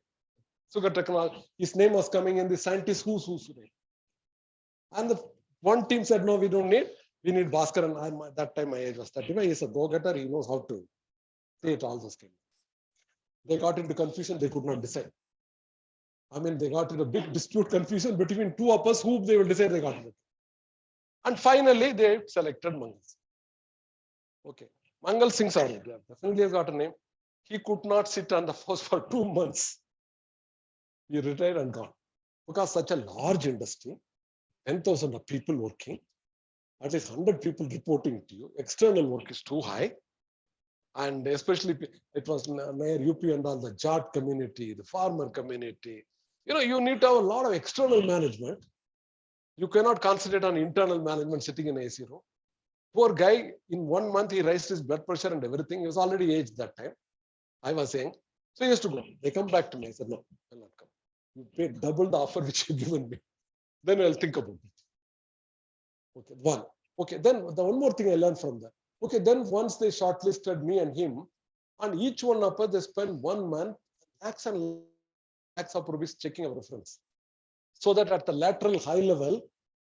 Sugar technology. His name was coming in the scientist who's today. And the one team said, no, we don't need. We need Bhaskaran. At that time, my age was 35. He's a go-getter. He knows how to say it, all those things. They got into confusion. They could not decide. I mean, they got into a big dispute, confusion between two of us whom they will decide they got it. And finally, they selected Mangal. Okay. Mangal Singh sir, definitely has got a name. He could not sit on the force for 2 months. He retired and gone. Because such a large industry, 10,000 of people working, at least 100 people reporting to you, external work is too high. And especially it was near UP and all the Jat community, the farmer community. You need to have a lot of external management. You cannot concentrate on internal management sitting in AC room. Poor guy, in 1 month, he raised his blood pressure and everything. He was already aged that time. I was saying, so he used to go. They come back to me. I said, no, I'll not come. You paid double the offer which you've given me. Then I'll think about it. Okay, one. Okay, then the one more thing I learned from that. Okay, then once they shortlisted me and him, and each one of us, they spent 1 month, lakhs and lakhs of rupees checking our reference. So that at the lateral high level,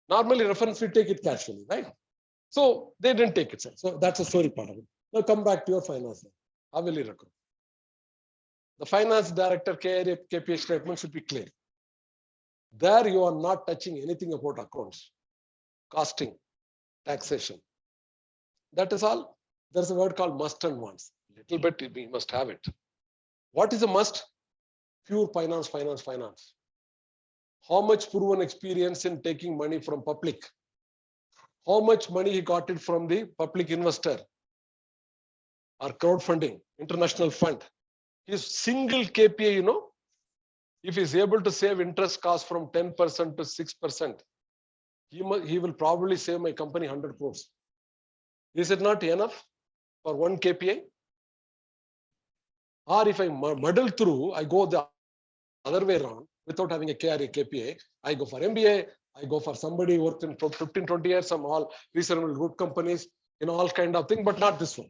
normally reference we take it casually, right? So they didn't take it. So that's a story part of it. Now come back to your finance. How will you recruit? The finance director KPI statement should be clear. There you are not touching anything about accounts, costing, taxation. That is all. There's a word called must and wants. Little bit we must have it. What is a must? Pure finance, finance, finance. How much proven experience in taking money from public? How much money he got it from the public investor or crowdfunding, international fund? His single KPI, if he's able to save interest cost from 10% to 6%, he will probably save my company 100 crores. Is it not enough for one KPI? Or if I muddle through, I go the other way around without having a KPI, I go for MBA, I go for somebody who worked in 15, 20 years, some all reasonable good companies, all kind of thing, but not this one.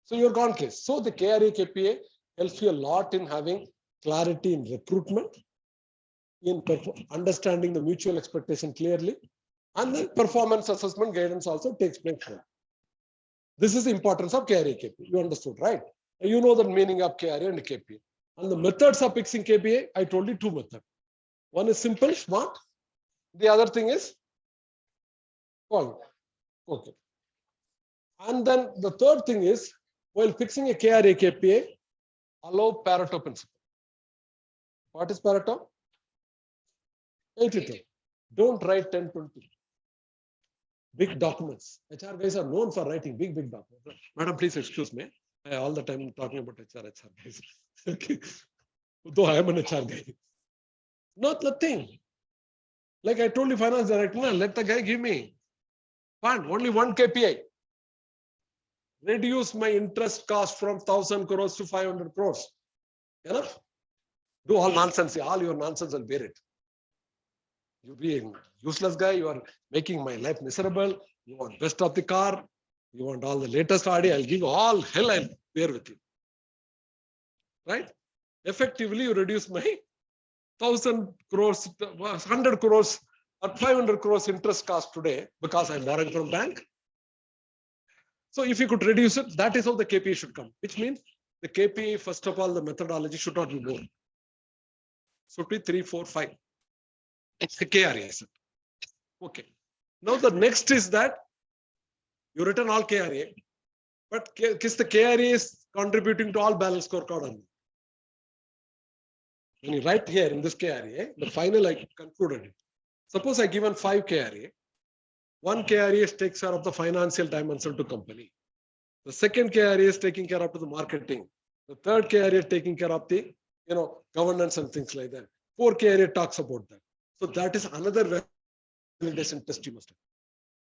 So you're gone case. So the KPI helps you a lot in having clarity in recruitment, in understanding the mutual expectation clearly, and then performance assessment guidance also takes place. This is the importance of KPI. You understood, right? You know the meaning of KRA and KPI. And the methods of fixing KPI, I told you 2 methods. One is simple, smart. The other thing is point. Okay. And then the third thing is, while fixing a KPI, allow Pareto principle. What is Pareto? 80-20. Don't write 10-20. Big documents. HR guys are known for writing big documents. Madam, please excuse me. All the time talking about HR guys. Okay. Though I am an HR guy. Not the thing. Like I told you, finance director, let the guy give me. Fine, only one KPI. Reduce my interest cost from 1,000 crores to 500 crores. Enough? Do all nonsense. All your nonsense and bear it. You be a useless guy. You are making my life miserable. You want best of the car. You want all the latest audio. I'll give you all hell. I'll bear with you. Right? Effectively, you reduce my 1,000 crores, 100 crores or 500 crores interest cost today because I'm borrowing from bank. So if you could reduce it, that is how the KPI should come, which means the KPI, first of all, the methodology should not be more. Should be 3, 4, 5. It's the KRA. Okay. Now the next is that you written all KRA, but is the KRA is contributing to all balance scorecard on. When you write here in this KRA, the final I concluded it. Suppose I given 5 KRA. One KRA takes care of the financial dimension to company. The second KRA is taking care of the marketing. The third KRA is taking care of the governance and things like that. 4 KRA talks about that. So that is another validation test you must have.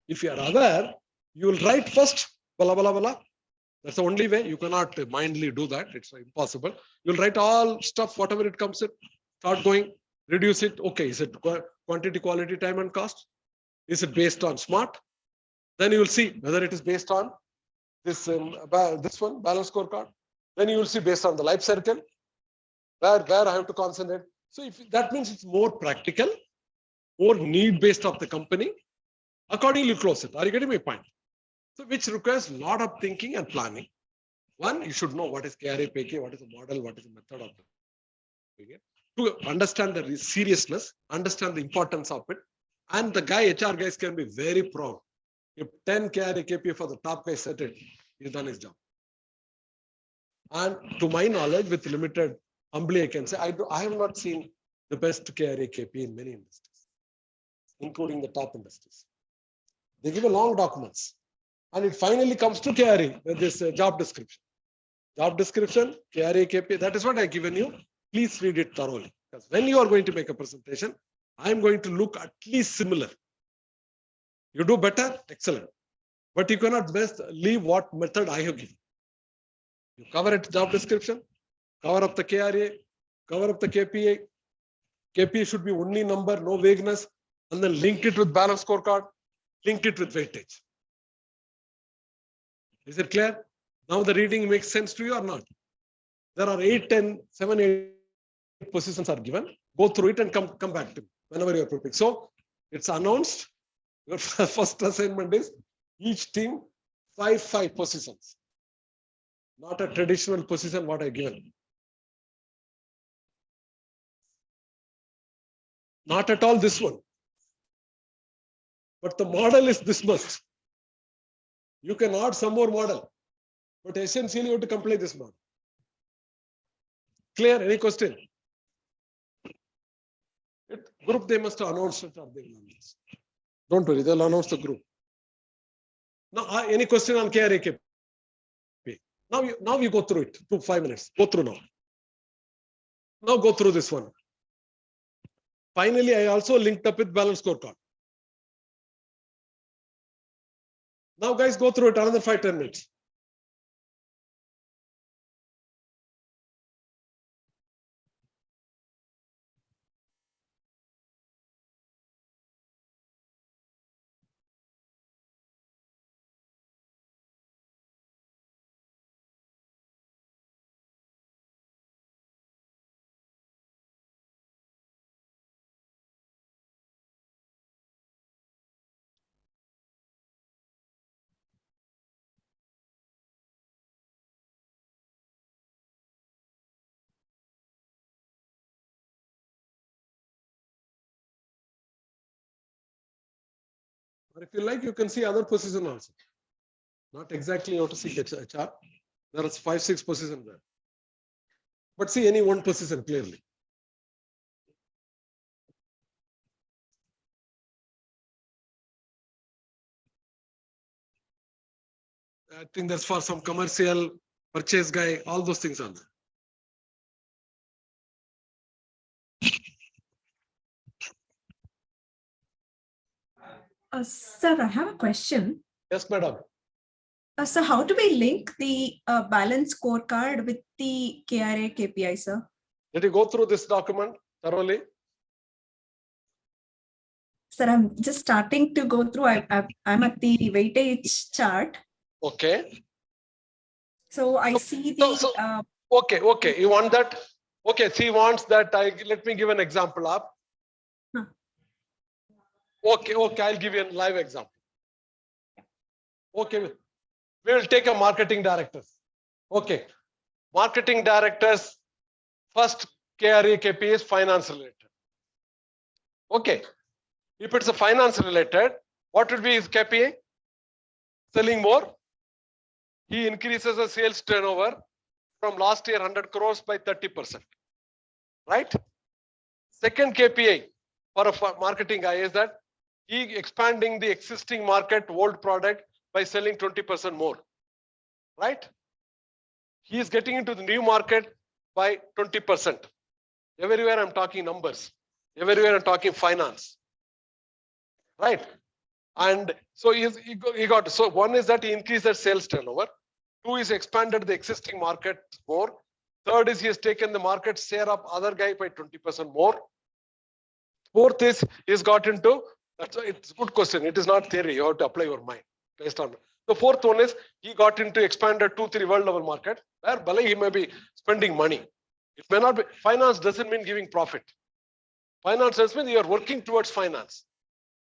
If you are aware, you will write first, blah, blah, blah. That's the only way. You cannot mindly do that. It's impossible. You'll write all stuff, whatever it comes in, start going, reduce it. Okay, is it quantity, quality, time, and cost? Is it based on smart? Then you will see whether it is based on this one, balance scorecard. Then you will see based on the life cycle, where I have to concentrate. So if that means it's more practical, more need-based of the company, accordingly close it. Are you getting my point? So which requires a lot of thinking and planning. One, you should know what is KRA, PK, what is the model, what is the method of doing it. To understand the seriousness, understand the importance of it. And the HR guys can be very proud. If 10 KRA KPI for the top guy set it, he's done his job. And to my knowledge, with limited, humbly I can say, I have not seen the best KRA KPI in many industries, including the top industries. They give a long documents. And it finally comes to KRA, this job description. Job description, KRA KPI, that is what I've given you. Please read it thoroughly. Because when you are going to make a presentation, I'm going to look at least similar. You do better, excellent. But you cannot best leave what method I have given. You cover it, job description, cover up the KRA, cover up the KPI. KPI should be only number, no vagueness, and then link it with balance scorecard, link it with weightage. Is it clear? Now the reading makes sense to you or not? There are 8, 10, 7, 8 positions are given. Go through it and come back to me whenever you are prepared. So it's announced. Your first assignment is each team 5 positions. Not a traditional position what I given. Not at all this one. But the model is this much. You can add some more model, but essentially you have to complete this model. Clear? Any question? Group they must announce it or they will announce. Don't worry, they'll announce the group. Now, any question on KRA KPI? Now you go through it. 5 minutes. Go through now. Now go through this one. Finally, I also linked up with balance scorecard. Now, guys, go through it another 5-10 minutes. Or if you like, you can see other position also. Not exactly how to see the chart. There are 5-6 positions there. But see any one position clearly. I think that's for some commercial purchase guy, all those things are there. Sir, I have a question. Yes, madam. So how do we link the balance scorecard with the KRA KPI, sir? Did you go through this document thoroughly? Sir, I'm just starting to go through. I'm at the weightage chart. Okay. So I see the. Okay. You want that? Okay. She wants that. Let me give an example of. Huh. Okay. I'll give you a live example. Okay. We will take a marketing director. Okay. Marketing director's first KRA KPI is finance related. Okay. If it's a finance related, what would be his KPI? Selling more. He increases the sales turnover from last year 100 crores by 30%. Right? Second KPI for a marketing guy is that he expanding the existing market old product by selling 20% more. Right? He is getting into the new market by 20%. Everywhere I'm talking numbers. Everywhere I'm talking finance. Right? And so he got, so one is that he increased the sales turnover. 2 is expanded the existing market more. 3rd is he has taken the market share of other guy by 20% more. 4th is he's got into, it's a good question. It is not theory. You have to apply your mind based on. The 4th one is he got into expanded 2-3 world level market where he may be spending money. It may not be, finance doesn't mean giving profit. Finance doesn't mean you are working towards finance.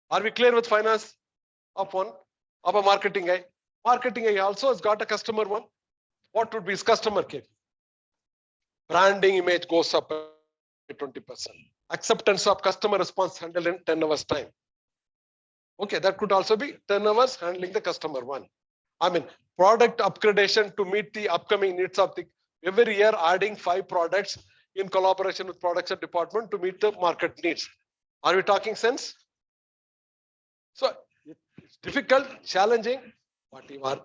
Are we clear with finance of a marketing guy? Marketing guy also has got a customer one. What would be his customer KPI? Branding image goes up by 20%. Acceptance of customer response handled in 10 hours time. Okay, that could also be 10 hours handling the customer one. I mean, product upgradation to meet the upcoming needs of the every year, adding 5 products in collaboration with production department to meet the market needs. Are we talking sense? So it's difficult, challenging, what you are,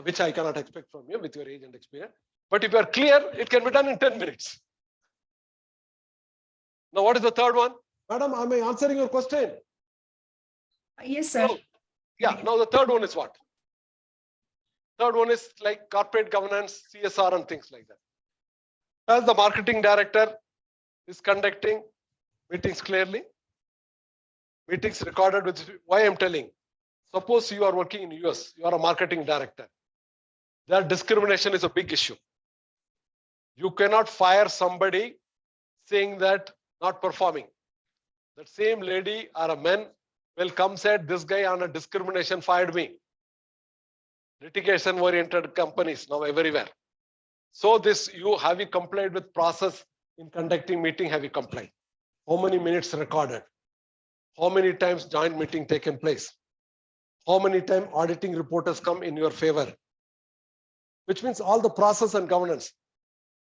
which I cannot expect from you with your age and experience. But if you are clear, it can be done in 10 minutes. Now, what is the third one? Madam, am I answering your question? Yes, sir. No. Yeah, now the third one is what? Third one is like corporate governance, CSR and things like that. As the marketing director is conducting meetings clearly, meetings recorded with, why I'm telling, suppose you are working in US, you are a marketing director. Their discrimination is a big issue. You cannot fire somebody saying that not performing. That same lady or a man will come said, this guy on a discrimination fired me. Litigation oriented companies now everywhere. So this, have you complied with process in conducting meeting? Have you complied? How many minutes recorded? How many times joint meeting taken place? How many times auditing reporters come in your favor? Which means all the process and governance.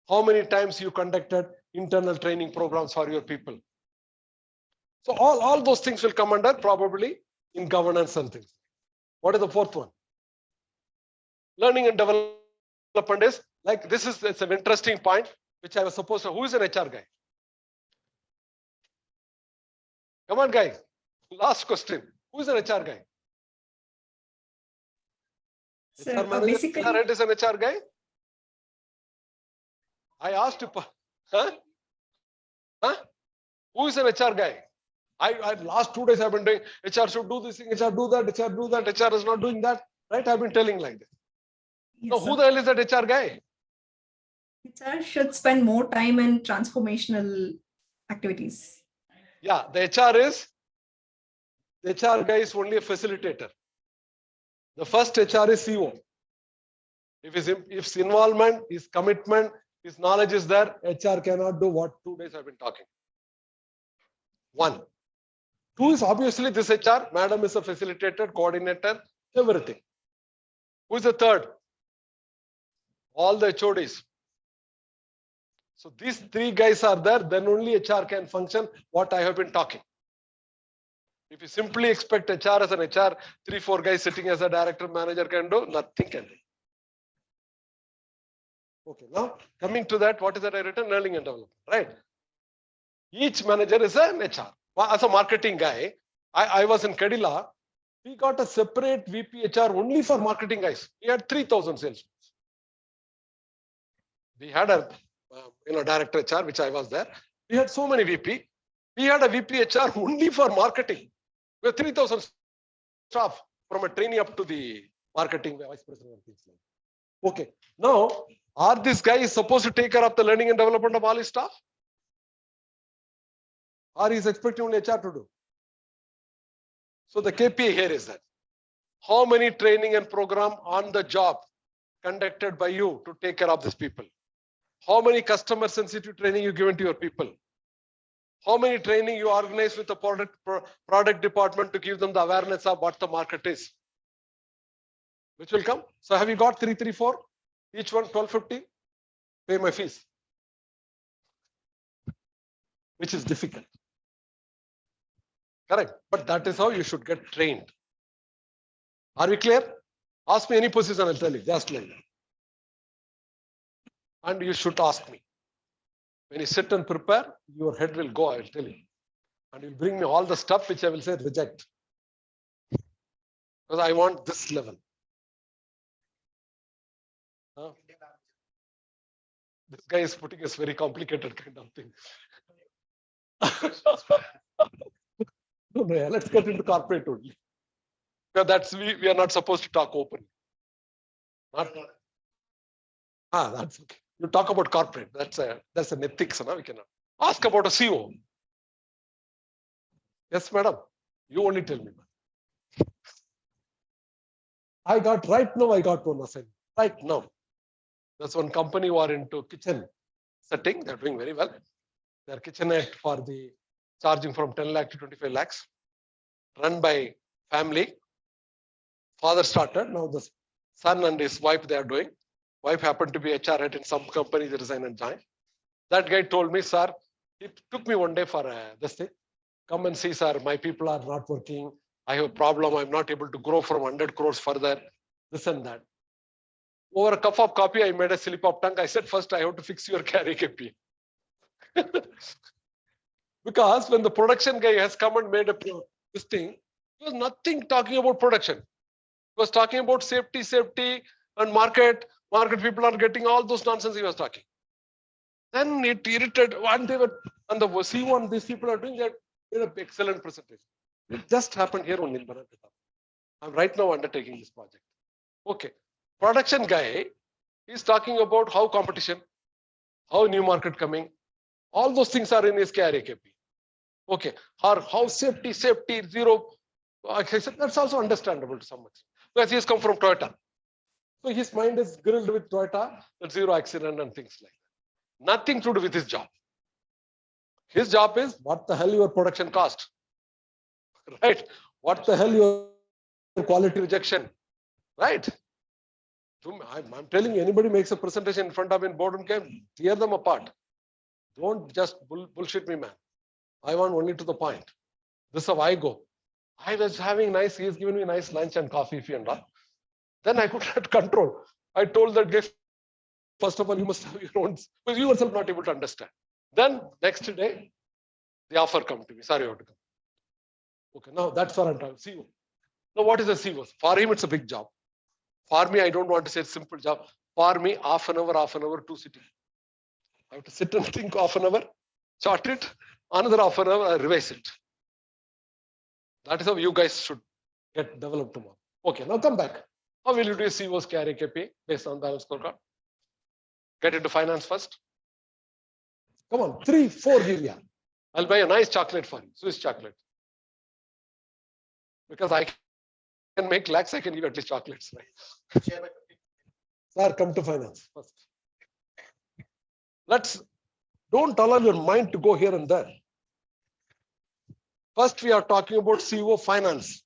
How many times you conducted internal training programs for your people? So all those things will come under probably in governance and things. What is the fourth one? Learning and development is like this is, it's an interesting point which I was supposed to. Who is an HR guy? Come on, guys. Last question. Who is an HR guy? So HR manager, basically, Red is an HR guy. I asked you, huh? Huh? Who is an HR guy? I last 2 days I've been doing HR should do this thing, HR do that, HR do that, HR is not doing that. Right? I've been telling like this. yes, So sir. who the hell is that HR guy? HR should spend more time in transformational activities. Yeah, the HR guy is only a facilitator. The first HR is CEO. If his involvement, his commitment, his knowledge is there, HR cannot do what 2 days I've been talking. 1. 2 is obviously this HR. Madam is a facilitator, coordinator, everything. Who is the third? All the HODs. So these 3 guys are there, then only HR can function what I have been talking. If you simply expect HR as an HR, 3-4 guys sitting as a director manager can do, nothing can do. Okay, now coming to that, what is that I written? Learning and development, right? Each manager is an HR. As a marketing guy, I was in Kadila. We got a separate VP HR only for marketing guys. We had 3,000 sales. We had a director HR, which I was there. We had so many VP. We had a VP HR only for marketing. We had 3,000 staff from a trainee up to the marketing vice president and things like that. Okay, now are these guys supposed to take care of the learning and development of all his staff? Or is expecting only HR to do? So the KPI here is that how many training and program on the job conducted by you to take care of these people? How many customer sensitive training you given to your people? How many training you organize with the product department to give them the awareness of what the market is? Which will come. So have you got 334? Each one 1250? Pay my fees. Which is difficult. Correct. But that is how you should get trained. Are we clear? Ask me any position, I'll tell you. Just like that. And you should ask me. When you sit and prepare, your head will go, I will tell you. And you'll bring me all the stuff which I will say reject. Because I want this level. Huh? This guy is putting a very complicated kind of thing. No, let's get into corporate only. Because that's we are not supposed to talk open. That's okay. You talk about corporate. That's an ethics. No? We cannot ask about a CEO. Yes, madam. You only tell me. I got one assignment. Right now. There's one company who are into kitchen setting. They're doing very well. Their kitchenette for the charging from 10 lakh to 25 lakhs. Run by family. Father started. Now the son and his wife, they are doing. Wife happened to be HR head in some company. They resigned and joined. That guy told me, sir, it took me one day for this thing. Come and see, sir, my people are not working. I have a problem. I'm not able to grow from 100 crores further. This and that. Over a cup of coffee, I made a slip of tongue. I said, first, I have to fix your carry KP. Because when the production guy has come and made this thing, he was nothing talking about production. He was talking about safety, and market. Market people are getting all those nonsense he was talking. Then it irritated, and they were, and the C1, these people are doing that. Did an excellent presentation. It just happened here only in Banatata. I'm right now undertaking this project. Okay. Production guy is talking about how competition, how new market coming. All those things are in his KRAKP. Okay. Or how safety, zero. I said, that's also understandable to some extent. Because he has come from Toyota. So his mind is grilled with Toyota, zero accident and things like that. Nothing to do with his job. His job is what the hell your production cost, right? What the hell your quality rejection, right? I'm telling you, anybody makes a presentation in front of me in boardroom game, tear them apart. Don't just bullshit me, man. I want only to the point. This is how I go. I was having nice, he's giving me nice lunch and coffee and all. Then I could not control. I told that guy, first of all, you must have your own, because you yourself not able to understand. Then next day, the offer come to me. Sorry, you have to come. Okay, now that's what I'm talking. CEO. Now, what is a CEO? For him, it's a big job. For me, I don't want to say it's a simple job. For me, half an hour, 2 sitting. I have to sit and think half an hour, chart it, another half an hour, I revise it. That is how you guys should get developed tomorrow. Okay, now come back. How will you do a CEO's KRAKP based on balance scorecard? Get into finance first. Come on, 3, 4 give you. I'll buy a nice chocolate for you, Swiss chocolate. Because I can make lakhs, I can give at least chocolates, right? Sir, come to finance first. Don't allow your mind to go here and there. First, we are talking about CEO finance.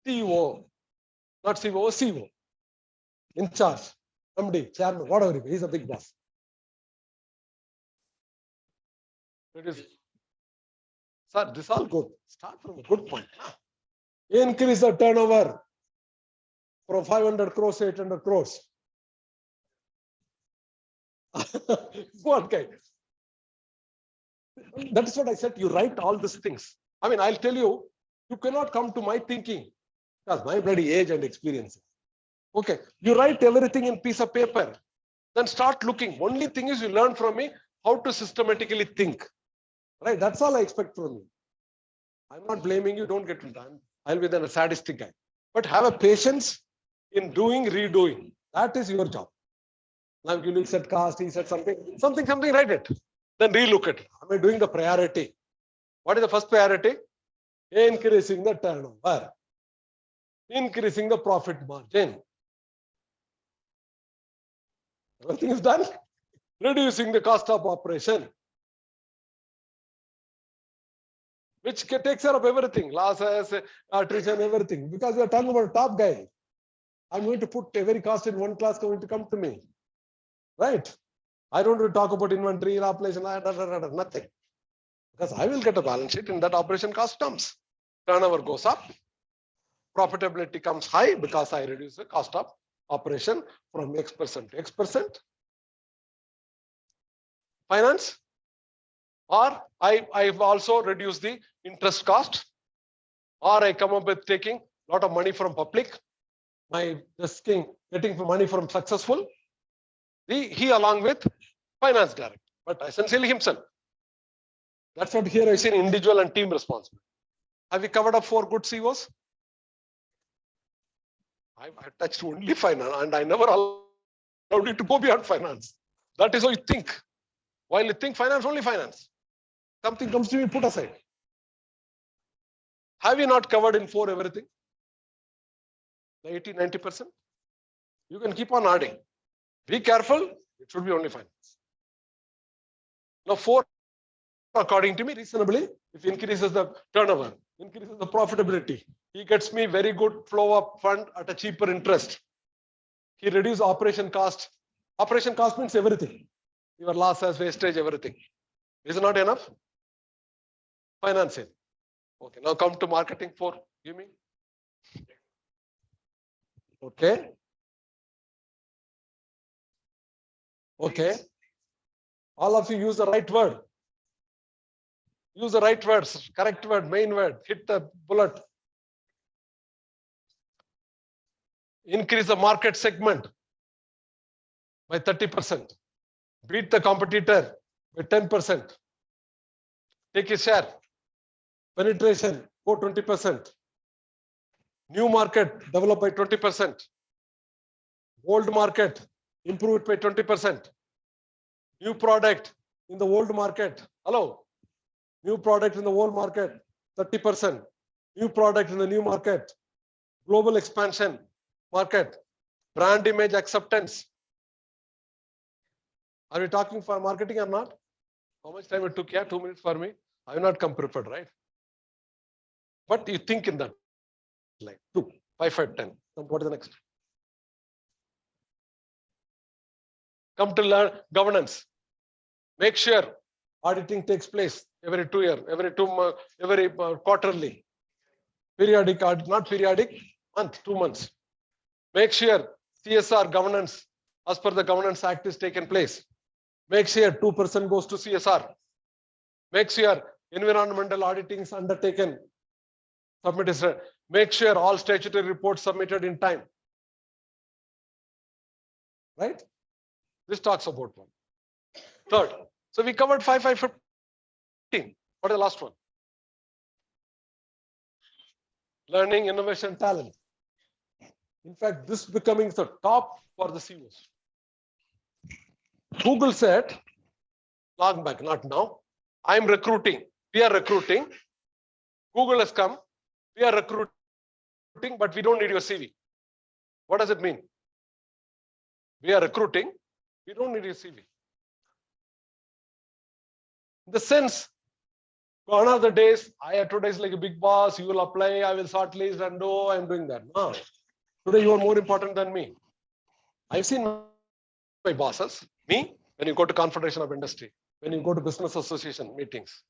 CEO, not CEO, CEO. In charge, MD, chairman, whatever, he's a big boss. It is, sir, this all good. Start from a good point. Increase the turnover from 500 crores to 800 crores. What guy? That is what I said. You write all these things. I mean, I'll tell you, you cannot come to my thinking because my bloody age and experience. Okay, you write everything in piece of paper. Then start looking. Only thing is you learn from me how to systematically think. Right? That's all I expect from you. I'm not blaming you. Don't get it done. I'll be then a sadistic guy. But have a patience in doing, redoing. That is your job. Now you look at cost, he said something, write it. Then relook at it. Am I doing the priority? What is the first priority? Increasing the turnover. Increasing the profit margin. Everything is done. Reducing the cost of operation. Which takes care of everything. Losses, attrition, everything. Because we are talking about a top guy. I'm going to put every cost in one class going to come to me. Right? I don't want to talk about inventory, operation, nothing. Because I will get a balance sheet in that operation cost terms. Turnover goes up. Profitability comes high because I reduce the cost of operation from X% to X%. Finance. Or I've also reduced the interest cost. Or I come up with taking a lot of money from public. My getting money from successful. He along with finance director, but essentially himself. That's what here I see individual and team responsibility. Have we covered up 4 good CEOs? I touched only finance and I never allowed it to go beyond finance. That is how you think. While you think finance, only finance. Something comes to me, put aside. Have you not covered in 4 everything? The 80-90%? You can keep on adding. Be careful, it should be only finance. Now 4, according to me, reasonably, if increases the turnover, increases the profitability. He gets me very good flow of fund at a cheaper interest. He reduces operation cost. Operation cost means everything. Your losses, wastage, everything. Is it not enough? Financing. Okay, now come to marketing for, give me. Okay. Okay. All of you use the right word. Use the right words, correct word, main word, hit the bullet. Increase the market segment by 30%. Beat the competitor by 10%. Take his share. Penetration, go 20%. New market, develop by 20%. Old market, improve it by 20%. New product in the old market. Hello. New product in the old market, 30%. New product in the new market. Global expansion, market. Brand image acceptance. Are we talking for marketing or not? How much time it took? Yeah, 2 minutes for me. I have not come prepared, right? But you think in that, like 2, 5, 5, 10. What is the next? Come to learn governance. Make sure auditing takes place every 2 years, every 2 months, every quarterly. Periodic audit, not periodic, month, 2 months. Make sure CSR governance as per the Governance Act is taken place. Make sure 2% goes to CSR. Make sure environmental auditing is undertaken. Make sure all statutory reports submitted in time. Right? This talks about one. Third. So we covered 5, 5, 15. What is the last one? Learning, innovation, talent. In fact, this becoming the top for the CEOs. Google said, long back, not now, I'm recruiting. We are recruiting. Google has come. We are recruiting, but we don't need your CV. What does it mean? We are recruiting. We don't need your CV. In the sense, gone are the days, I have today's like a big boss, you will apply, I will shortlist and do, I'm doing that. No. Today you are more important than me. I've seen my bosses, me, when you go to Confederation of Industry, when you go to business association meetings,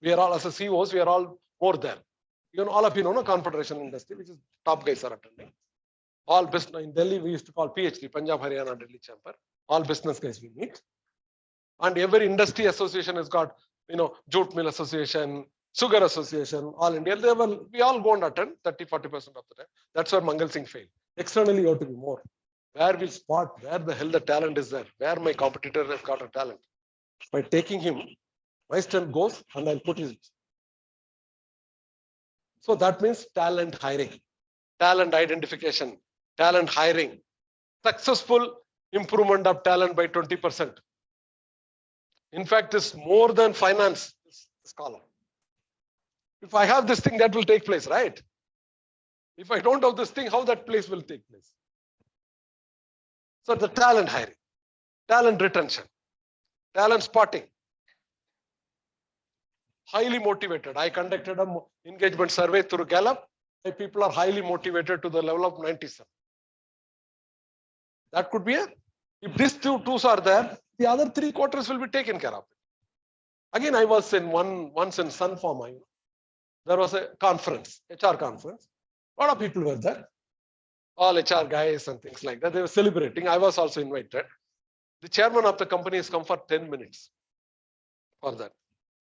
we are all, as a CEOs, we are all more there. You know, all of you know, Confederation Industry, which is top guys are attending. All business, in Delhi, we used to call PhD, Punjab, Haryana, Delhi Chamber. All business guys we meet. And every industry association has got, you know, Jute Mill Association, Sugar Association, all India. We all go and attend 30-40% of the time. That's where Mangal Singh failed. Externally, you have to be more. Where we'll spot where the hell the talent is there, where my competitor has got a talent. By taking him, my strength goes and I'll put his. So that means talent hiring, talent identification, talent hiring, successful improvement of talent by 20%. In fact, it's more than finance, this column. If I have this thing, that will take place, right? If I don't have this thing, how that place will take place? So the talent hiring, talent retention, talent spotting, highly motivated. I conducted an engagement survey through Gallup. My people are highly motivated to the level of 97. That could be a, if these twos are there, the other 3 quarters will be taken care of. Again, I was in once in Sun Pharma. There was a conference, HR conference. A lot of people were there. All HR guys and things like that. They were celebrating. I was also invited. The chairman of the company has come for 10 minutes for that.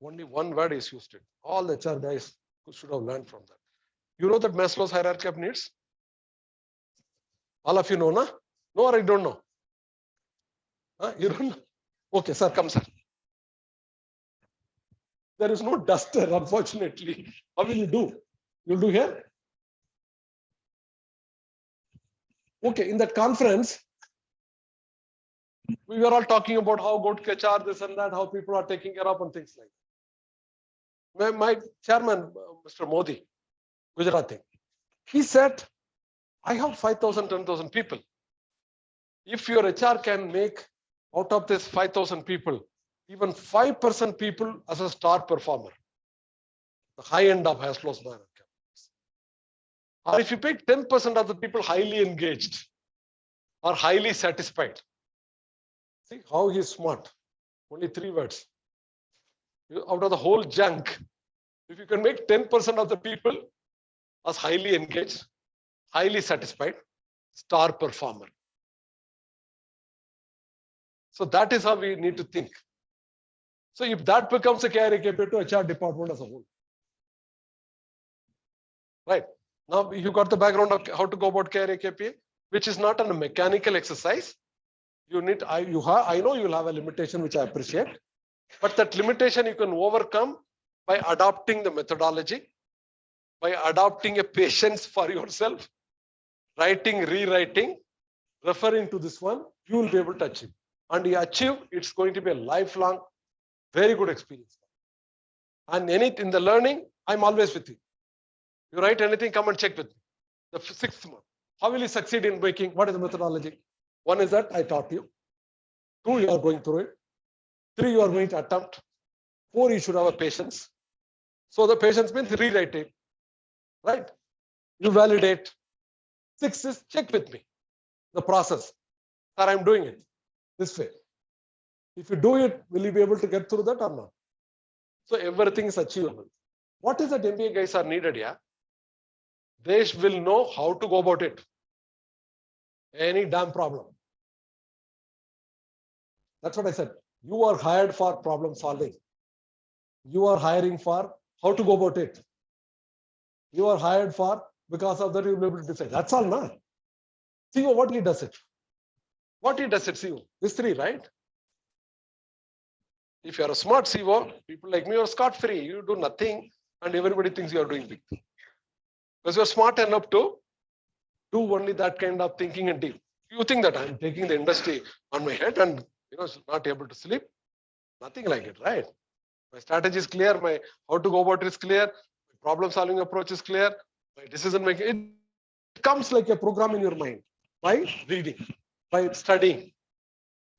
Only one word is used. All the HR guys should have learned from that. You know that Maslow's hierarchy of needs? All of you know, na? No, or I don't know. Huh? You don't know? Okay, sir, come, sir. There is no duster, unfortunately. How will you do? You'll do here? Okay, in that conference, we were all talking about how good HR, this and that, how people are taking care of and things like that. My chairman, Mr. Modi, Gujarati, he said, I have 5,000, 10,000 people. If your HR can make out of this 5,000 people, even 5% people as a star performer, the high end of Maslow's hierarchy. Or if you pick 10% of the people highly engaged or highly satisfied. See how he's smart. Only 3 words. Out of the whole junk, if you can make 10% of the people as highly engaged, highly satisfied, star performer. So that is how we need to think. So if that becomes a KRA KPI to HR department as a whole. Right. Now you got the background of how to go about KRA KPI, which is not a mechanical exercise. You need, I know you'll have a limitation, which I appreciate, but that limitation you can overcome by adopting the methodology, by adopting a patience for yourself, writing, rewriting, referring to this one, you will be able to achieve. And you achieve, it's going to be a lifelong, very good experience. And in the learning, I'm always with you. You write anything, come and check with me. The 6th month. How will you succeed in making? What is the methodology? 1 is that I taught you. 2, you are going through it. 3, you are going to attempt. 4, you should have a patience. So the patience means rewriting, right? You validate. 6 is check with me. The process. Sir, I'm doing it this way. If you do it, will you be able to get through that or not? So everything is achievable. What is that MBA guys are needed here? They will know how to go about it. Any damn problem. That's what I said. You are hired for problem solving. You are hiring for how to go about it. You are hired for, because of that you'll be able to decide. That's all now. See what he does it. What he does it, CEO? These 3, right? If you are a smart CEO, people like me are scot-free. You do nothing and everybody thinks you are doing big. Because you are smart enough to do only that kind of thinking and deal. You think that I'm taking the industry on my head and not able to sleep. Nothing like it, right? My strategy is clear. My how to go about it is clear. My problem solving approach is clear. My decision making, it comes like a program in your mind by reading, by studying.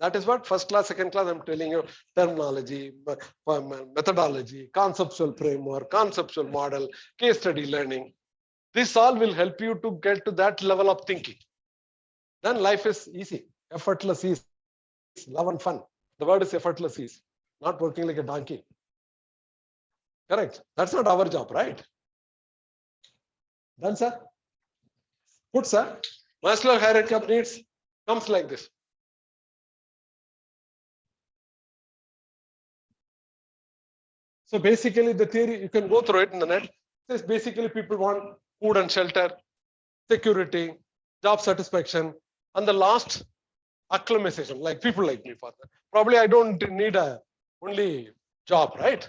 That is what first class, second class, I'm telling you, terminology, methodology, conceptual framework, conceptual model, case study learning. This all will help you to get to that level of thinking. Then life is easy, effortless ease, love and fun. The word is effortless ease, not working like a donkey. Correct. That's not our job, right? Done, sir? Good, sir. Maslow hierarchy of needs comes like this. So basically the theory, you can go through it in the net. Says basically people want food and shelter, security, job satisfaction, and the last acclimatization, like people like me for that. Probably I don't need a only job, right?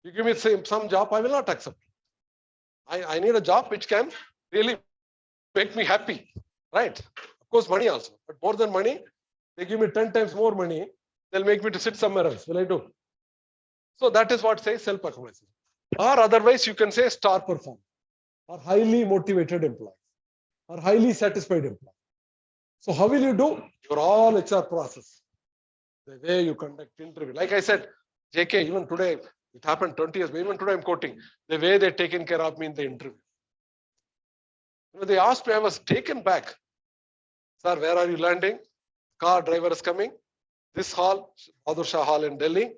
You give me some job, I will not accept. I need a job which can really make me happy, right? Of course, money also, but more than money, they give me 10 times more money, they'll make me to sit somewhere else. Will I do? So that is what says self-accommodation. Or otherwise, you can say star performer, or highly motivated employees, or highly satisfied employees. So how will you do? Your all HR process, the way you conduct interview. Like I said, JK, even today, it happened 20 years, but even today I'm quoting, the way they're taken care of me in the interview. They asked me, I was taken back. Sir, where are you landing? Car driver is coming. This hall, Bahadur Shah Hall in Delhi.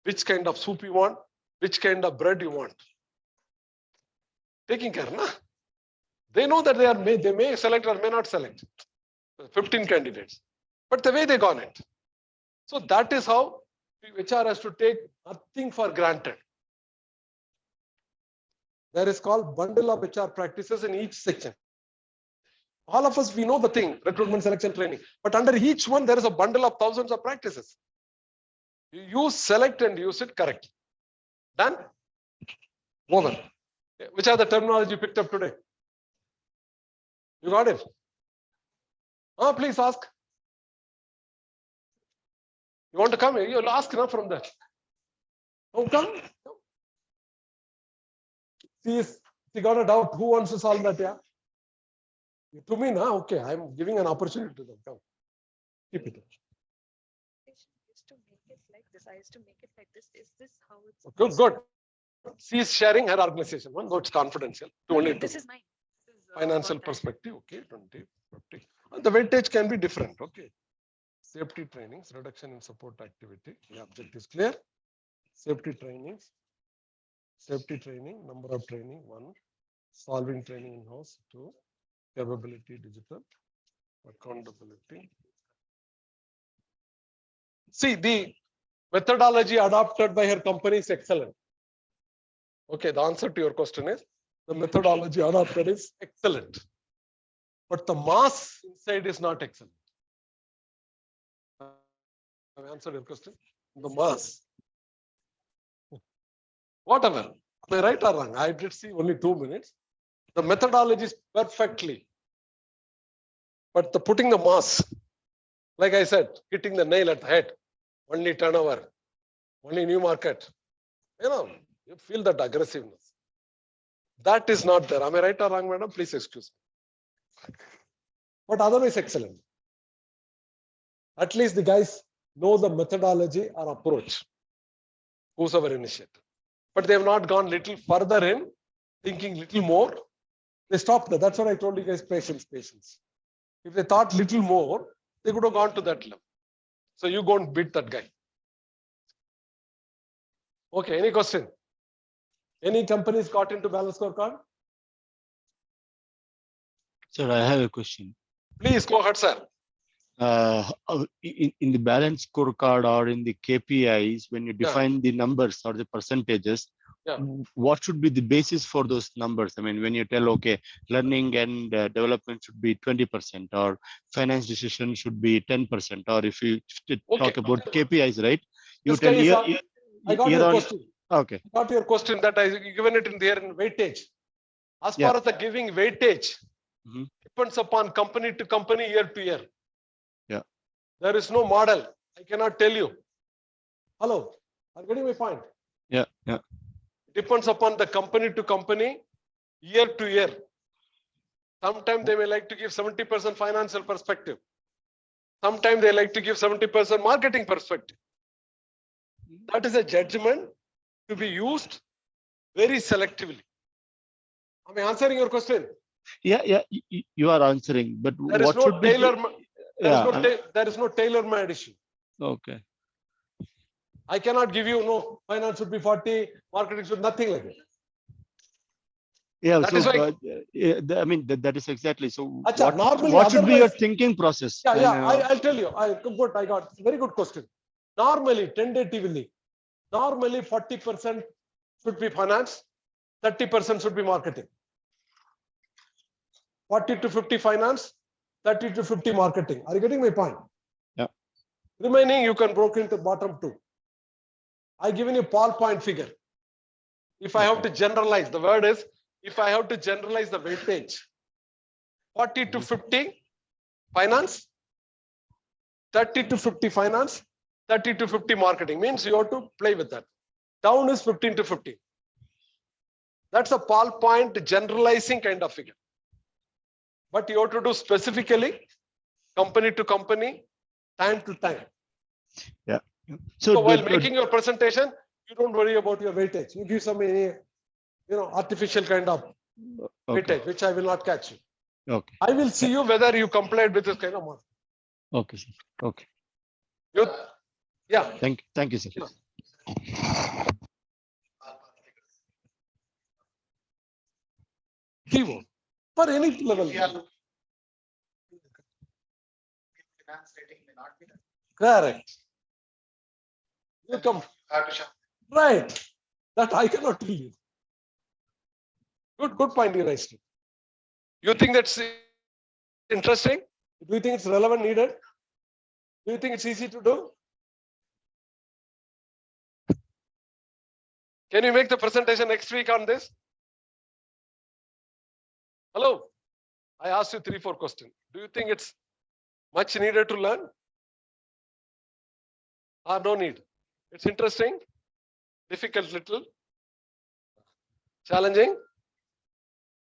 Which kind of soup you want? Which kind of bread you want? Taking care, na? They know that they may select or may not select. 15 candidates. But the way they got it. So that is how HR has to take nothing for granted. There is called bundle of HR practices in each section. All of us, we know the thing, recruitment, selection, training. But under each one, there is a bundle of thousands of practices. You select and use it correctly. Done? Over. Which are the terminology you picked up today? You got it? Oh, please ask. You want to come? You'll ask enough from that. Oh, come. She got a doubt. Who wants to solve that? Yeah. To me, now, okay. I'm giving an opportunity to them. Come. Keep it. Used to make it like this. I used to make it like this. Is this how it's? Good, good. She is sharing her organization. One, no, it's confidential. No, this is mine. This is financial perspective, okay, 20, 50. And the weightage can be different, okay. Safety trainings, reduction in support activity. The object is clear. Safety trainings, number of training, 1. Solving training in-house, 2. Capability digital, accountability. See, the methodology adopted by her company is excellent. Okay, the answer to your question is the methodology adopted is excellent. But the mass inside is not excellent. Have I answered your question? The mass. Whatever. Am I right or wrong? I did see only 2 minutes. The methodology is perfectly. But the putting the mass, like I said, hitting the nail at the head, only turnover, only new market. You know, you feel that aggressiveness. That is not there. Am I right or wrong, madam? Please excuse me. But otherwise, excellent. At least the guys know the methodology or approach, whosoever initiated. But they have not gone little further in thinking little more. They stopped there. That's what I told you guys, patience, patience. If they thought little more, they could have gone to that level. So you go and beat that guy. Okay, any question? Any companies got into balance scorecard? Sir, I have a question. Please go ahead, sir. In the balance scorecard or in the KPIs, when you define the numbers or the percentages, what should be the basis for those numbers? I mean, when you tell, okay, learning and development should be 20% or finance decision should be 10%, or if you talk about KPIs, right? You tell I got your question. Okay. I got your question that I given it in there in weightage. As far as the giving weightage, depends upon company to company, year to year. Yeah. There is no model. I cannot tell you. Hello, are you getting my point? Yeah, yeah. Depends upon the company to company, year to year. Sometimes they may like to give 70% financial perspective. Sometimes they like to give 70% marketing perspective. That is a judgment to be used very selectively. Am I answering your question? Yeah, you are answering, but there is what no should be there is no tailor-made issue. Okay. I cannot give you no finance should be 40, marketing should nothing like that. Yeah, that so is why, I mean that is exactly so. Achha, What should be your thinking process? I'll tell you. I got very good question. Normally, tentatively, 40% should be finance, 30% should be marketing. 40 to 50 finance, 30 to 50 marketing. Are you getting my point? Yeah. Remaining, you can break into bottom 2. I given you ballpoint figure. If I have to generalize, the word is, if I have to generalize the weightage, 40 to 50 finance, 30 to 50 finance, 30 to 50 marketing, means you have to play with that. Down is 15 to 15. That's a ballpoint generalizing kind of figure. But you have to do specifically, company to company, time to time. Yeah. So while making your presentation, you don't worry about your weightage. You give some artificial kind of weightage, which I will not catch you. Okay. I will see you whether you complied with this kind of model. Okay, sir. Okay. Yeah. Thank you, sir. Keyword for any level. Correct. You come. Right. That I cannot tell you. Good point you raised. You think that's interesting? Do you think it's relevant, needed? Do you think it's easy to do? Can you make the presentation next week on this? Hello. I asked you 3, 4 questions. Do you think it's much needed to learn? Or no need? It's interesting, difficult little, challenging.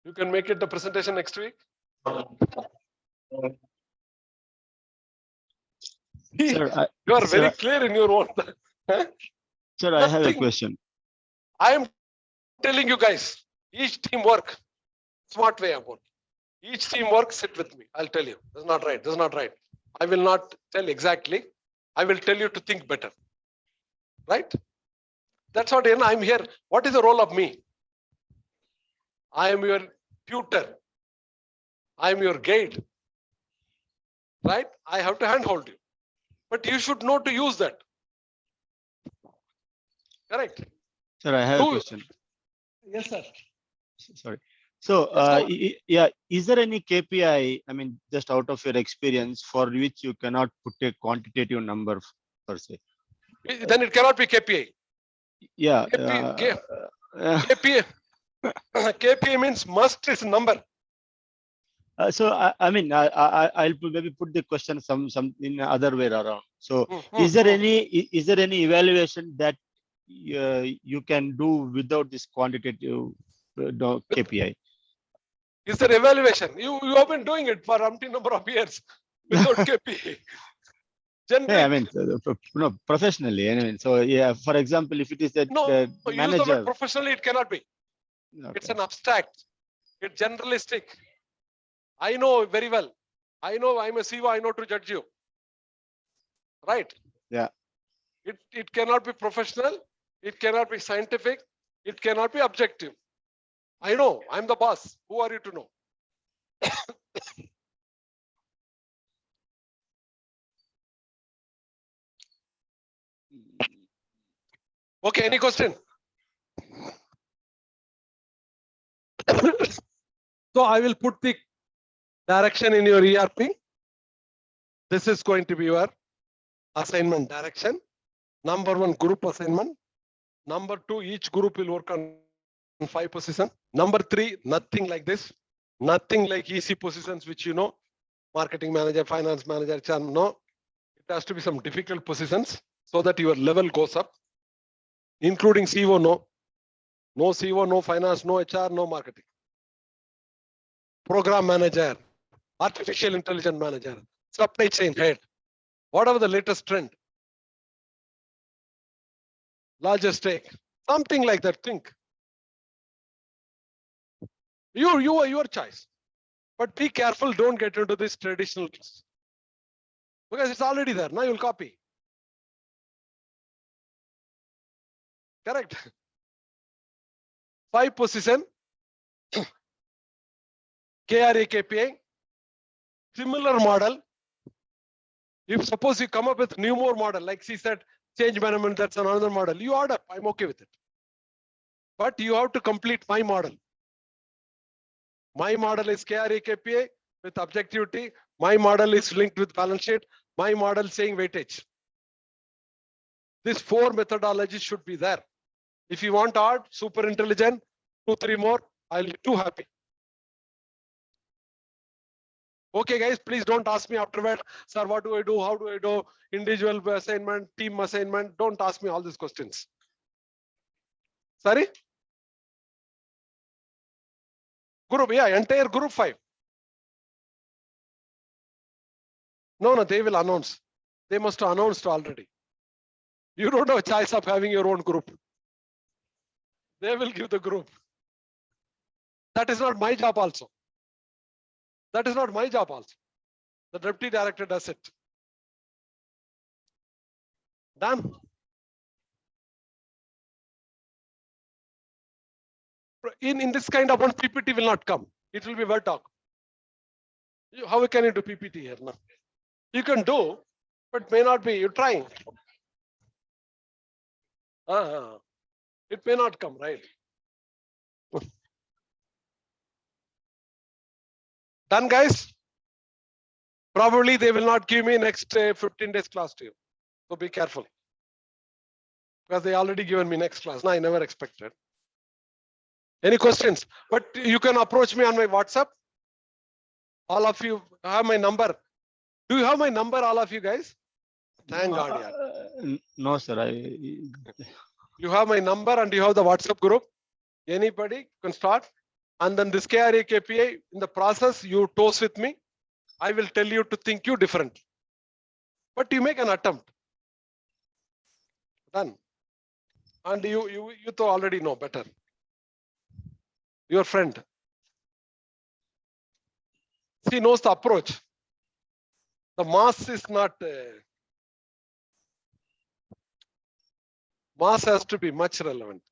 You can make it the presentation next week. Sir, you are very clear in your own. Sir, I have a question. I am telling you guys, each team work, smart way of working. Each team work, sit with me. I'll tell you. This is not right. This is not right. I will not tell exactly. I will tell you to think better. Right? That's what I'm here. What is the role of me? I am your tutor. I am your guide. Right? I have to handhold you. But you should know to use that. Correct? Sir, I have a Do- question. Yes, sir. Sorry. So, yeah, is there any KPI, I mean, just out of your experience, for which you cannot put a quantitative number per se? Then it cannot be KPI. Yeah. KPI. KPI means must is number. So, I mean, I'll maybe put the question some in other way around. So, is there any evaluation that you can do without this quantitative KPI? Is there evaluation? You have been doing it for umpteen number of years without KPI. Yeah, I Generic. mean, no, professionally. I mean, so yeah. For example, if it is that No, the use the manager, word professionally, it cannot be. It's an abstract. It's generalistic. I know very well. I know I'm a CEO. I know to judge you. Right? Yeah. It cannot be professional. It cannot be scientific. It cannot be objective. I know. I'm the boss. Who are you to know? Okay. Any question? So I will put the direction in your ERP. This is going to be your assignment direction. Number 1, group assignment. Number 2, each group will work on 5 positions. Number 3, nothing like this. Nothing like easy positions, which you know, marketing manager, finance manager, no. It has to be some difficult positions so that your level goes up, including CEO, no. No CEO, no finance, no HR, no marketing. Program manager, artificial intelligence manager, supply chain head, whatever the latest trend. Larger stake, something like that. Think. Your choice. But be careful, don't get into this traditional because it's already there. Now you'll copy. Correct. 5 position. KRA KPI. Similar model. If suppose you come up with new more model, like she said, change management, that's another model. You order, I'm okay with it. But you have to complete my model. My model is KRA KPI with objectivity. My model is linked with balance sheet. My model saying weightage. These 4 methodologies should be there. If you want art, super intelligent, 2, 3 more, I'll be too happy. Okay, guys, please don't ask me afterward, sir, what do I do? How do I do? Individual assignment, team assignment. Don't ask me all these questions. Sorry? Group, yeah, entire group 5. No, they will announce. They must have announced already. You don't have a choice of having your own group. They will give the group. That is not my job also. That is not my job also. The deputy director does it. Done. In this kind of one, PPT will not come. It will be word talk. How can you do PPT here now? You can do, but may not be. You're trying. It may not come, right? Done, guys? Probably they will not give me next 15 days class to you. So be careful. Because they already given me next class. No, I never expected. Any questions? But you can approach me on my WhatsApp. All of you have my number. Do you have my number, all of you guys? Thank God. Yeah. No, sir. You have my number and you have the WhatsApp group. Anybody can start. And then this KRA KPI, in the process, you toast with me. I will tell you to think you different. But you make an attempt. Done. And you already know better. Your friend. She knows the approach. The mass is not, mass has to be much relevant.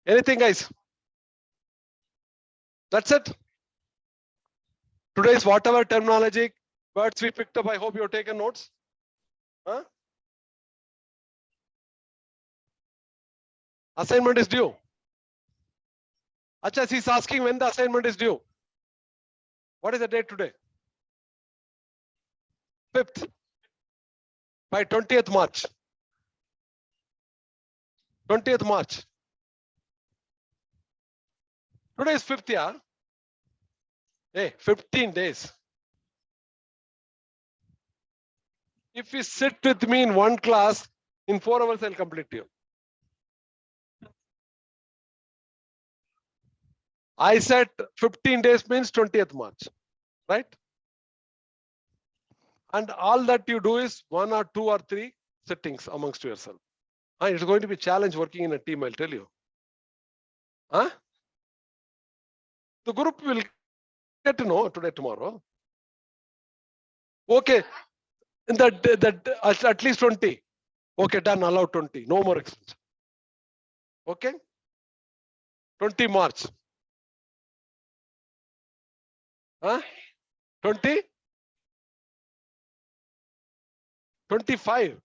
Anything, guys? That's it. Today's whatever terminology, words we picked up, I hope you've taken notes. Huh? Assignment is due. Acha, she's asking when the assignment is due. What is the date today? 5th. By 20th March. 20th March. Today is 5th, yeah. Hey, 15 days. If you sit with me in one class, in 4 hours, I'll complete you. I said 15 days means 20th March, right? And all that you do is 1 or 2 or 3 sittings amongst yourself. It's going to be a challenge working in a team, I'll tell you. Huh? The group will get to know today, tomorrow. Okay, in that at least 20. Okay, done, allow 20, no more extension. Okay, 20 March. Huh? 20? 25.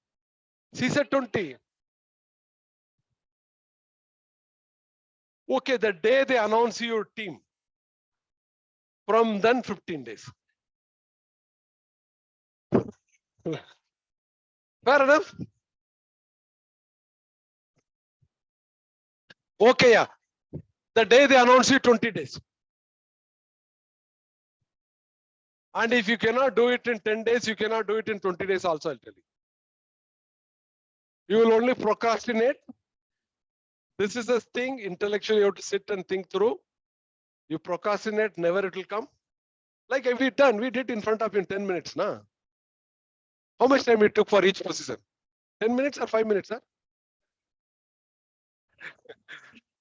She said 20. Okay, the day they announce your team. From then 15 days. Fair enough? Okay, yeah. The day they announce you 20 days. And if you cannot do it in 10 days, you cannot do it in 20 days also, I'll tell you. You will only procrastinate. This is a thing, intellectually you have to sit and think through. You procrastinate, never it will come. Like we did in front of you in 10 minutes. Nah? How much time it took for each position? 10 minutes or 5 minutes? Huh?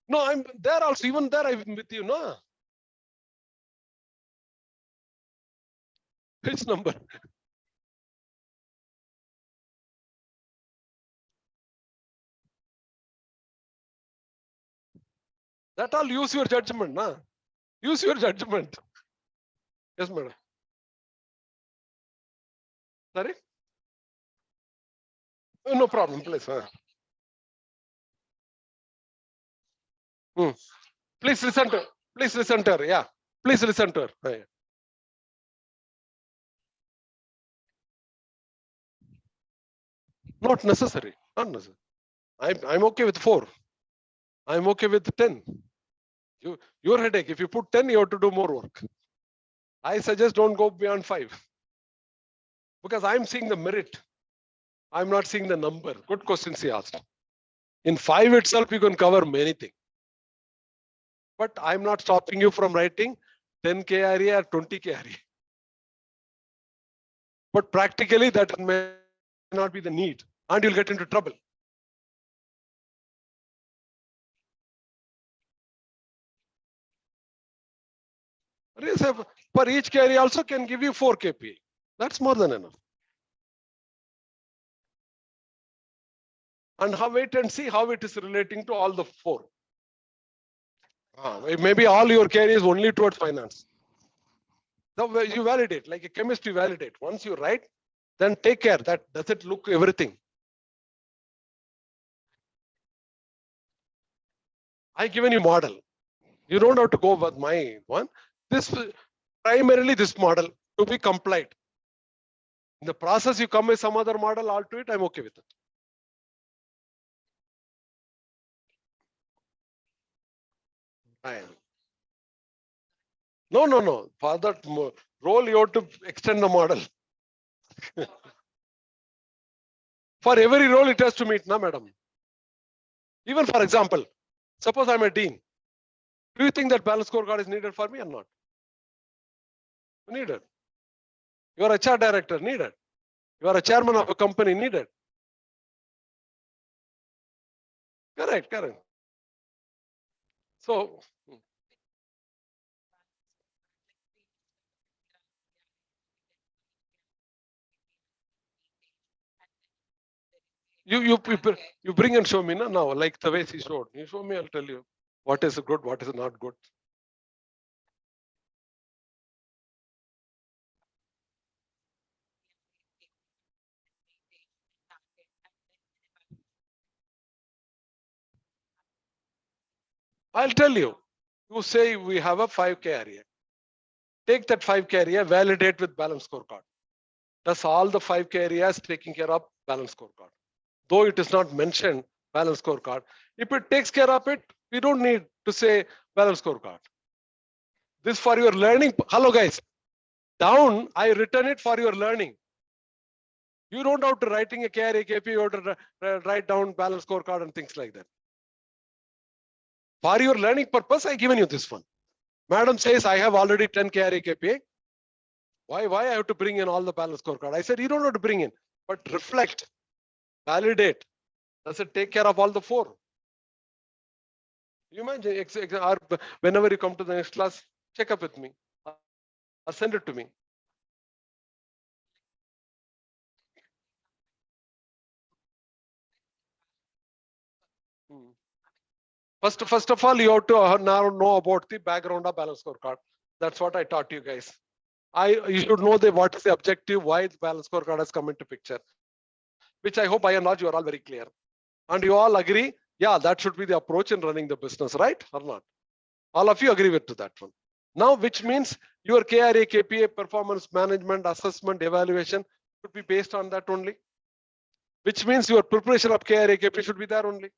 No, I'm there also, even there I'm with you, no? Which number? That all use your judgment, na? Use your judgment. Yes, madam. Sorry? No problem, please. Please listen to her. Please listen to her. Yeah. Please listen to her. Yeah. Not necessary. Not necessary. I'm okay with 4. I'm okay with 10. Your headache. If you put 10, you have to do more work. I suggest don't go beyond 5. Because I'm seeing the merit. I'm not seeing the number. Good question she asked. In 5 itself, you can cover many things. But I'm not stopping you from writing 10 KRE or 20 KRE. But practically that may not be the need and you'll get into trouble. For each KRE also can give you 4 KPA. That's more than enough. And wait and see how it is relating to all the 4. Maybe all your KRE is only towards finance. So you validate, like a chemist, you validate. Once you write, then take care that does it look everything. I given you model. You don't have to go with my one. This primarily this model to be complied. In the process, you come with some other model all to it. I'm okay with it. No. For that role, you have to extend the model. For every role, it has to meet, na, madam. Even for example, suppose I'm a dean. Do you think that balance scorecard is needed for me or not? Needed. You are a HR director, needed. You are a chairman of a company, needed. Correct. So, You bring and show me now, like the way he showed. You show me, I'll tell you what is good, what is not good. I'll tell you. You say we have a 5K area. Take that 5K area, validate with balance scorecard. Does all the 5K areas taking care of balance scorecard? Though it is not mentioned balance scorecard. If it takes care of it, we don't need to say balance scorecard. This for your learning. Hello guys. Down, I written it for your learning. You don't have to writing a KRA, KP, you have to write down balance scorecard and things like that. For your learning purpose, I given you this one. Madam says I have already 10 KRA, KPA. Why I have to bring in all the balance scorecard? I said you don't have to bring in, but reflect, validate. Does it take care of all the 4? You imagine, or whenever you come to the next class, check up with me or send it to me. First of all, you have to now know about the background of balance scorecard. That's what I taught you guys. You should know what is the objective, why the balance scorecard has come into picture, which I hope by and large you are all very clear. And you all agree, yeah, that should be the approach in running the business, right or not? All of you agree with that one. Now, which means your KRA, KPA, performance management, assessment, evaluation should be based on that only. Which means your preparation of KRA, KPA should be there only.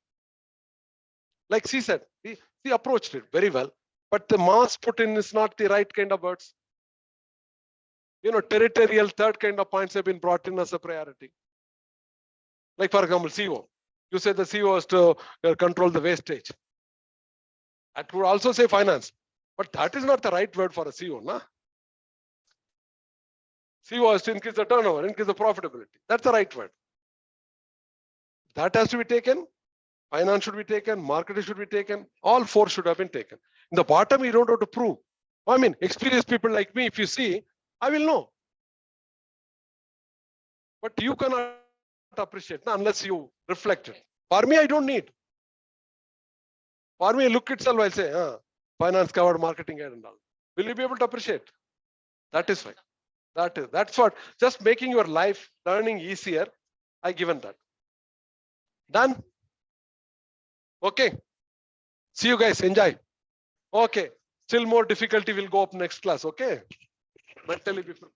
Like she said, he approached it very well, but the mass put in is not the right kind of words. Territorial third kind of points have been brought in as a priority. Like for example, CO. You say the CO has to control the wastage. I could also say finance, but that is not the right word for a CO, nah? CO has to increase the turnover, increase the profitability. That's the right word. That has to be taken. Finance should be taken, marketing should be taken, all 4 should have been taken. In the bottom, you don't have to prove. I mean, experienced people like me, if you see, I will know. But you cannot appreciate unless you reflect it. For me, I don't need. For me, look itself, I'll say, finance covered, marketing and all. Will you be able to appreciate? That is fine. That's what, just making your life learning easier, I given that. Done? Okay. See you guys, enjoy. Okay. Still more difficulty will go up next class, okay? Mentally before.